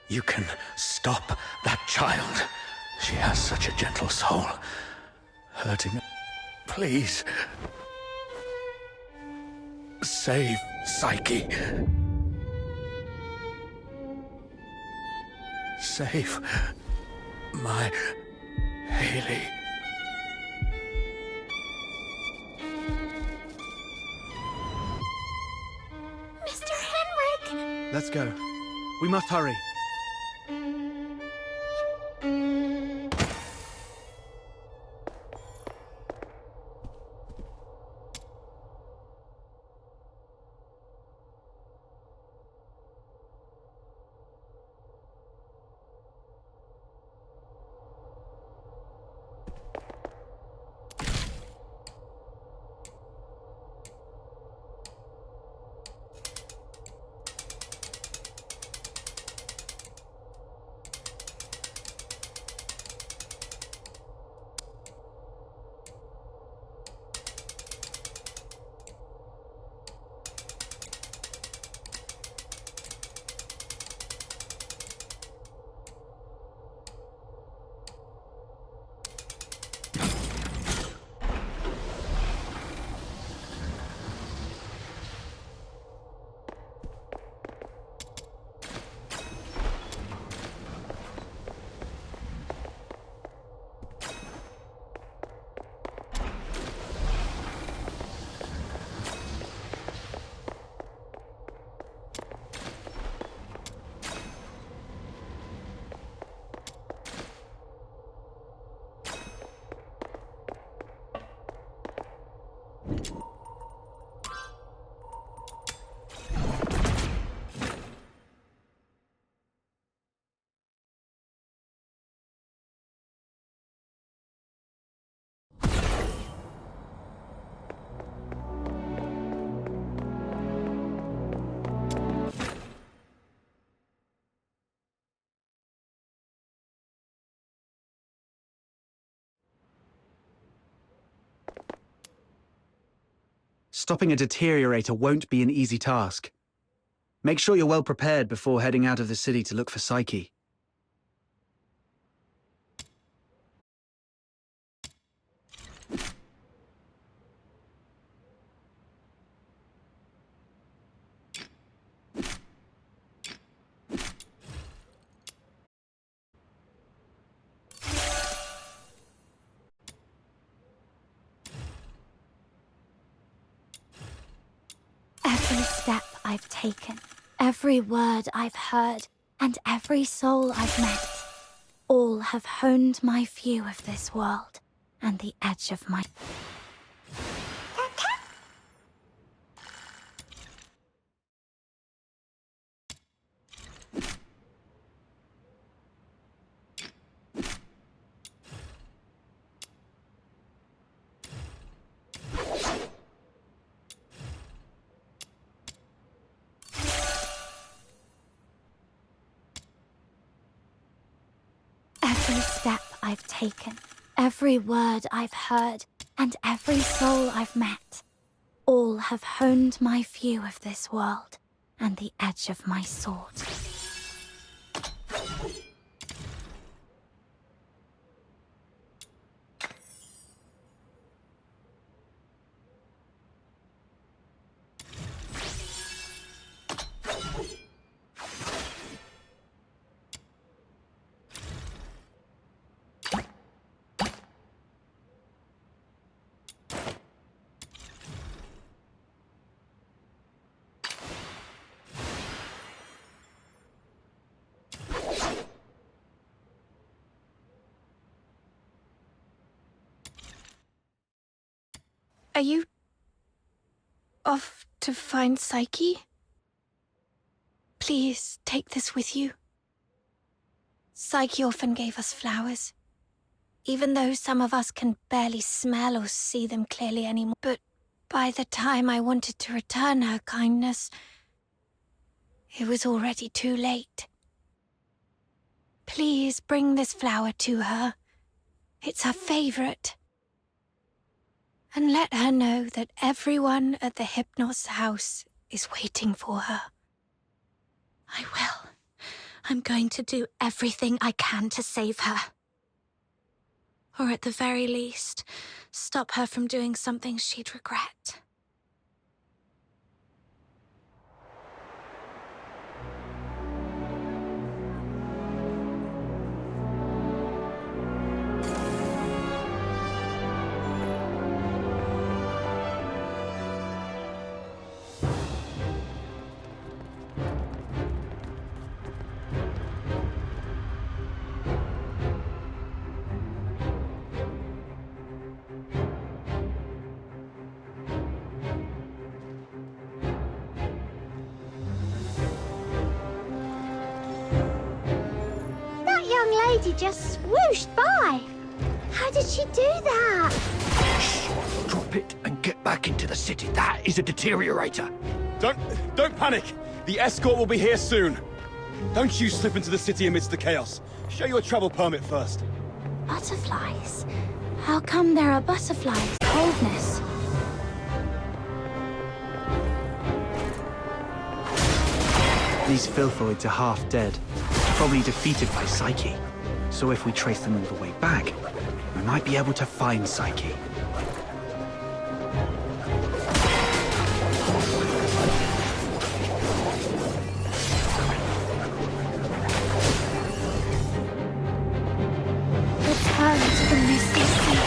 You can stop that child. She has such a gentle soul. Hurting. Please. Save Psyche. Save my Haley. Mr. Henrik! Let's go. We must hurry. Stopping a deteriorator won't be an easy task. Make sure you're well prepared before heading out of the city to look for Psyche. Every step I've taken, every word I've heard, and every soul I've met, all have honed my view of this world and the edge of my... Every step I've taken, every word I've heard, and every soul I've met, all have honed my view of this world and the edge of my sword. Are you off to find Psyche? Please take this with you. Psyche often gave us flowers, even though some of us can barely smell or see them clearly anymore. But by the time I wanted to return her kindness, it was already too late. Please bring this flower to her. It's her favorite. And let her know that everyone at the Hypnos house is waiting for her. I will. I'm going to do everything I can to save her. Or at the very least, stop her from doing something she'd regret. Lady just swooshed by. How did she do that? Drop it and get back into the city. That is a deteriorator. Don't panic. The escort will be here soon. Don't you slip into the city amidst the chaos. Show your travel permit first. Butterflies? How come there are butterflies? Coldness. These filthoids are half dead, probably defeated by Psyche. So if we trace them all the way back, we might be able to find Psyche. Return to the misty sea.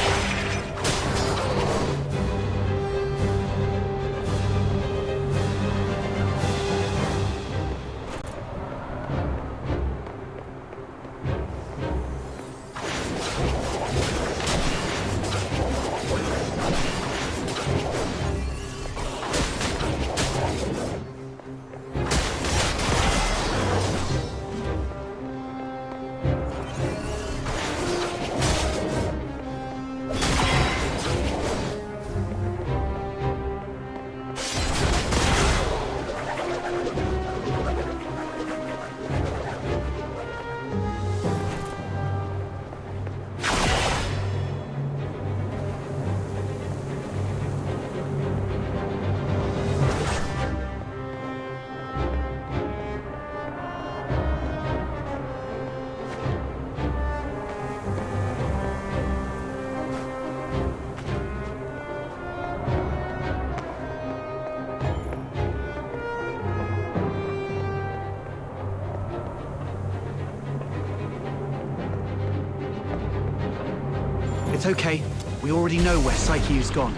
It's okay. We already know where Psyche is gone.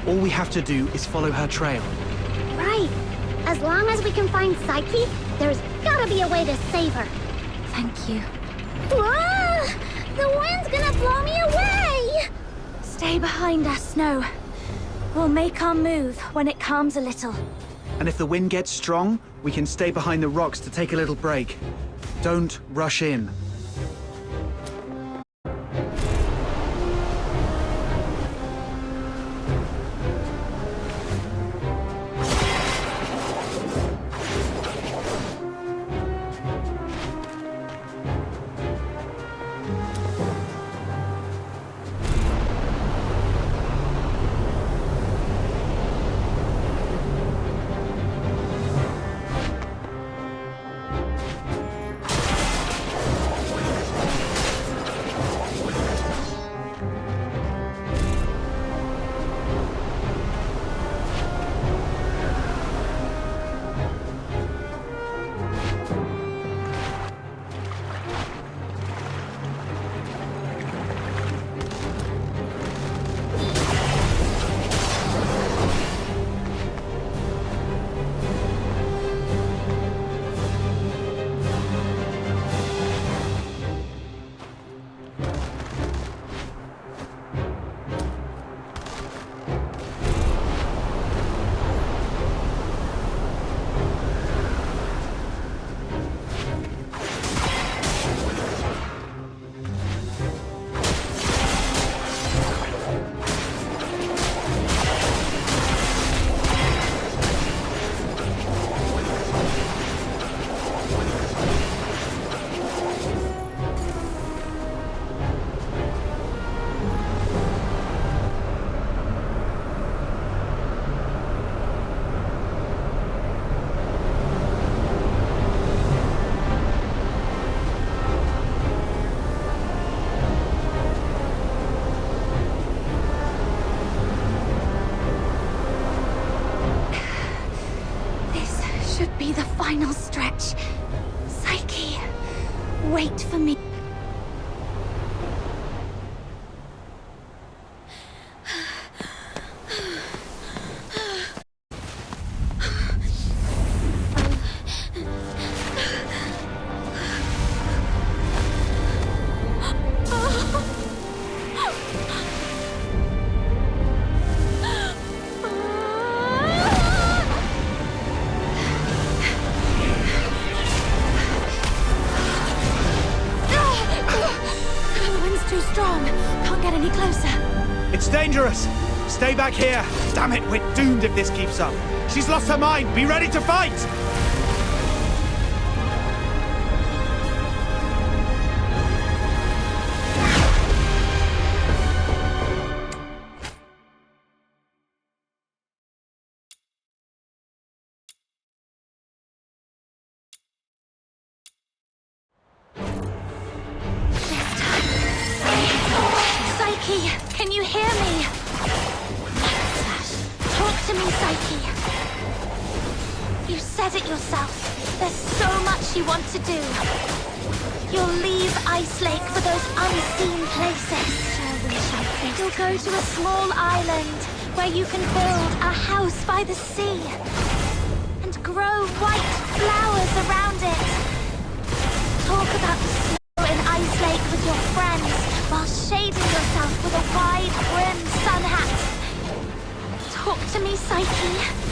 All we have to do is follow her trail. Right. As long as we can find Psyche, there's gotta be a way to save her. Thank you. Whoa! The wind's gonna blow me away! Stay behind us, Snow. We'll make our move when it calms a little. And if the wind gets strong, we can stay behind the rocks to take a little break. Don't rush in. be the final stretch. Psyche, wait for me. It's dangerous! Stay back here! Damn it, we're doomed if this keeps up. She's lost her mind! Be ready to fight! Psyche, can you hear me? Talk to me, Psyche. You said it yourself. There's so much you want to do. You'll leave Ice Lake for those unseen places. You'll go to a small island where you can build a house by the sea and grow white flowers around it. Talk about the snow in Ice Lake with your friends while shading yourself with a wide-brimmed sun hat. Talk to me, Psyche.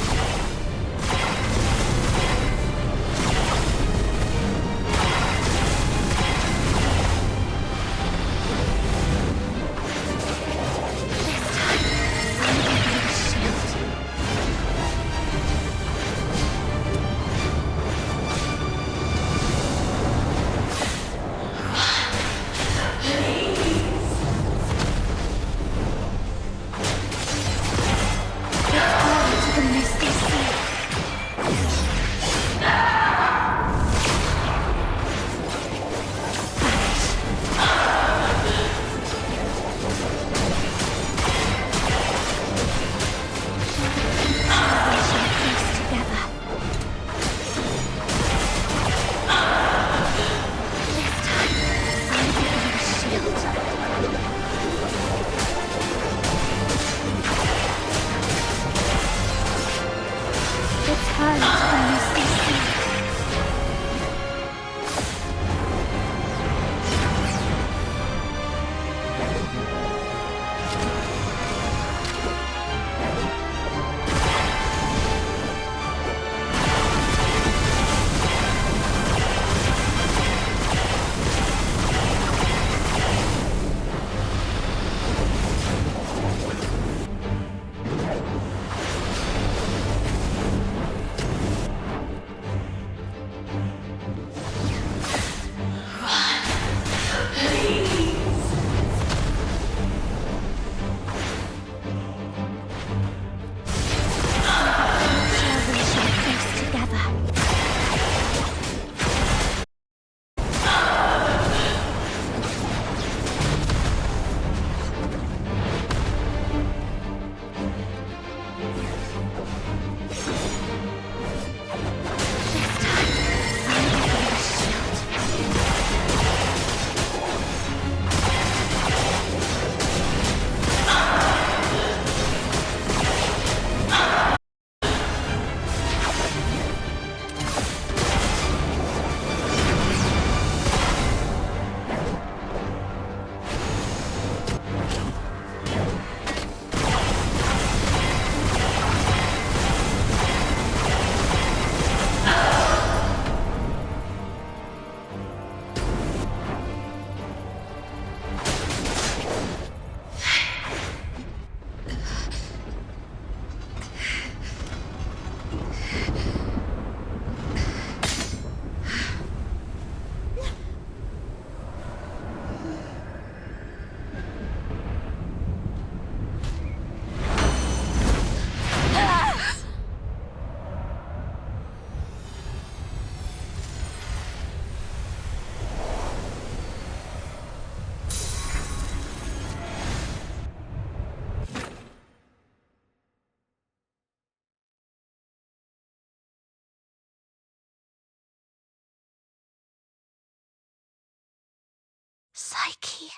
Psyche,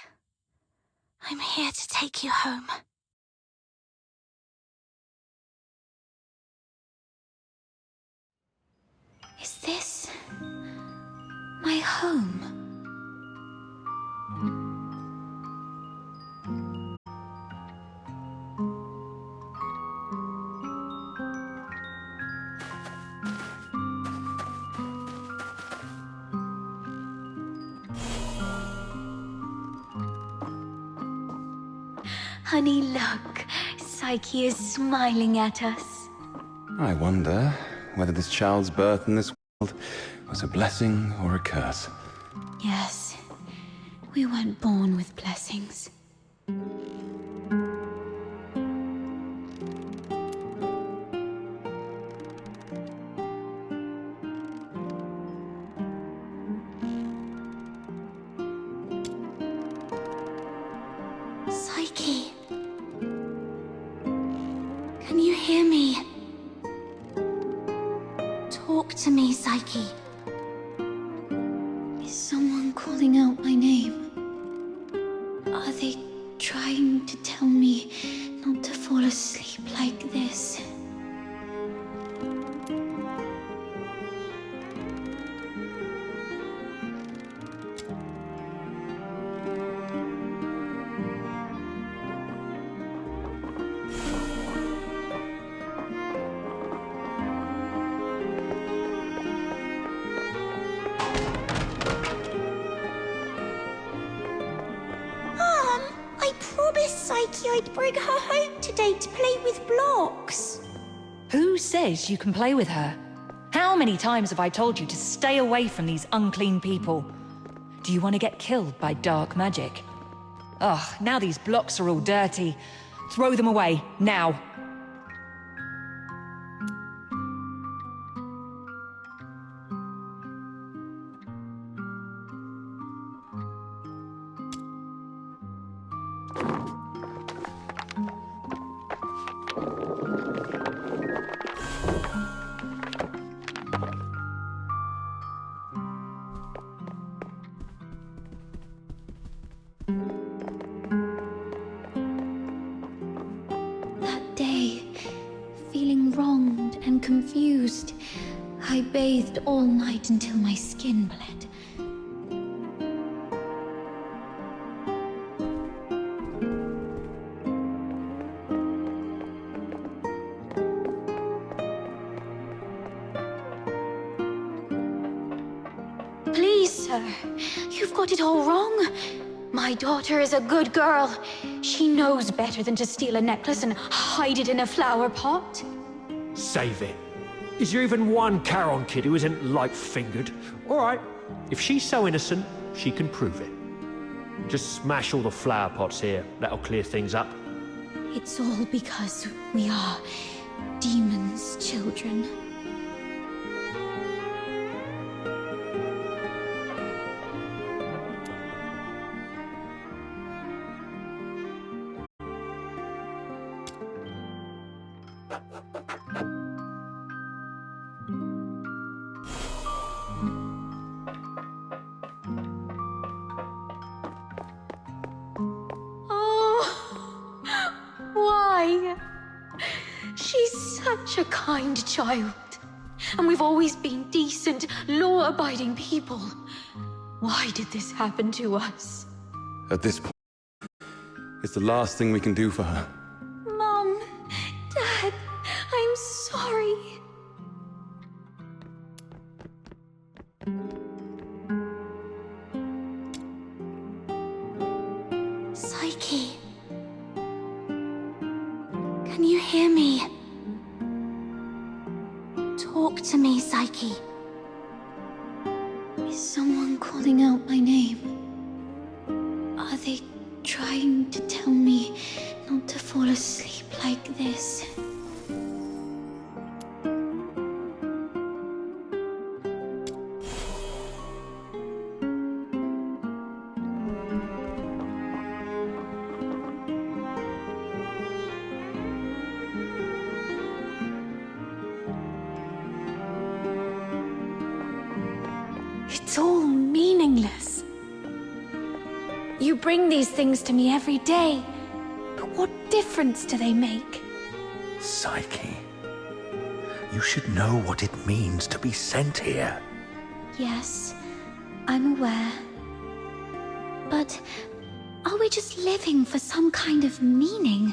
I'm here to take you home. Is this my home? Honey, look. Psyche is smiling at us. I wonder whether this child's birth in this world was a blessing or a curse. Yes, we weren't born with blessings. Psyche. Can you hear me? Talk to me, Psyche. Is someone calling out my name? Are they trying to tell me not to fall asleep like this? I promised Psyche I'd bring her home today to play with blocks. Who says you can play with her? How many times have I told you to stay away from these unclean people? Do you want to get killed by dark magic? Ugh, now these blocks are all dirty. Throw them away, now. That day, feeling wronged and confused, I bathed all night until my skin bled. Please, sir, you've got it all wrong. My daughter is a good girl. She knows better than to steal a necklace and hide it in a flower pot. Save it. Is there even one Charon kid who isn't light-fingered? All right, if she's so innocent, she can prove it. Just smash all the flower pots here. That'll clear things up. It's all because we are demons' children. Why? She's such a kind child. And we've always been decent, law-abiding people. Why did this happen to us? At this point, it's the last thing we can do for her. Mom, Dad, I'm sorry. Psyche. Can you hear me? Talk to me, Psyche. Is someone calling out my name? Are they trying to tell me not to fall asleep like this? It's all meaningless. You bring these things to me every day. But what difference do they make? Psyche, you should know what it means to be sent here. Yes, I'm aware. But are we just living for some kind of meaning?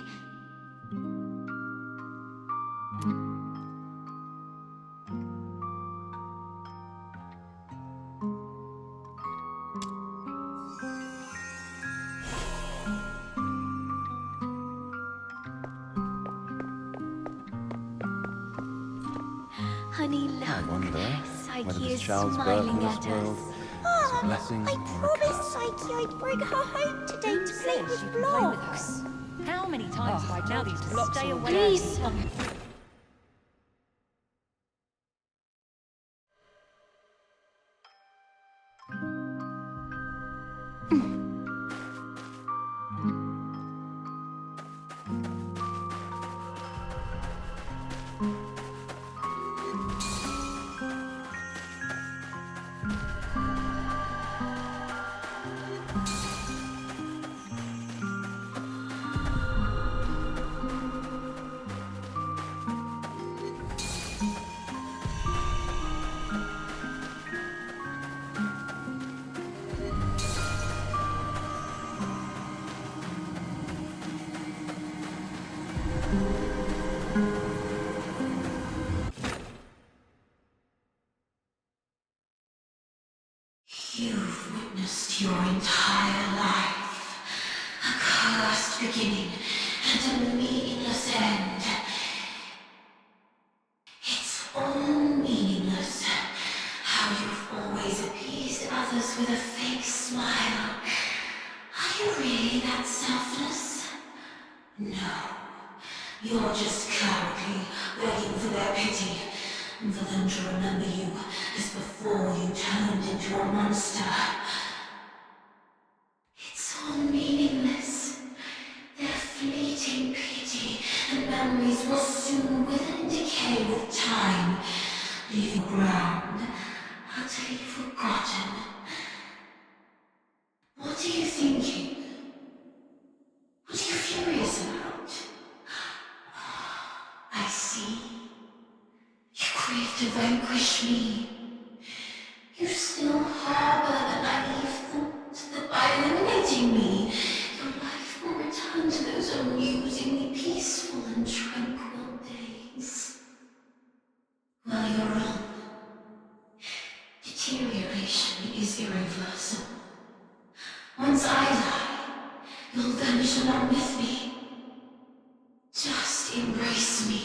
Honey, look. I wonder Psyche whether is this child's birth in smiling this at world us. is a blessing I or a promised Psyche I'd bring her home today to play with blocks. How many times have I told you to stay away? Please. You've witnessed your entire life. A cursed beginning and a meaningless end. It's all meaningless. How you've always appeased others with a fake smile. Are you really that selfless? No. You're just cowardly, begging for their pity. And for them to remember you as before you turned into a monster. It's all meaningless. Their fleeting pity and memories will soon wither and decay with time, leaving the ground utterly forgotten. What are you thinking? What are you furious about? I see. You crave to vanquish me. You still harbor the naive thought that by eliminating me, your life will return to those amusingly peaceful and tranquil days. Well, you're wrong. Deterioration is irreversible. Once I die, you'll vanish along with me. Just embrace me.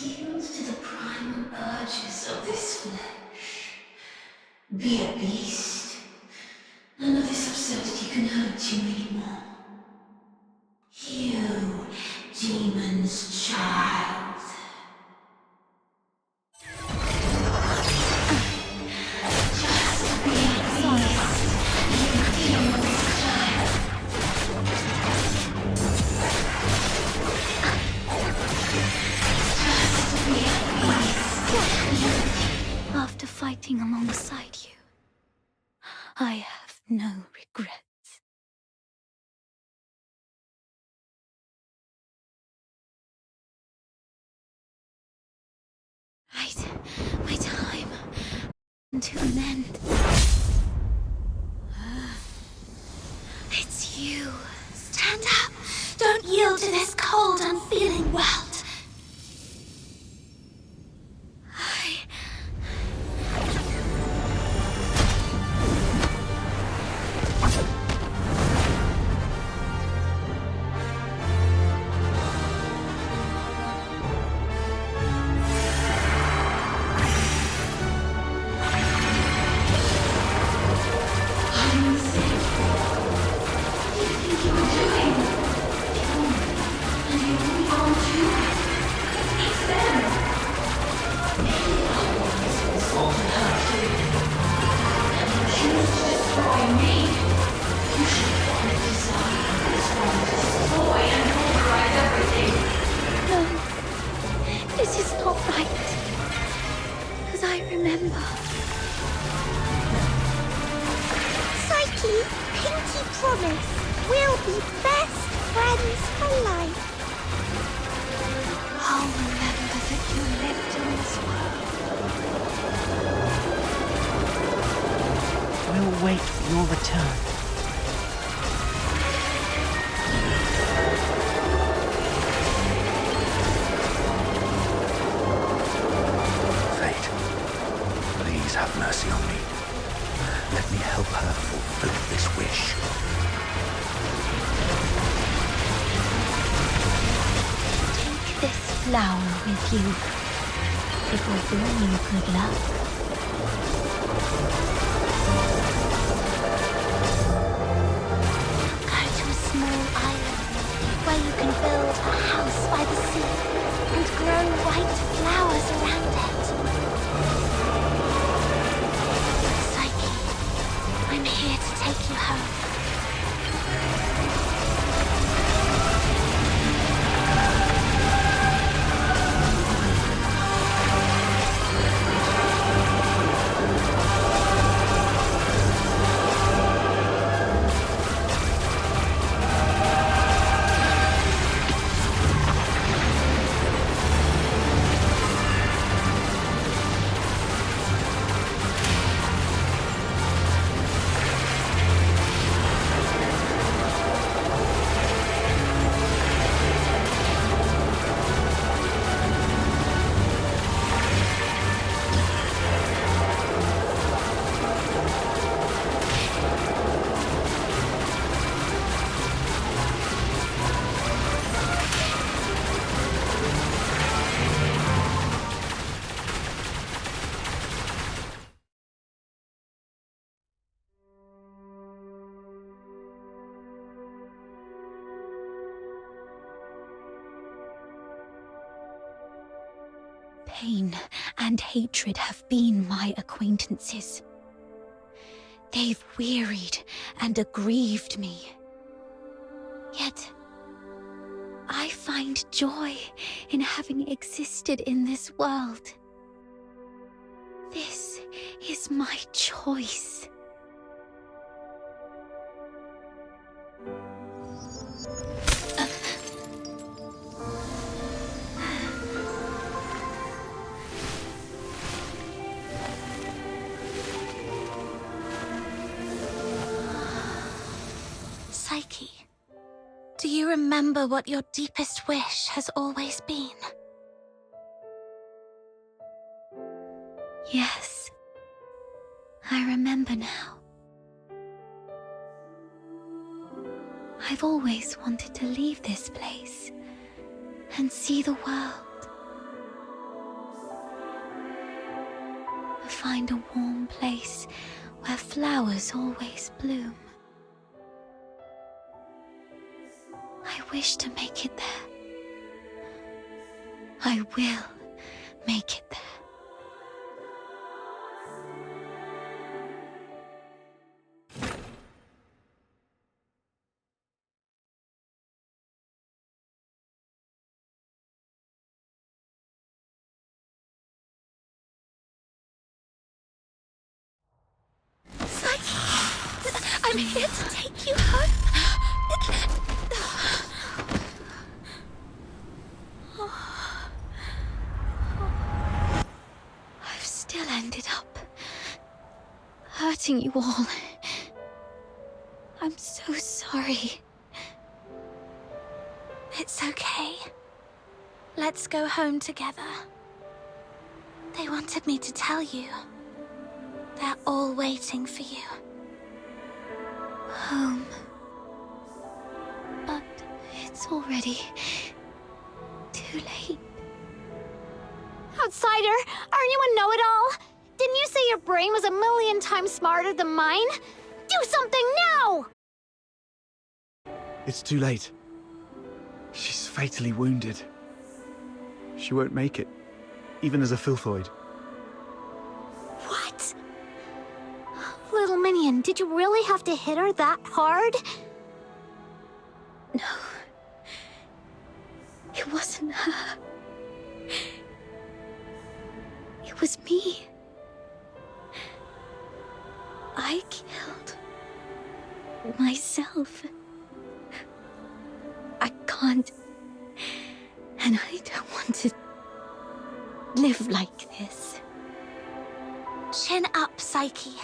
Yield to the primal urges of this flesh. Be a beast. None of this absurdity can hurt you anymore. You, demon's child. Just be a beast. You, demon's child. After fighting alongside you, I have no regrets. My time to an end. It's you. Stand up. Don't yield to this cold, unfeeling world. This is not right. As I remember. Psyche, Pinky, promise we'll be best friends for life. I'll remember that you lived in this world. We'll wait for your return. Fate, please have mercy on me. Let me help her fulfill this wish. Take this flower with you. It will bring you good luck. Go to a small island where you can build a house by the sea and grow white flowers around it. Psyche, I'm here to take you home. Pain and hatred have been my acquaintances. They've wearied and aggrieved me. Yet, I find joy in having existed in this world. This is my choice. Psyche, do you remember what your deepest wish has always been? Yes, I remember now. I've always wanted to leave this place and see the world. Find a warm place where flowers always bloom. I wish to make it there. I will make it there. I'm here to take you home. I've still ended up hurting you all. I'm so sorry. It's okay. Let's go home together. They wanted me to tell you. They're all waiting for you. Home. But it's already too late. Outsider, aren't you a know-it-all? Didn't you say your brain was 1,000,000 times smarter than mine? Do something now! It's too late. She's fatally wounded. She won't make it, even as a Filthoid. What? Little minion, did you really have to hit her that hard? No. It wasn't her. It was me. I killed myself. I can't. And I don't want to live like this. Chin up, Psyche.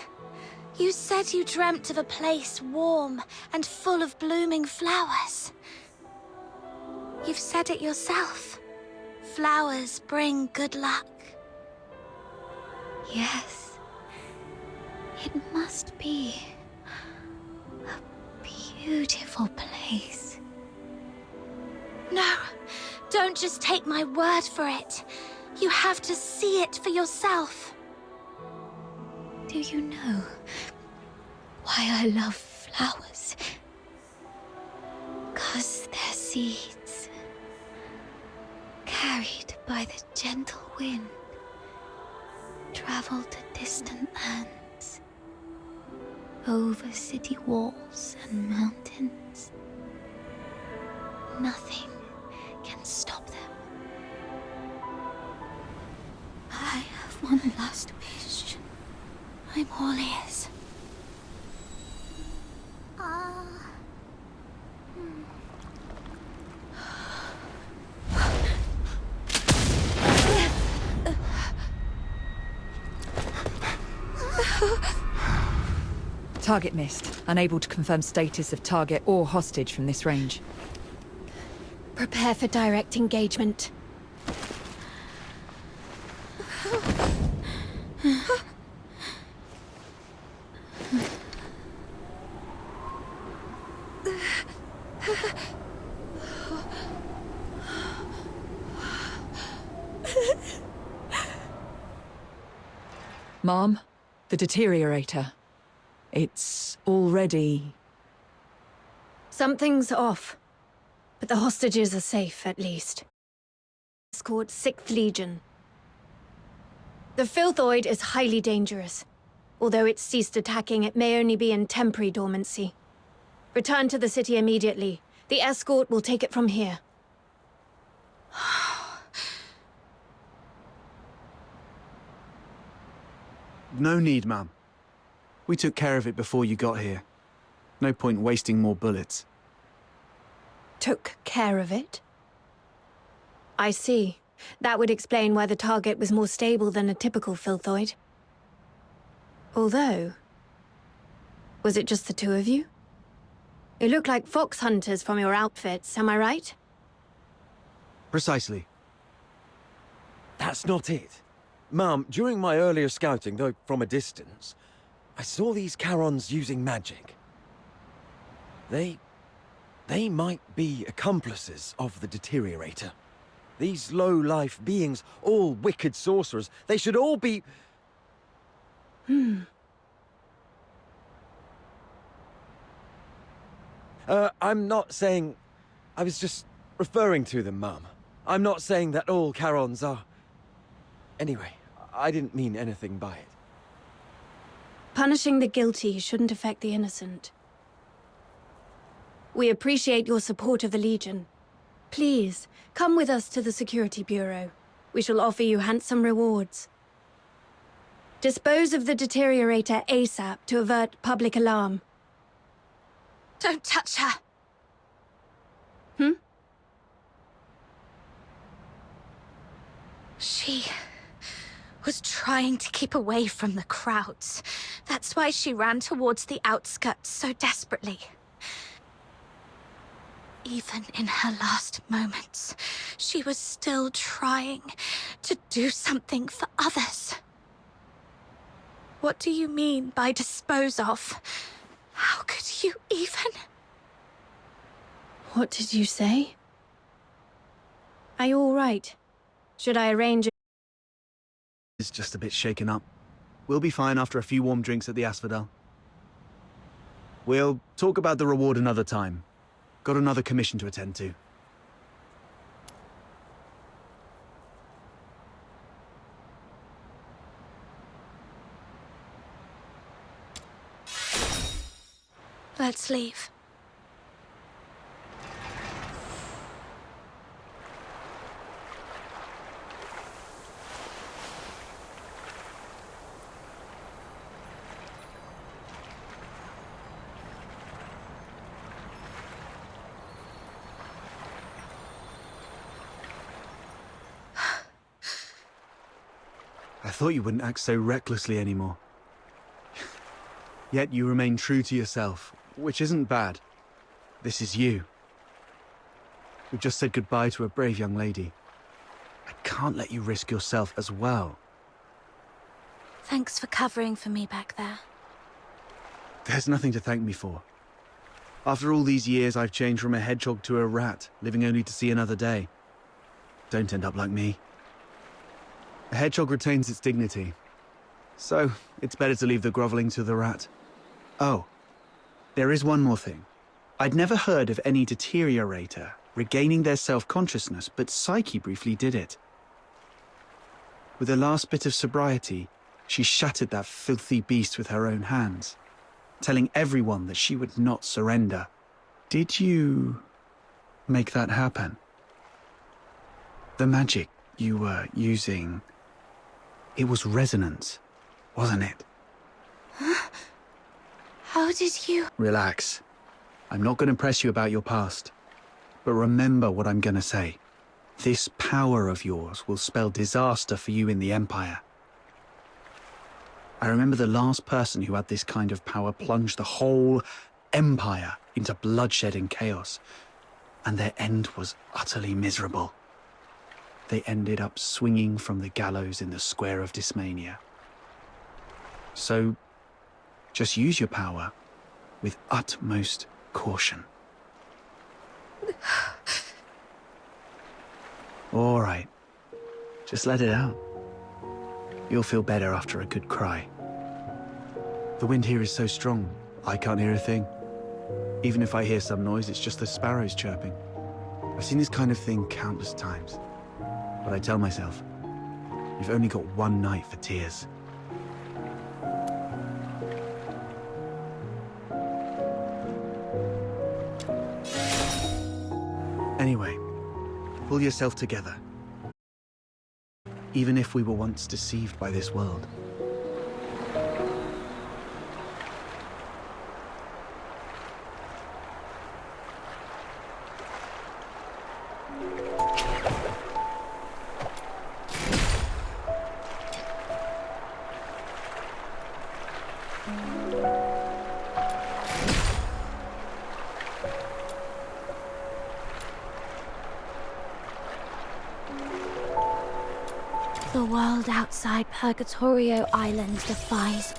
You said you dreamt of a place warm and full of blooming flowers. You've said it yourself. Flowers bring good luck. Yes. It must be a beautiful place. No, don't just take my word for it. You have to see it for yourself. Do you know why I love flowers? 'Cause their seeds, carried by the gentle wind, travel to distant lands, over city walls and mountains. Nothing can stop them. I have one last wish. I'm all ears. Target missed. Unable to confirm status of target or hostage from this range. Prepare for direct engagement. Mom, the deteriorator. It's already... Something's off. But the hostages are safe, at least. Escort 6th Legion. The Filthoid is highly dangerous. Although it's ceased attacking, it may only be in temporary dormancy. Return to the city immediately. The escort will take it from here. No need, ma'am. We took care of it before you got here. No point wasting more bullets. Took care of it? I see. That would explain why the target was more stable than a typical Filthoid. Although... was it just the two of you? You look like fox hunters from your outfits, am I right? Precisely. That's not it. Ma'am, during my earlier scouting, though from a distance, I saw these Charons using magic. They might be accomplices of the Deteriorator. These low-life beings, all wicked sorcerers, they should all be... I'm not saying... I was just referring to them, Mum. I'm not saying that all Charons are... Anyway, I didn't mean anything by it. Punishing the guilty shouldn't affect the innocent. We appreciate your support of the Legion. Please, come with us to the Security Bureau. We shall offer you handsome rewards. Dispose of the Deteriorator ASAP to avert public alarm. Don't touch her! She was trying to keep away from the crowds. That's why she ran towards the outskirts so desperately. Even in her last moments, she was still trying to do something for others. What do you mean by dispose of? How could you even? What did you say? Are you all right? Should I arrange... It's just a bit shaken up. We'll be fine after a few warm drinks at the Asphodel. We'll talk about the reward another time. Got another commission to attend to. Let's leave. I thought you wouldn't act so recklessly anymore. Yet you remain true to yourself, which isn't bad. This is you. We've just said goodbye to a brave young lady. I can't let you risk yourself as well. Thanks for covering for me back there. There's nothing to thank me for. After all these years, I've changed from a hedgehog to a rat, living only to see another day. Don't end up like me. A hedgehog retains its dignity. So, it's better to leave the groveling to the rat. Oh, there is one more thing. I'd never heard of any deteriorator regaining their self-consciousness, but Psyche briefly did it. With the last bit of sobriety, she shattered that filthy beast with her own hands, telling everyone that she would not surrender. Did you make that happen? The magic you were using, it was resonance, wasn't it? Huh? How did you... Relax. I'm not going to press you about your past. But remember what I'm going to say. This power of yours will spell disaster for you in the Empire. I remember the last person who had this kind of power plunged the whole Empire into bloodshed and chaos, and their end was utterly miserable. They ended up swinging from the gallows in the Square of Dysmania. So, just use your power with utmost caution. All right. Just let it out. You'll feel better after a good cry. The wind here is so strong, I can't hear a thing. Even if I hear some noise, it's just the sparrows chirping. I've seen this kind of thing countless times. But I tell myself, you've only got one night for tears. Anyway, pull yourself together. Even if we were once deceived by this world. The world outside Purgatorio Island defies.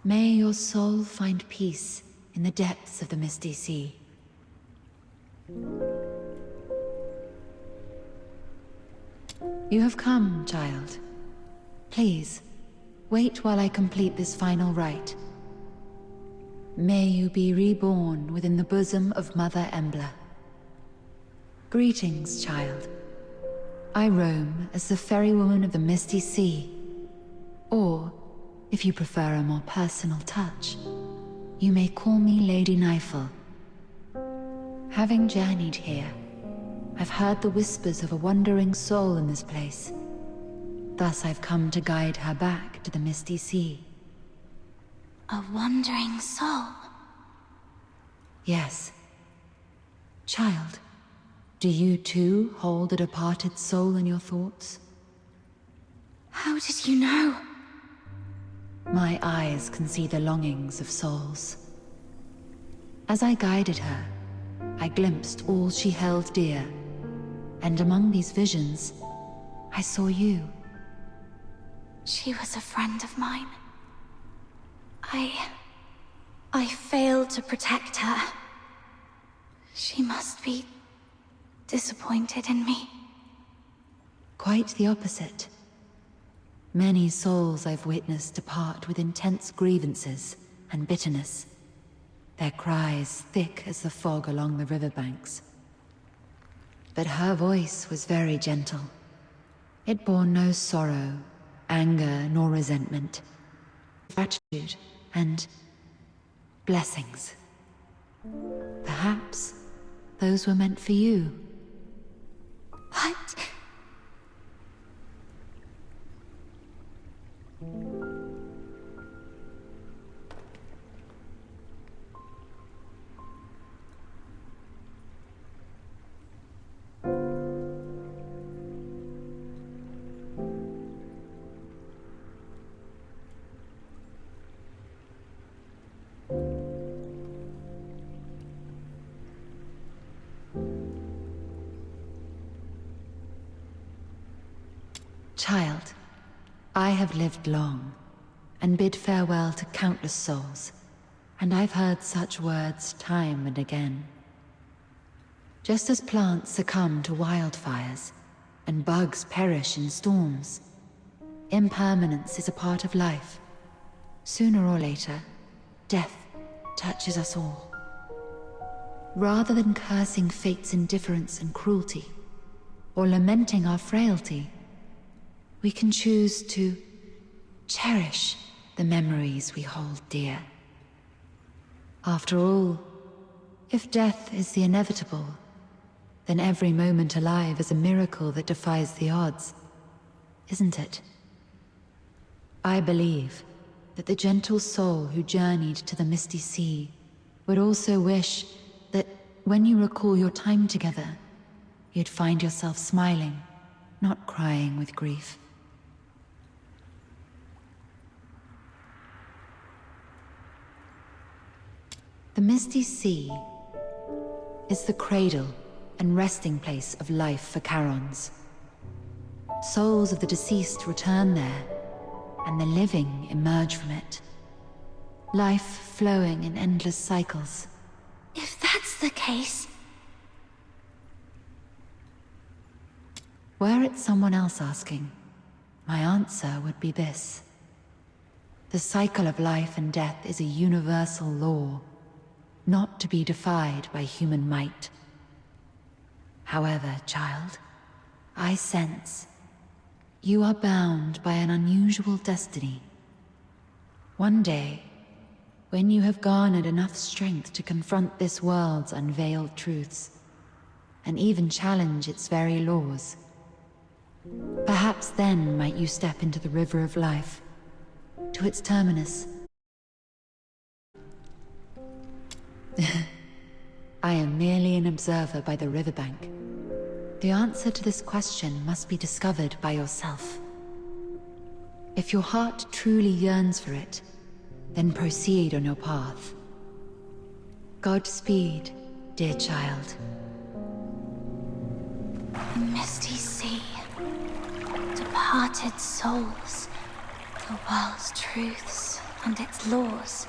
May your soul find peace in the depths of the Misty Sea. You have come, child. Please, wait while I complete this final rite. May you be reborn within the bosom of Mother Embla. Greetings, child. I roam as the ferrywoman of the Misty Sea. Or, if you prefer a more personal touch, you may call me Lady Nightfall. Having journeyed here, I've heard the whispers of a wandering soul in this place. Thus I've come to guide her back to the Misty Sea. A wandering soul? Yes. Child, do you too hold a departed soul in your thoughts? How did you know? My eyes can see the longings of souls. As I guided her, I glimpsed all she held dear, and among these visions, I saw you. She was a friend of mine. I failed to protect her. She must be disappointed in me. Quite the opposite. Many souls I've witnessed depart with intense grievances and bitterness, their cries thick as the fog along the riverbanks. But her voice was very gentle. It bore no sorrow, anger, nor resentment. Gratitude and blessings. Perhaps those were meant for you. What? Child, I have lived long, and bid farewell to countless souls, and I've heard such words time and again. Just as plants succumb to wildfires, and bugs perish in storms, impermanence is a part of life. Sooner or later, death touches us all. Rather than cursing fate's indifference and cruelty, or lamenting our frailty, we can choose to cherish the memories we hold dear. After all, if death is the inevitable, then every moment alive is a miracle that defies the odds, isn't it? I believe that the gentle soul who journeyed to the Misty Sea would also wish that when you recall your time together, you'd find yourself smiling, not crying with grief. The Misty Sea is the cradle and resting place of life for Charons. Souls of the deceased return there, and the living emerge from it. Life flowing in endless cycles. If that's the case... Were it someone else asking, my answer would be this. The cycle of life and death is a universal law, not to be defied by human might. However, child, I sense you are bound by an unusual destiny. One day, when you have garnered enough strength to confront this world's unveiled truths, and even challenge its very laws, perhaps then might you step into the river of life, to its terminus. I am merely an observer by the riverbank. The answer to this question must be discovered by yourself. If your heart truly yearns for it, then proceed on your path. Godspeed, dear child. The Misty Sea. Departed souls. The world's truths and its laws.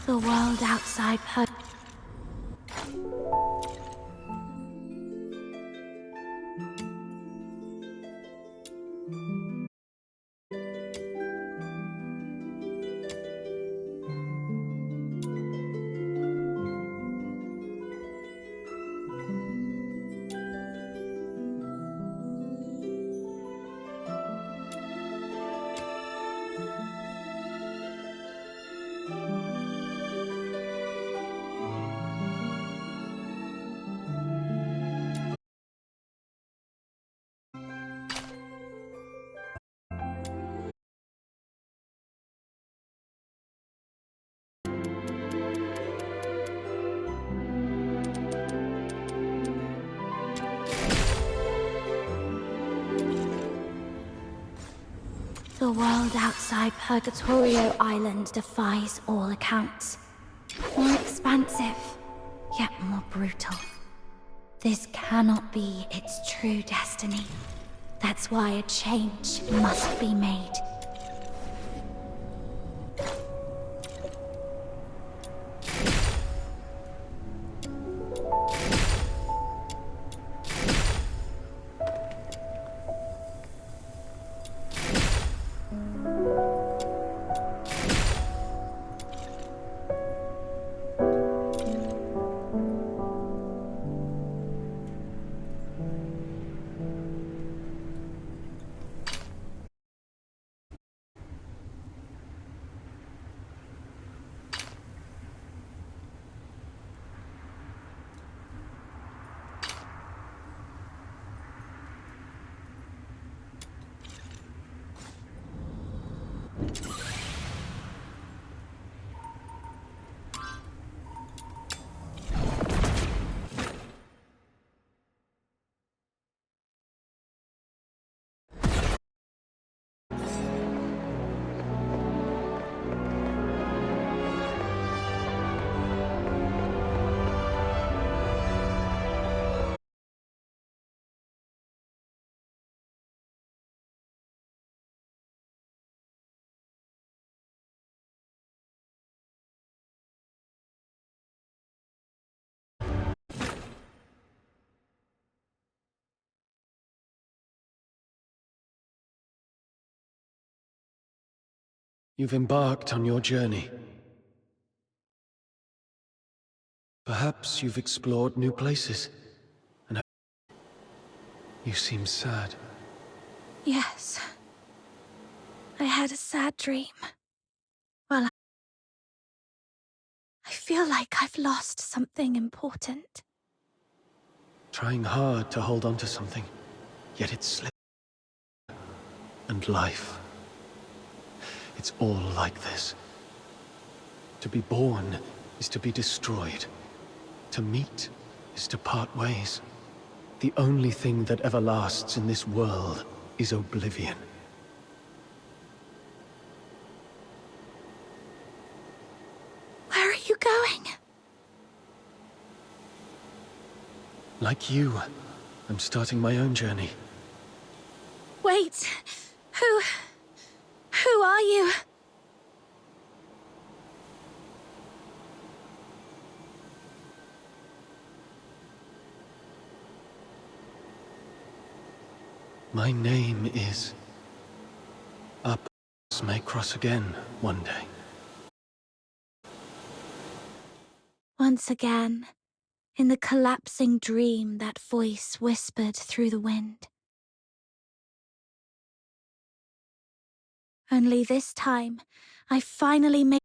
The world outside her. The world outside Purgatorio Island defies all accounts. More expansive, yet more brutal. This cannot be its true destiny. That's why a change must be made. You've embarked on your journey. Perhaps you've explored new places, and you seem sad. Yes. I had a sad dream. Well, I feel like I've lost something important. Trying hard to hold on to something, yet it's slipped. And life. It's all like this. To be born is to be destroyed. To meet is to part ways. The only thing that ever lasts in this world is oblivion. Where are you going? Like you, I'm starting my own journey. Wait. Who are you? My name is... Our paths may cross again one day. Once again, in the collapsing dream, that voice whispered through the wind. Only this time, I finally made...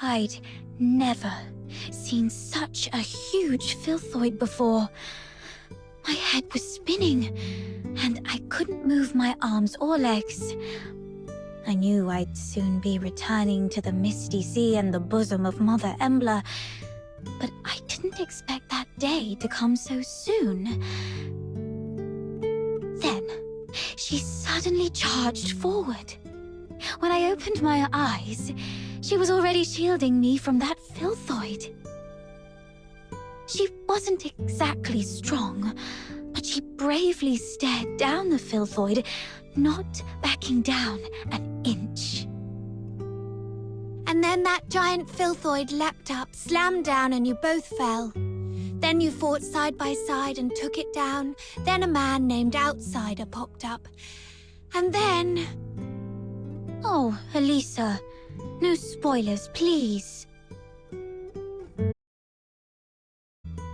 I'd never seen such a huge filthoid before. My head was spinning, and I couldn't move my arms or legs. I knew I'd soon be returning to the Misty Sea and the bosom of Mother Embla, but I didn't expect that day to come so soon. Then, she suddenly charged forward. When I opened my eyes, she was already shielding me from that filthoid. She wasn't exactly strong, but she bravely stared down the filthoid, not backing down an inch. And then that giant filthoid leapt up, slammed down, and you both fell. Then you fought side by side and took it down. Then a man named Outsider popped up. And then... Oh, Elisa, no spoilers, please.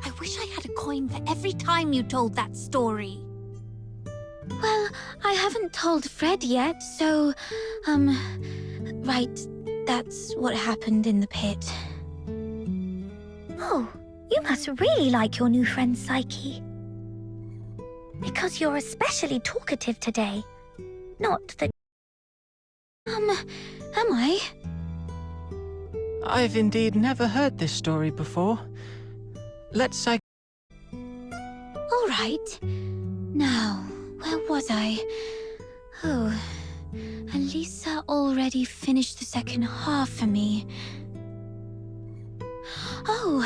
I wish I had a coin for every time you told that story. Well, I haven't told Fred yet, so, right, that's what happened in the pit. Oh, you must really like your new friend Psyche. Because you're especially talkative today. Not that... Am I? I've indeed never heard this story before. Let's All right. Now, where was I? Oh, Elisa already finished the second half for me. Oh,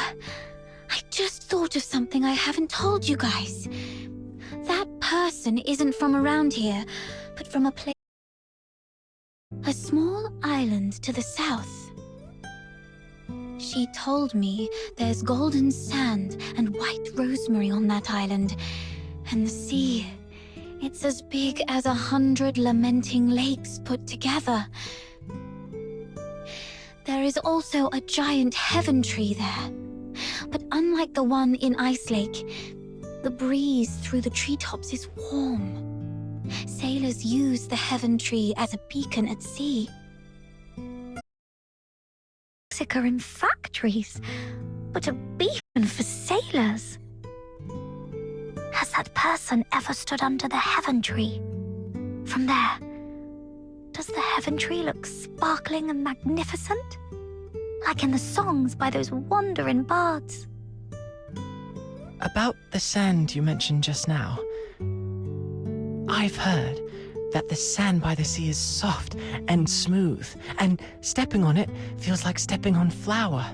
I just thought of something I haven't told you guys. That person isn't from around here, but from a place... a small island to the south. She told me there's golden sand and white rosemary on that island, and the sea, it's as big as 100 lamenting lakes put together. There is also a giant heaven tree there, but unlike the one in Ice Lake, the breeze through the treetops is warm. Sailors use the heaven tree as a beacon at sea. Are in factories, but a beacon for sailors. Has that person ever stood under the heaven tree? From there, does the heaven tree look sparkling and magnificent? Like in the songs by those wandering bards? About the sand you mentioned just now. I've heard that the sand by the sea is soft and smooth, and stepping on it feels like stepping on flour,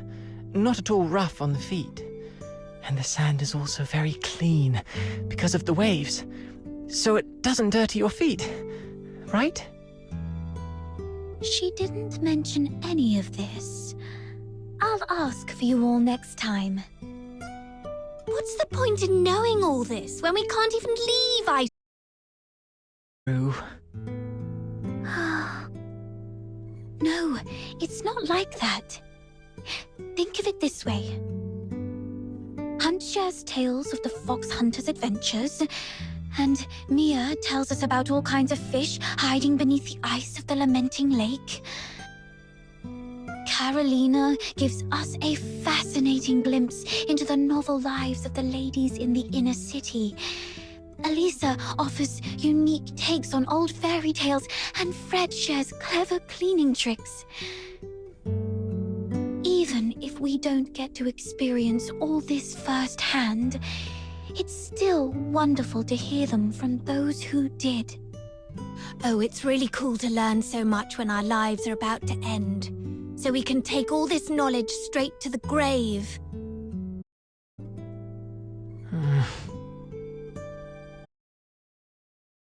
not at all rough on the feet. And the sand is also very clean because of the waves, so it doesn't dirty your feet, right? She didn't mention any of this. I'll ask for you all next time. What's the point in knowing all this when we can't even leave True. No, it's not like that. Think of it this way. Hunt shares tales of the fox hunter's adventures, and Mia tells us about all kinds of fish hiding beneath the ice of the lamenting lake. Carolina gives us a fascinating glimpse into the novel lives of the ladies in the inner city. Elisa offers unique takes on old fairy tales, and Fred shares clever cleaning tricks. Even if we don't get to experience all this firsthand, it's still wonderful to hear them from those who did. Oh, it's really cool to learn so much when our lives are about to end, so we can take all this knowledge straight to the grave.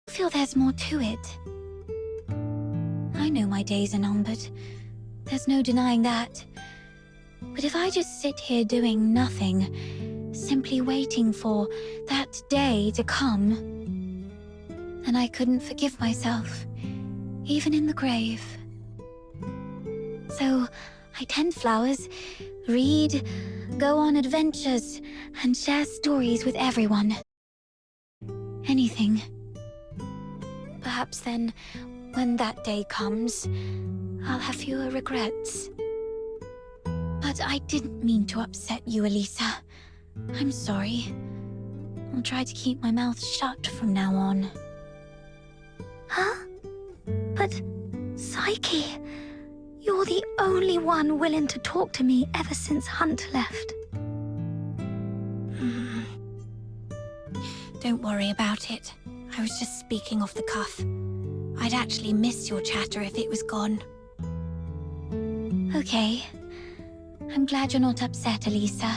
I feel there's more to it. I know my days are numbered. There's no denying that. But if I just sit here doing nothing, simply waiting for that day to come, then I couldn't forgive myself, even in the grave. So I tend flowers, read, go on adventures, and share stories with everyone. Anything. Perhaps then, when that day comes, I'll have fewer regrets. But I didn't mean to upset you, Elisa. I'm sorry. I'll try to keep my mouth shut from now on. Huh? But, Psyche, you're the only one willing to talk to me ever since Hunt left. Don't worry about it. I was just speaking off the cuff. I'd actually miss your chatter if it was gone. Okay. I'm glad you're not upset, Elisa.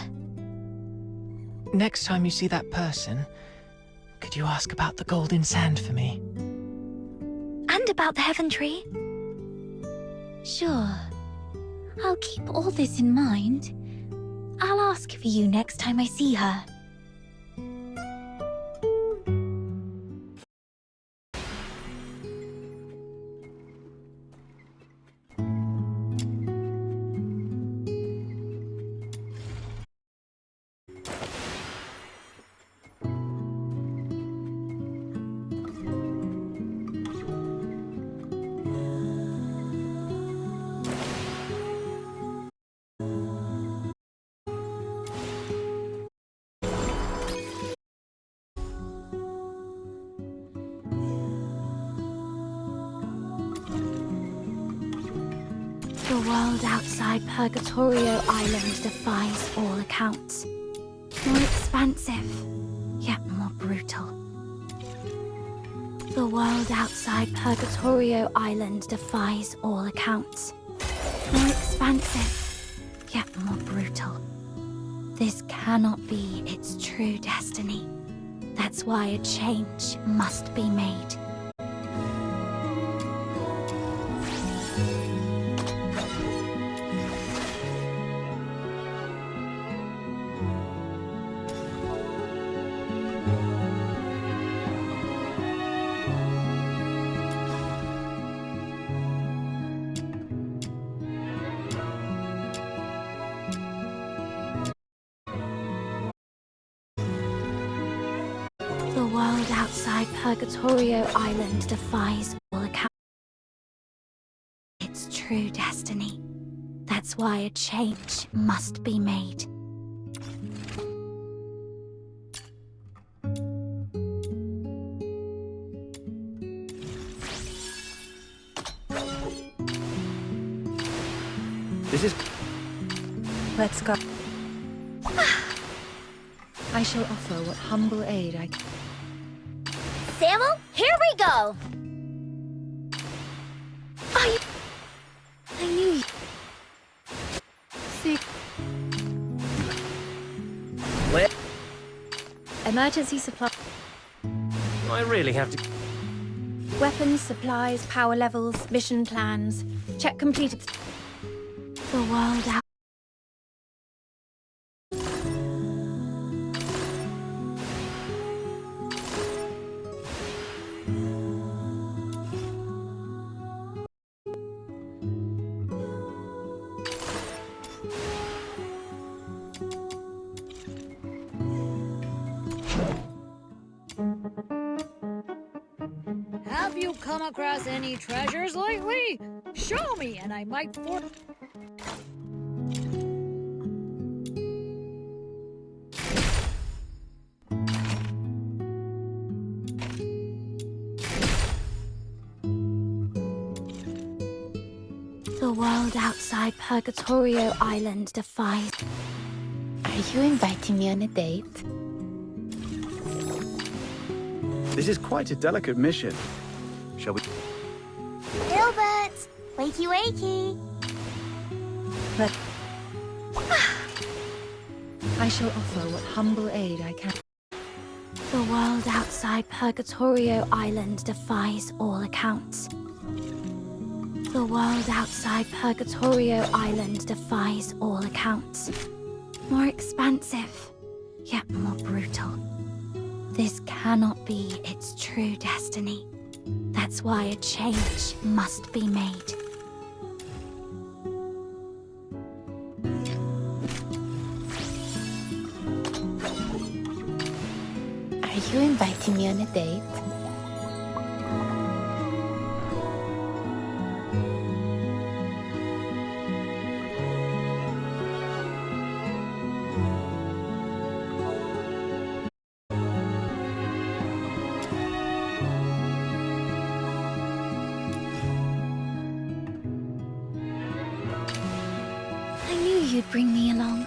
Next time you see that person, could you ask about the golden sand for me? And about the Heaven Tree. Sure. I'll keep all this in mind. I'll ask for you next time I see her. The world outside Purgatorio Island defies all accounts. More expansive, yet more brutal. The world outside Purgatorio Island defies all accounts. More expansive, yet more brutal. This cannot be its true destiny. That's why a change must be made. The world outside Purgatorio Island defies all accounts. Its true destiny. That's why a change must be made. This is... Let's go. I shall offer what humble aid I can. Samuel, here we go! I knew you. See. Where? Emergency supply. I really have to... Weapons, supplies, power levels, mission plans. Check completed. The world out. Have you come across any treasures lately? Show me and I might The world outside Purgatorio Island defies. Are you inviting me on a date? This is quite a delicate mission. Shall we? Gilbert! Wakey wakey! But I shall offer what humble aid I can. The world outside Purgatorio Island defies all accounts. The world outside Purgatorio Island defies all accounts. More expansive, yet more brutal. This cannot be its true destiny. That's why a change must be made. Are you inviting me on a date? you'd bring me along.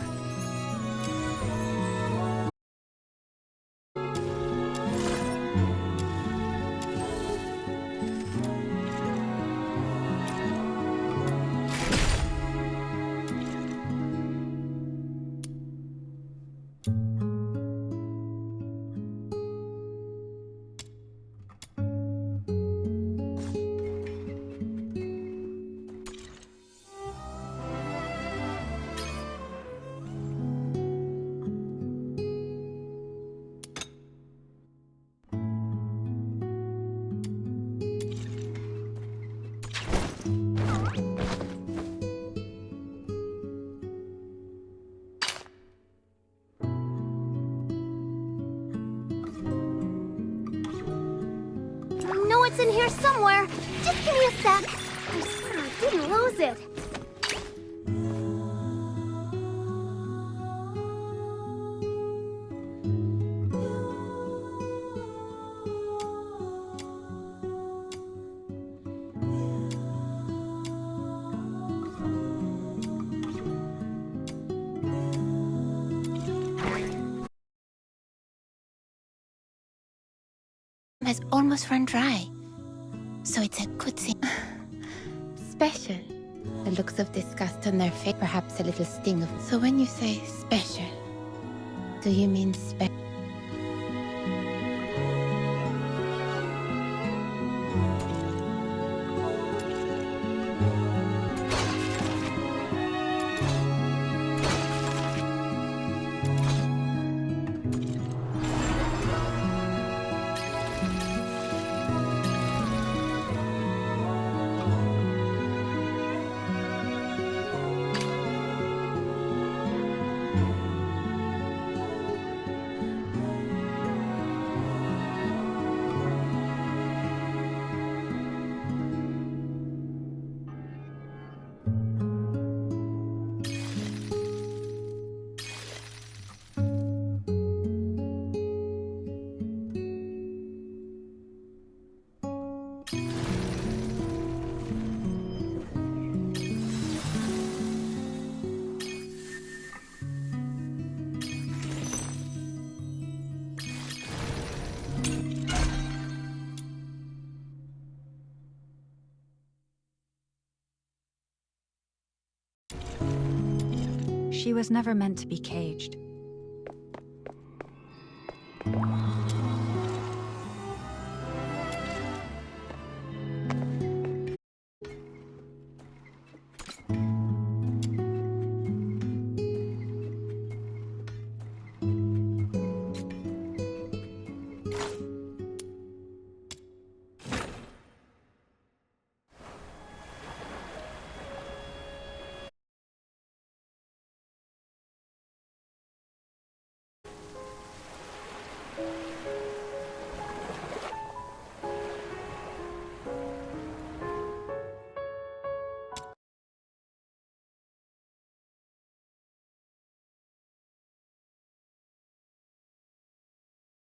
know it's in here somewhere. Just give me a sec. I swear I didn't lose it. Has almost run dry, so it's a good thing. Special. The looks of disgust on their face, perhaps a little sting of... So when you say special, do you mean special? She was never meant to be caged.